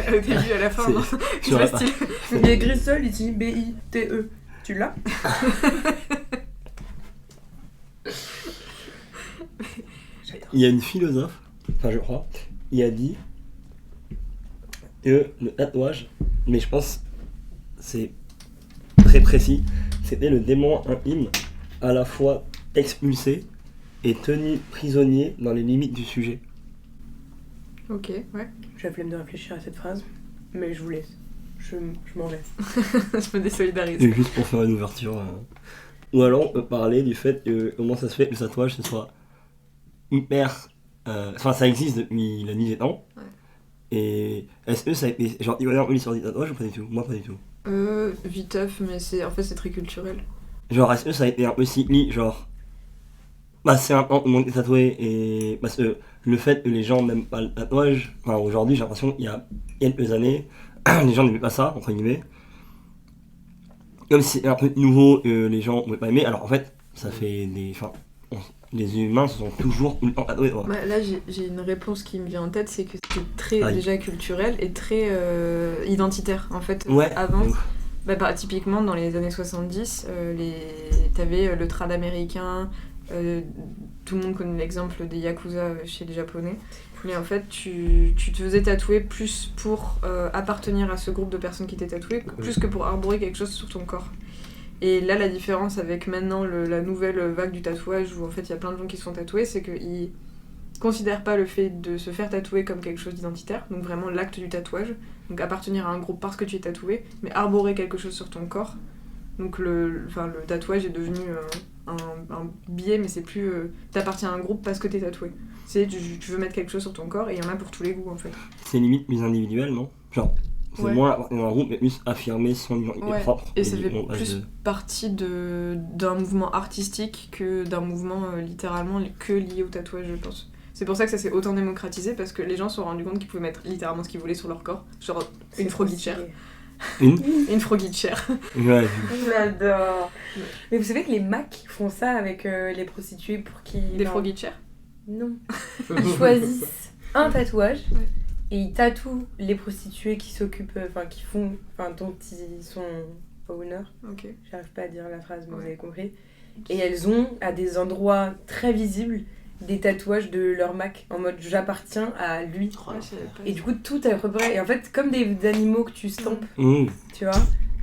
Au début, à la fin, C'est- non. Je Je vois saurais pas. style. Il est écrit seul ici, B-I-T-E. Tu l'as? Il y a une philosophe, enfin je crois, il a dit que le tatouage, mais je pense c'est très précis, c'était le démon intime à la fois expulsé et tenu prisonnier dans les limites du sujet. Ok, ouais. J'ai la flemme de réfléchir à cette phrase, mais je vous laisse. Je m'en vais. Je me désolidarise. Et juste pour faire une ouverture. Ou alors on peut parler du fait que comment ça se fait que le tatouage ce soit hyper. Enfin ça existe depuis la nuit des temps. Ouais. Et est-ce que ça a été. Genre, il y a un peu l'histoire du tatouage ou pas du tout? Moi pas du tout. Viteuf, mais en fait c'est très culturel. Genre, est-ce que ça a été un peu cyclique? Genre. Bah, c'est un temps où on est tatoué et. Parce que le fait que les gens n'aiment pas le tatouage. Enfin, aujourd'hui, j'ai l'impression qu'il y a quelques années, les gens n'aimaient pas ça, entre guillemets. Comme si c'était un peu nouveau, les gens n'ont pas aimé. Alors en fait, ça fait des. Enfin, les humains se sont toujours tout le temps tatoués. Ouais. Là j'ai une réponse qui me vient en tête, c'est que c'était très Aïe. déjà culturel et très identitaire. En fait, Ouais. avant, de ouf. typiquement dans les années 70, t'avais le trad américain, tout le monde connaît l'exemple des Yakuza chez les Japonais. Mais en fait, tu te faisais tatouer plus pour appartenir à ce groupe de personnes qui t'étaient tatouées, plus que pour arborer quelque chose sur ton corps. Et là, la différence avec maintenant la nouvelle vague du tatouage, où en fait il y a plein de gens qui se font tatouer, c'est qu'ils considèrent pas le fait de se faire tatouer comme quelque chose d'identitaire, donc vraiment l'acte du tatouage, donc appartenir à un groupe parce que tu es tatoué, mais arborer quelque chose sur ton corps. Donc le tatouage est devenu un biais, mais c'est plus t'appartiens à un groupe parce que t'es tatoué. C'est tu veux mettre quelque chose sur ton corps et il y en a pour tous les goûts en fait. C'est limite plus individuel, non? Genre, c'est Ouais. moins appartenir à un groupe, mais plus affirmer son identité Ouais. propre. Et ça fait bon, plus partie d'un mouvement artistique que d'un mouvement littéralement que lié au tatouage, je pense. C'est pour ça que ça s'est autant démocratisé, parce que les gens se sont rendus compte qu'ils pouvaient mettre littéralement ce qu'ils voulaient sur leur corps. Genre une froggy chair. Une froggy chair. Ouais, J'adore. Mais vous savez que les Macs font ça avec les prostituées pour qu'ils... Des froggy chairs. Non. Ils choisissent un tatouage Ouais. et ils tatouent les prostituées qui s'occupent, dont ils sont owner. Ok. J'arrive pas à dire la phrase, mais vous Ouais. avez compris. Et elles ont, à des endroits très visibles, des tatouages de leur Mac en mode j'appartiens à lui. Oh, Ouais, je savais pas. Et du coup, tout est préparé. Et en fait, comme des animaux que tu stampes, tu vois.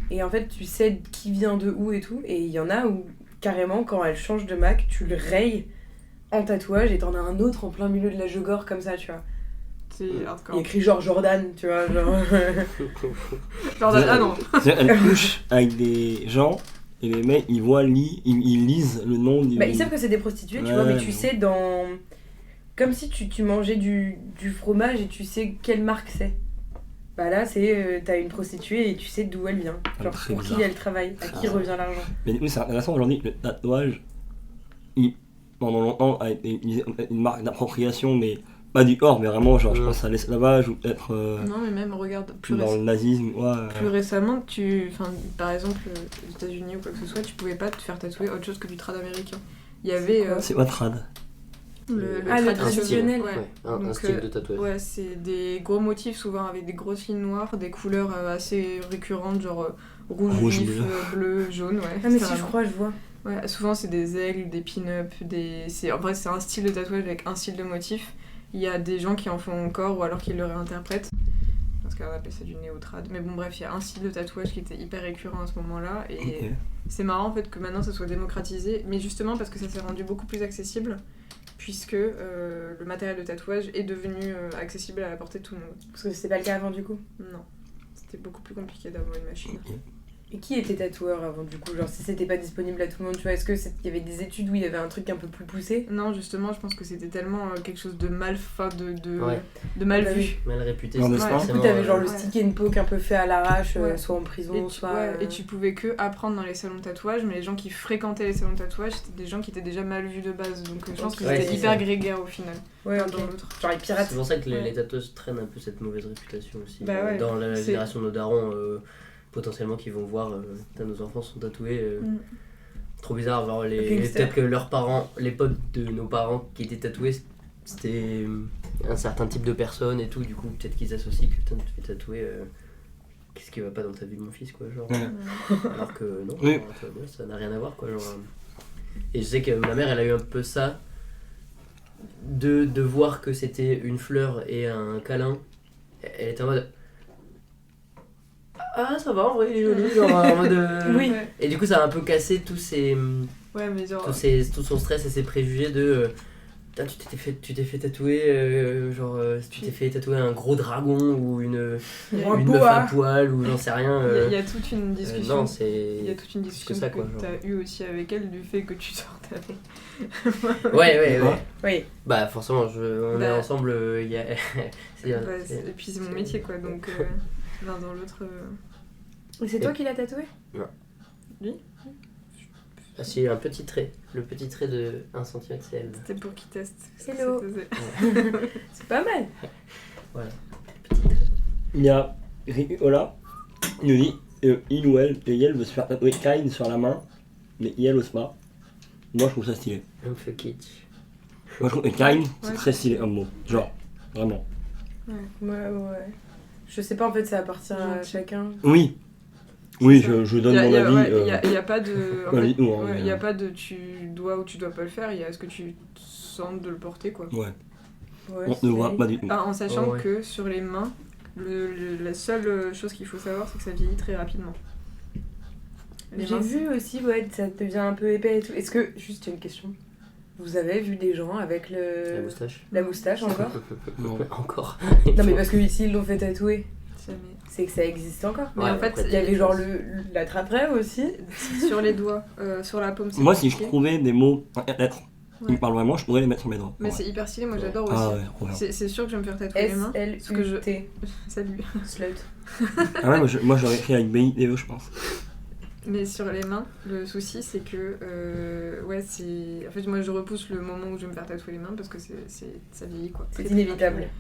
Et en fait, tu sais qui vient de où et tout. Et il y en a où, carrément, quand elles changent de Mac, tu le rayes en tatouage et t'en as un autre en plein milieu de la jogore comme ça, tu vois. C'est Il hardcore. écrit genre Jordan, tu vois. Genre... Genre, ah non. Elle couche avec des gens et les mecs ils lisent le nom du. Bah, ils savent que c'est des prostituées, tu Ouais, vois, mais tu bon. sais dans... Comme si tu mangeais du fromage et tu sais quelle marque c'est. Bah là, c'est t'as une prostituée et tu sais d'où elle vient. Genre très pour qui bizarre. elle travaille, à qui Ah. revient l'argent. Mais du coup, c'est intéressant aujourd'hui, le tatouage, pendant longtemps, a été une marque d'appropriation, mais pas du corps, mais vraiment, genre, je pense à l'esclavage ou peut-être Non, mais même, regarde, plus, dans le nazisme. Ouais, plus récemment, par exemple, aux États-Unis ou quoi que ce soit, tu pouvais pas te faire tatouer autre chose que du trad américain. Il y avait c'est pas trad. le Ah, le traditionnel. traditionnel. Ouais. Un Donc, style de tatouage. Ouais, c'est des gros motifs, souvent avec des grosses lignes noires, des couleurs assez récurrentes, genre rouge, vif, bleu, jaune, ouais. Ah, mais si, carrément. je crois, je vois. Ouais, souvent c'est des aigles, des pin-up, en vrai c'est un style de tatouage avec un style de motif. Il y a des gens qui en font encore ou alors qui le réinterprètent. Parce qu'on appelle ça du néo-trad. Mais bon bref, il y a un style de tatouage qui était hyper récurrent à ce moment-là. Et Ok. c'est marrant en fait que maintenant ça soit démocratisé. Mais justement parce que ça s'est rendu beaucoup plus accessible. Puisque le matériel de tatouage est devenu accessible à la portée de tout le monde. Parce que c'était pas le cas avant, du coup. Non. C'était beaucoup plus compliqué d'avoir une machine. Et qui était tatoueur avant, du coup? Genre, si c'était pas disponible à tout le monde, tu vois, est-ce qu'il y avait des études où il y avait un truc un peu plus poussé? Non, justement, je pense que c'était tellement quelque chose de mal, Ouais. de mal Bah vu. oui. Mal réputé. Non, c'est mais c'est Du coup, forcément, t'avais genre le ouais. stick and poke un peu fait à l'arrache, Ouais. soit en prison, soit... Et tu pouvais que apprendre dans les salons de tatouage, mais les gens qui fréquentaient les salons de tatouage, c'était des gens qui étaient déjà mal vus de base. Donc je pense que Ouais, c'était c'est hyper ça. grégaire au final. Ouais, l'un ok. dans l'autre. Genre les pirates. C'est pour ça que Ouais. les tatoueuses traînent un peu cette mauvaise réputation aussi. Bah ouais, Dans la c'est- génération de nos darons, potentiellement, qui vont voir putain, nos enfants sont tatoués. Trop bizarre, genre Gangster. peut-être que leurs parents, les potes de nos parents qui étaient tatoués, c'était un certain type de personne et tout. Du coup, peut-être qu'ils associent que putain, tu te fais tatouer. Qu'est-ce qui va pas dans ta vie, mon fils, quoi, genre. Ouais. Alors que non, Oui. genre, ça n'a rien à voir, quoi, genre. Et je sais que ma mère, elle a eu un peu ça, de voir que c'était une fleur et un câlin. Elle était en mode. Ah, ça va, en vrai, il est joli, genre en mode. Oui. Ouais. Et du coup, ça a un peu cassé tous ces. Ouais, mais genre. Tout son stress et ses préjugés de. Putain, tu t'es fait tatouer, tu t'es fait tatouer un gros dragon ou une Ou un meuf à boa. poil ou j'en sais rien. Il y a toute une discussion. Non, c'est. Il y a toute une discussion ça, que quoi, genre. t'as eu aussi avec elle du fait que tu sortes avec. Ouais. Oui. Bah, forcément, on est Bah. ensemble, il y a. c'est- Bah, c'est- et puis c'est mon métier quoi, donc l'un dans l'autre. Et c'est toi qui l'as tatoué? Ah, si, un petit trait. Le petit trait de 1 cm, c'est elle. C'était pour qu'il teste. Hello. C'était- C'est pas mal. Il y a Ola, il nous dit il ou elle, et elle veut se faire tatouer Kain sur la main, mais elle ose pas. Moi je trouve ça stylé. Un peu kitsch. Moi je trouve que Kain c'est Ouais. très stylé comme mot. Genre, vraiment. Ouais. Je sais pas, en fait, ça appartient à Gentil. chacun. Oui, oui, ça. je donne mon avis. Il y a pas de. En Ouais, fait, dites-nous, hein, ouais, mais, il y a pas de tu dois ou tu dois pas le faire, il y a ce que tu sens de le porter quoi. Ouais, Ouais, on ne voit pas du tout. Ah, en sachant Oh, ouais. que sur les mains, la seule chose qu'il faut savoir, c'est que ça vieillit très rapidement. Les J'ai mains, vu aussi, ouais, ça devient un peu épais et tout. Est-ce que, juste une question, Vous avez vu des gens avec La moustache. la moustache encore? Non. Encore. Non mais parce que ici ils l'ont fait tatouer, Jamais. c'est que ça existe encore. Mais Ouais, en fait, après, Il y avait genre la trappe-rêve aussi. sur les doigts, sur la paume. c'est Moi, si je compliqué. trouvais des mots, lettres, qui Ouais. me parlent vraiment, je pourrais les mettre sur mes doigts. Mais Ouais. c'est hyper stylé, moi j'adore aussi. Ah ouais, trop bien. C'est sûr que je vais me faire tatouer les mains. Parce que je- S-L-U-T. Salut. Slut. Ah ouais, moi j'aurais écrit avec BIDE, je pense. Mais sur les mains, le souci c'est que ouais c'est. En fait moi je repousse le moment où je vais me faire tatouer les mains parce que ça vieillit quoi. C'est Très, très inévitable. rapidement.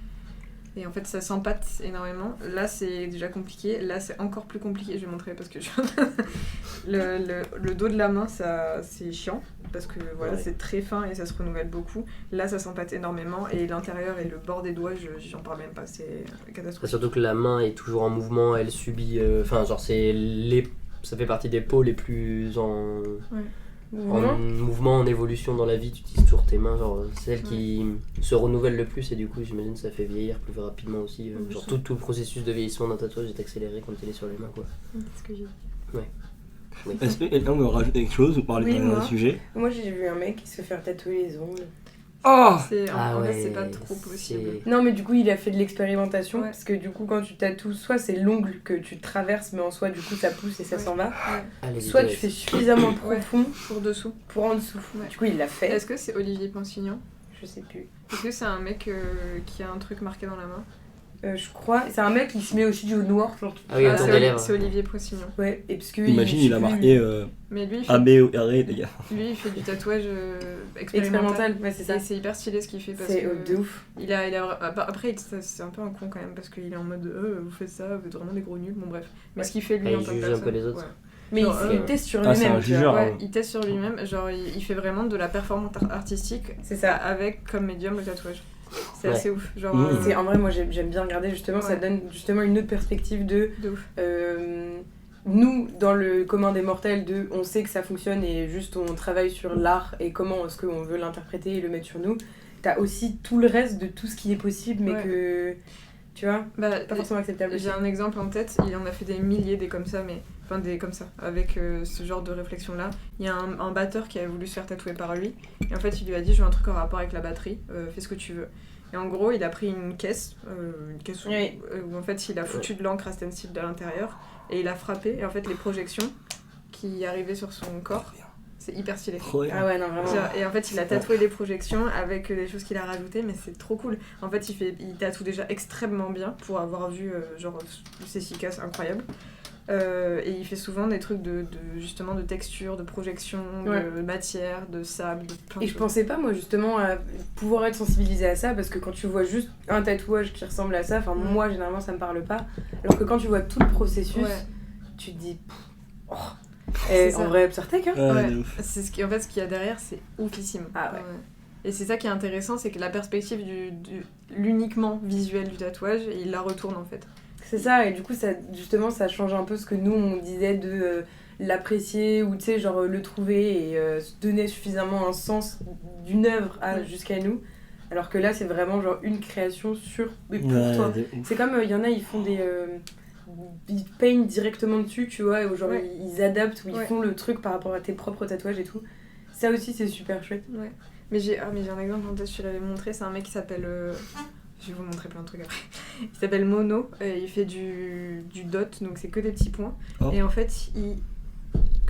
Et en fait ça s'empâte énormément. Là c'est déjà compliqué, là c'est encore plus compliqué, je vais montrer parce que le dos de la main ça c'est chiant parce que voilà Ouais. c'est très fin et ça se renouvelle beaucoup. Là ça s'empâte énormément et l'intérieur et le bord des doigts j'en parle même pas, c'est catastrophique. Surtout que la main est toujours en mouvement, elle subit. Enfin, genre, ça fait partie des pôles les plus en mouvement, en évolution dans la vie. Tu utilises toujours tes mains, genre, c'est celles qui se renouvellent le plus et du coup, j'imagine que ça fait vieillir plus rapidement aussi. Genre, tout le processus de vieillissement d'un tatouage est accéléré quand il est sur les mains, quoi. C'est ce que j'ai dit. Est-ce que quelqu'un veut rajouter quelque chose ou parler Oui, d'un moi. sujet? Moi j'ai vu un mec qui se fait faire tatouer les ongles. Oh En fait, c'est pas trop possible. Non mais du coup il a fait de l'expérimentation Ouais. parce que du coup quand tu tatoues soit c'est l'ongle que tu traverses mais en soi du coup ça pousse et ça Ouais. s'en va. Ouais, Allez, Soit tu fais suffisamment Ouais. profond pour dessous. pour en dessous. Ouais. Du coup il l'a fait. Est-ce que c'est Olivier Ponsignan? Je sais plus. Est-ce que c'est un mec qui a un truc marqué dans la main? Je crois. C'est un mec qui se met aussi du noir. Genre, Ah oui, Ah, autour c'est des lèvres. c'est Olivier Ponsignan. ouais, et parce que. Imagine, je sais il a plus, marqué Mais lui, il fait, A, B, O, R, E, les gars. lui, il fait du tatouage expérimental. Ouais, c'est ça. Et c'est hyper stylé ce qu'il fait parce C'est que de ouf. après c'est un peu un con quand même parce qu'il est en mode vous faites ça, vous êtes vraiment des gros nuls, bon bref. Mais ce qu'il fait lui Ah, en il tant que juge un personne. peu les autres. Ouais. Mais Genre, il teste sur Ah, c'est lui-même. un tu vois. jugeur. Ouais, il teste sur lui-même, genre il fait vraiment de la performance artistique C'est ça. avec comme médium le tatouage. C'est Ouais. assez ouf. Genre, Mmh. C'est en vrai moi j'aime bien regarder justement ça Ouais. donne justement une autre perspective de de ouf. nous dans le commun des mortels de on sait que ça fonctionne et juste on travaille sur l'art et comment est-ce qu'on veut l'interpréter et le mettre sur nous. T'as aussi tout le reste de tout ce qui est possible mais Ouais. que tu vois Bah, pas forcément acceptable. j'ai un exemple en tête, il en a fait des milliers des comme ça, mais enfin des comme ça, avec ce genre de réflexion là. Il y a un batteur qui a voulu se faire tatouer par lui, et en fait il lui a dit je veux un truc en rapport avec la batterie, fais ce que tu veux. Et en gros il a pris une caisse où, Oui. où en fait il a foutu de l'encre à stencil de l'intérieur, et il a frappé, et en fait les projections qui arrivaient sur son corps, c'est hyper stylé. Trop bien. Ah ouais non vraiment. Et en fait, il a tatoué les projections avec des choses qu'il a rajoutées, mais c'est trop cool. En fait, il tatoue déjà extrêmement bien pour avoir vu genre ses cicatrices incroyables. Et il fait souvent des trucs justement de texture, de projection, de matière, de sable, de plein de Et je choses. pensais pas moi justement à pouvoir être sensibilisée à ça parce que quand tu vois juste un tatouage qui ressemble à ça, enfin moi généralement ça me parle pas. Alors que quand tu vois tout le processus, Ouais. tu te dis pff, oh. C'est Et ça. en vrai Psartec hein. Ouais. de ouf. C'est en fait ce qu'il y a derrière, c'est oufissime. Ah ouais. Et c'est ça qui est intéressant, c'est que la perspective l'uniquement visuel du tatouage, il la retourne en fait. C'est ça et du coup ça justement ça change un peu ce que nous on disait de l'apprécier ou tu sais genre le trouver et se donner suffisamment un sens d'une œuvre jusqu'à nous. Alors que là c'est vraiment genre une création sur mais pour Ouais, toi. de ouf. C'est comme il y en a ils font des ils peignent directement dessus, tu vois, et genre Ouais. ils adaptent ou ils Ouais. font le truc par rapport à tes propres tatouages et tout. Ça aussi c'est super chouette. Ouais. Mais j'ai un exemple en tête, je te l'avais montré, c'est un mec qui s'appelle... Je vais vous montrer plein de trucs après. Il s'appelle Mono, et il fait du dot, donc c'est que des petits points. Oh. Et en fait,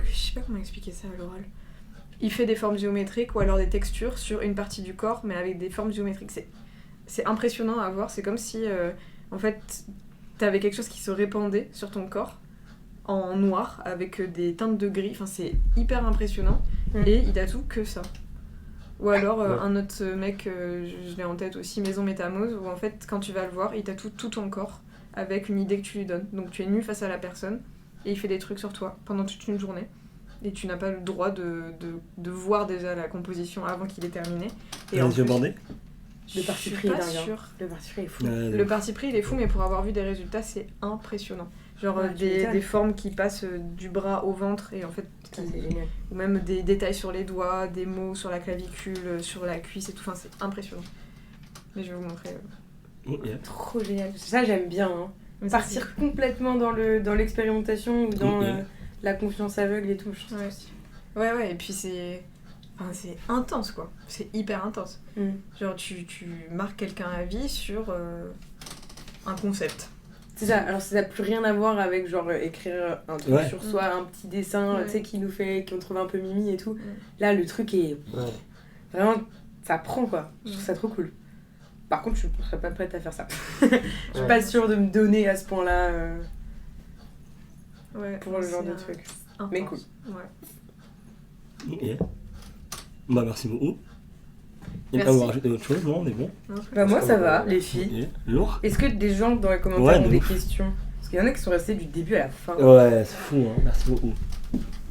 je sais pas comment expliquer ça à l'oral. Il fait des formes géométriques ou alors des textures sur une partie du corps, mais avec des formes géométriques. C'est impressionnant à voir, c'est comme si, en fait, t'avais quelque chose qui se répandait sur ton corps, en noir, avec des teintes de gris, enfin c'est hyper impressionnant, et il tatoue que ça. Ou alors un autre mec, je l'ai en tête aussi, Maison Métamose, où en fait quand tu vas le voir, il tatoue tout ton corps avec une idée que tu lui donnes. Donc tu es nu face à la personne et il fait des trucs sur toi pendant toute une journée. Et tu n'as pas le droit de voir déjà la composition avant qu'il ait terminé. Et en Les yeux plus, bandés? Le je parti suis pris est pas dingue, hein. sûre. Le parti pris est fou. Ouais, de Le ouf. parti pris il est fou, mais pour avoir vu des résultats, c'est impressionnant. Genre Ouais, tu m'étonnes. des formes qui passent du bras au ventre et en fait Ça, c'est génial. ou même des détails sur les doigts, des mots sur la clavicule, sur la cuisse et tout, enfin c'est impressionnant. Mais je vais vous montrer. Ok. Trop génial. Ça j'aime bien. Hein. Mais ça, Partir complètement dans l'expérimentation ou dans Ok. la confiance aveugle et tout. Je trouve Ouais. ça aussi. Ouais, et puis c'est Enfin, c'est intense quoi, c'est hyper intense. Mm. Genre tu marques quelqu'un à vie sur un concept. C'est ça, alors ça n'a plus rien à voir avec genre écrire un truc Ouais. sur soi, un petit dessin, Ouais. tu sais, qu'on trouve un peu mimi et tout. Ouais. Là, le truc est Ouais. vraiment, ça prend quoi. Je trouve Ouais. ça trop cool. Par contre, je ne serais pas prête à faire ça. Je suis Ouais. pas sûre de me donner à ce point-là Ouais, pour le genre de c'est truc. intense. Mais cool. Ouais. Ok. Bah, merci beaucoup. Et Merci. on va rajouter autre chose, non? On est bon? Non, c'est Bah, moi, pense ça qu'on va, va- les filles. Ok. Lourd? Est-ce que des gens dans les commentaires Ouais, ont de des ouf. questions? Parce qu'il y en a qui sont restés du début à la fin. Ouais, c'est fou, hein. Merci beaucoup.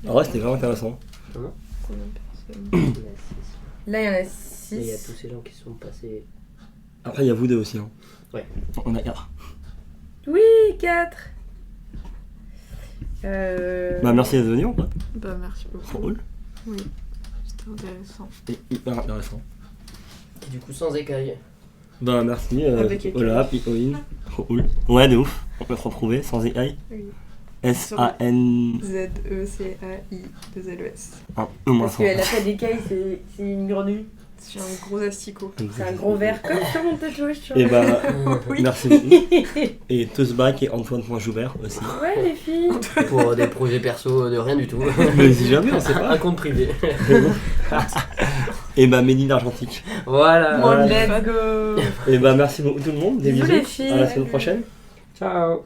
En vrai, c'était vraiment intéressant. combien de personnes Il y a six. Là, il y en a Et il y a 6. tous ces gens qui sont passés. Après, il y a vous deux aussi, hein. Ouais. On a 4. Oui, 4. Bah, merci d'être venu, en fait. Bah merci Trop beaucoup. cool. Oui, c'était intéressant. Et hyper intéressant. Et du coup, sans écailles. Bah, merci. Avec écailles. Voilà, Picoine. Trop cool. Ouais, de ouf. On peut se retrouver sans écailles. Oui. S-A-N. Z-E-C-A-I-2-L-E-S. Au moins Parce 100. qu'elle a pas d'écailles, c'est une grenouille. C'est un gros asticot. C'est un gros verre comme sur mon tatouage. tu vois. Et bah, Oui. merci beaucoup. Et Teusback et Antoine.Joubert aussi. Ouais, les filles. Pour des projets perso de rien du tout. Mais si jamais, on sait pas. Un compte privé. Et bah, Mehdi d'Argentique. Voilà. Voilà. Let's go. Et bah, merci beaucoup tout le monde. Des Bisous, bisous. les filles. À la semaine prochaine. Ciao.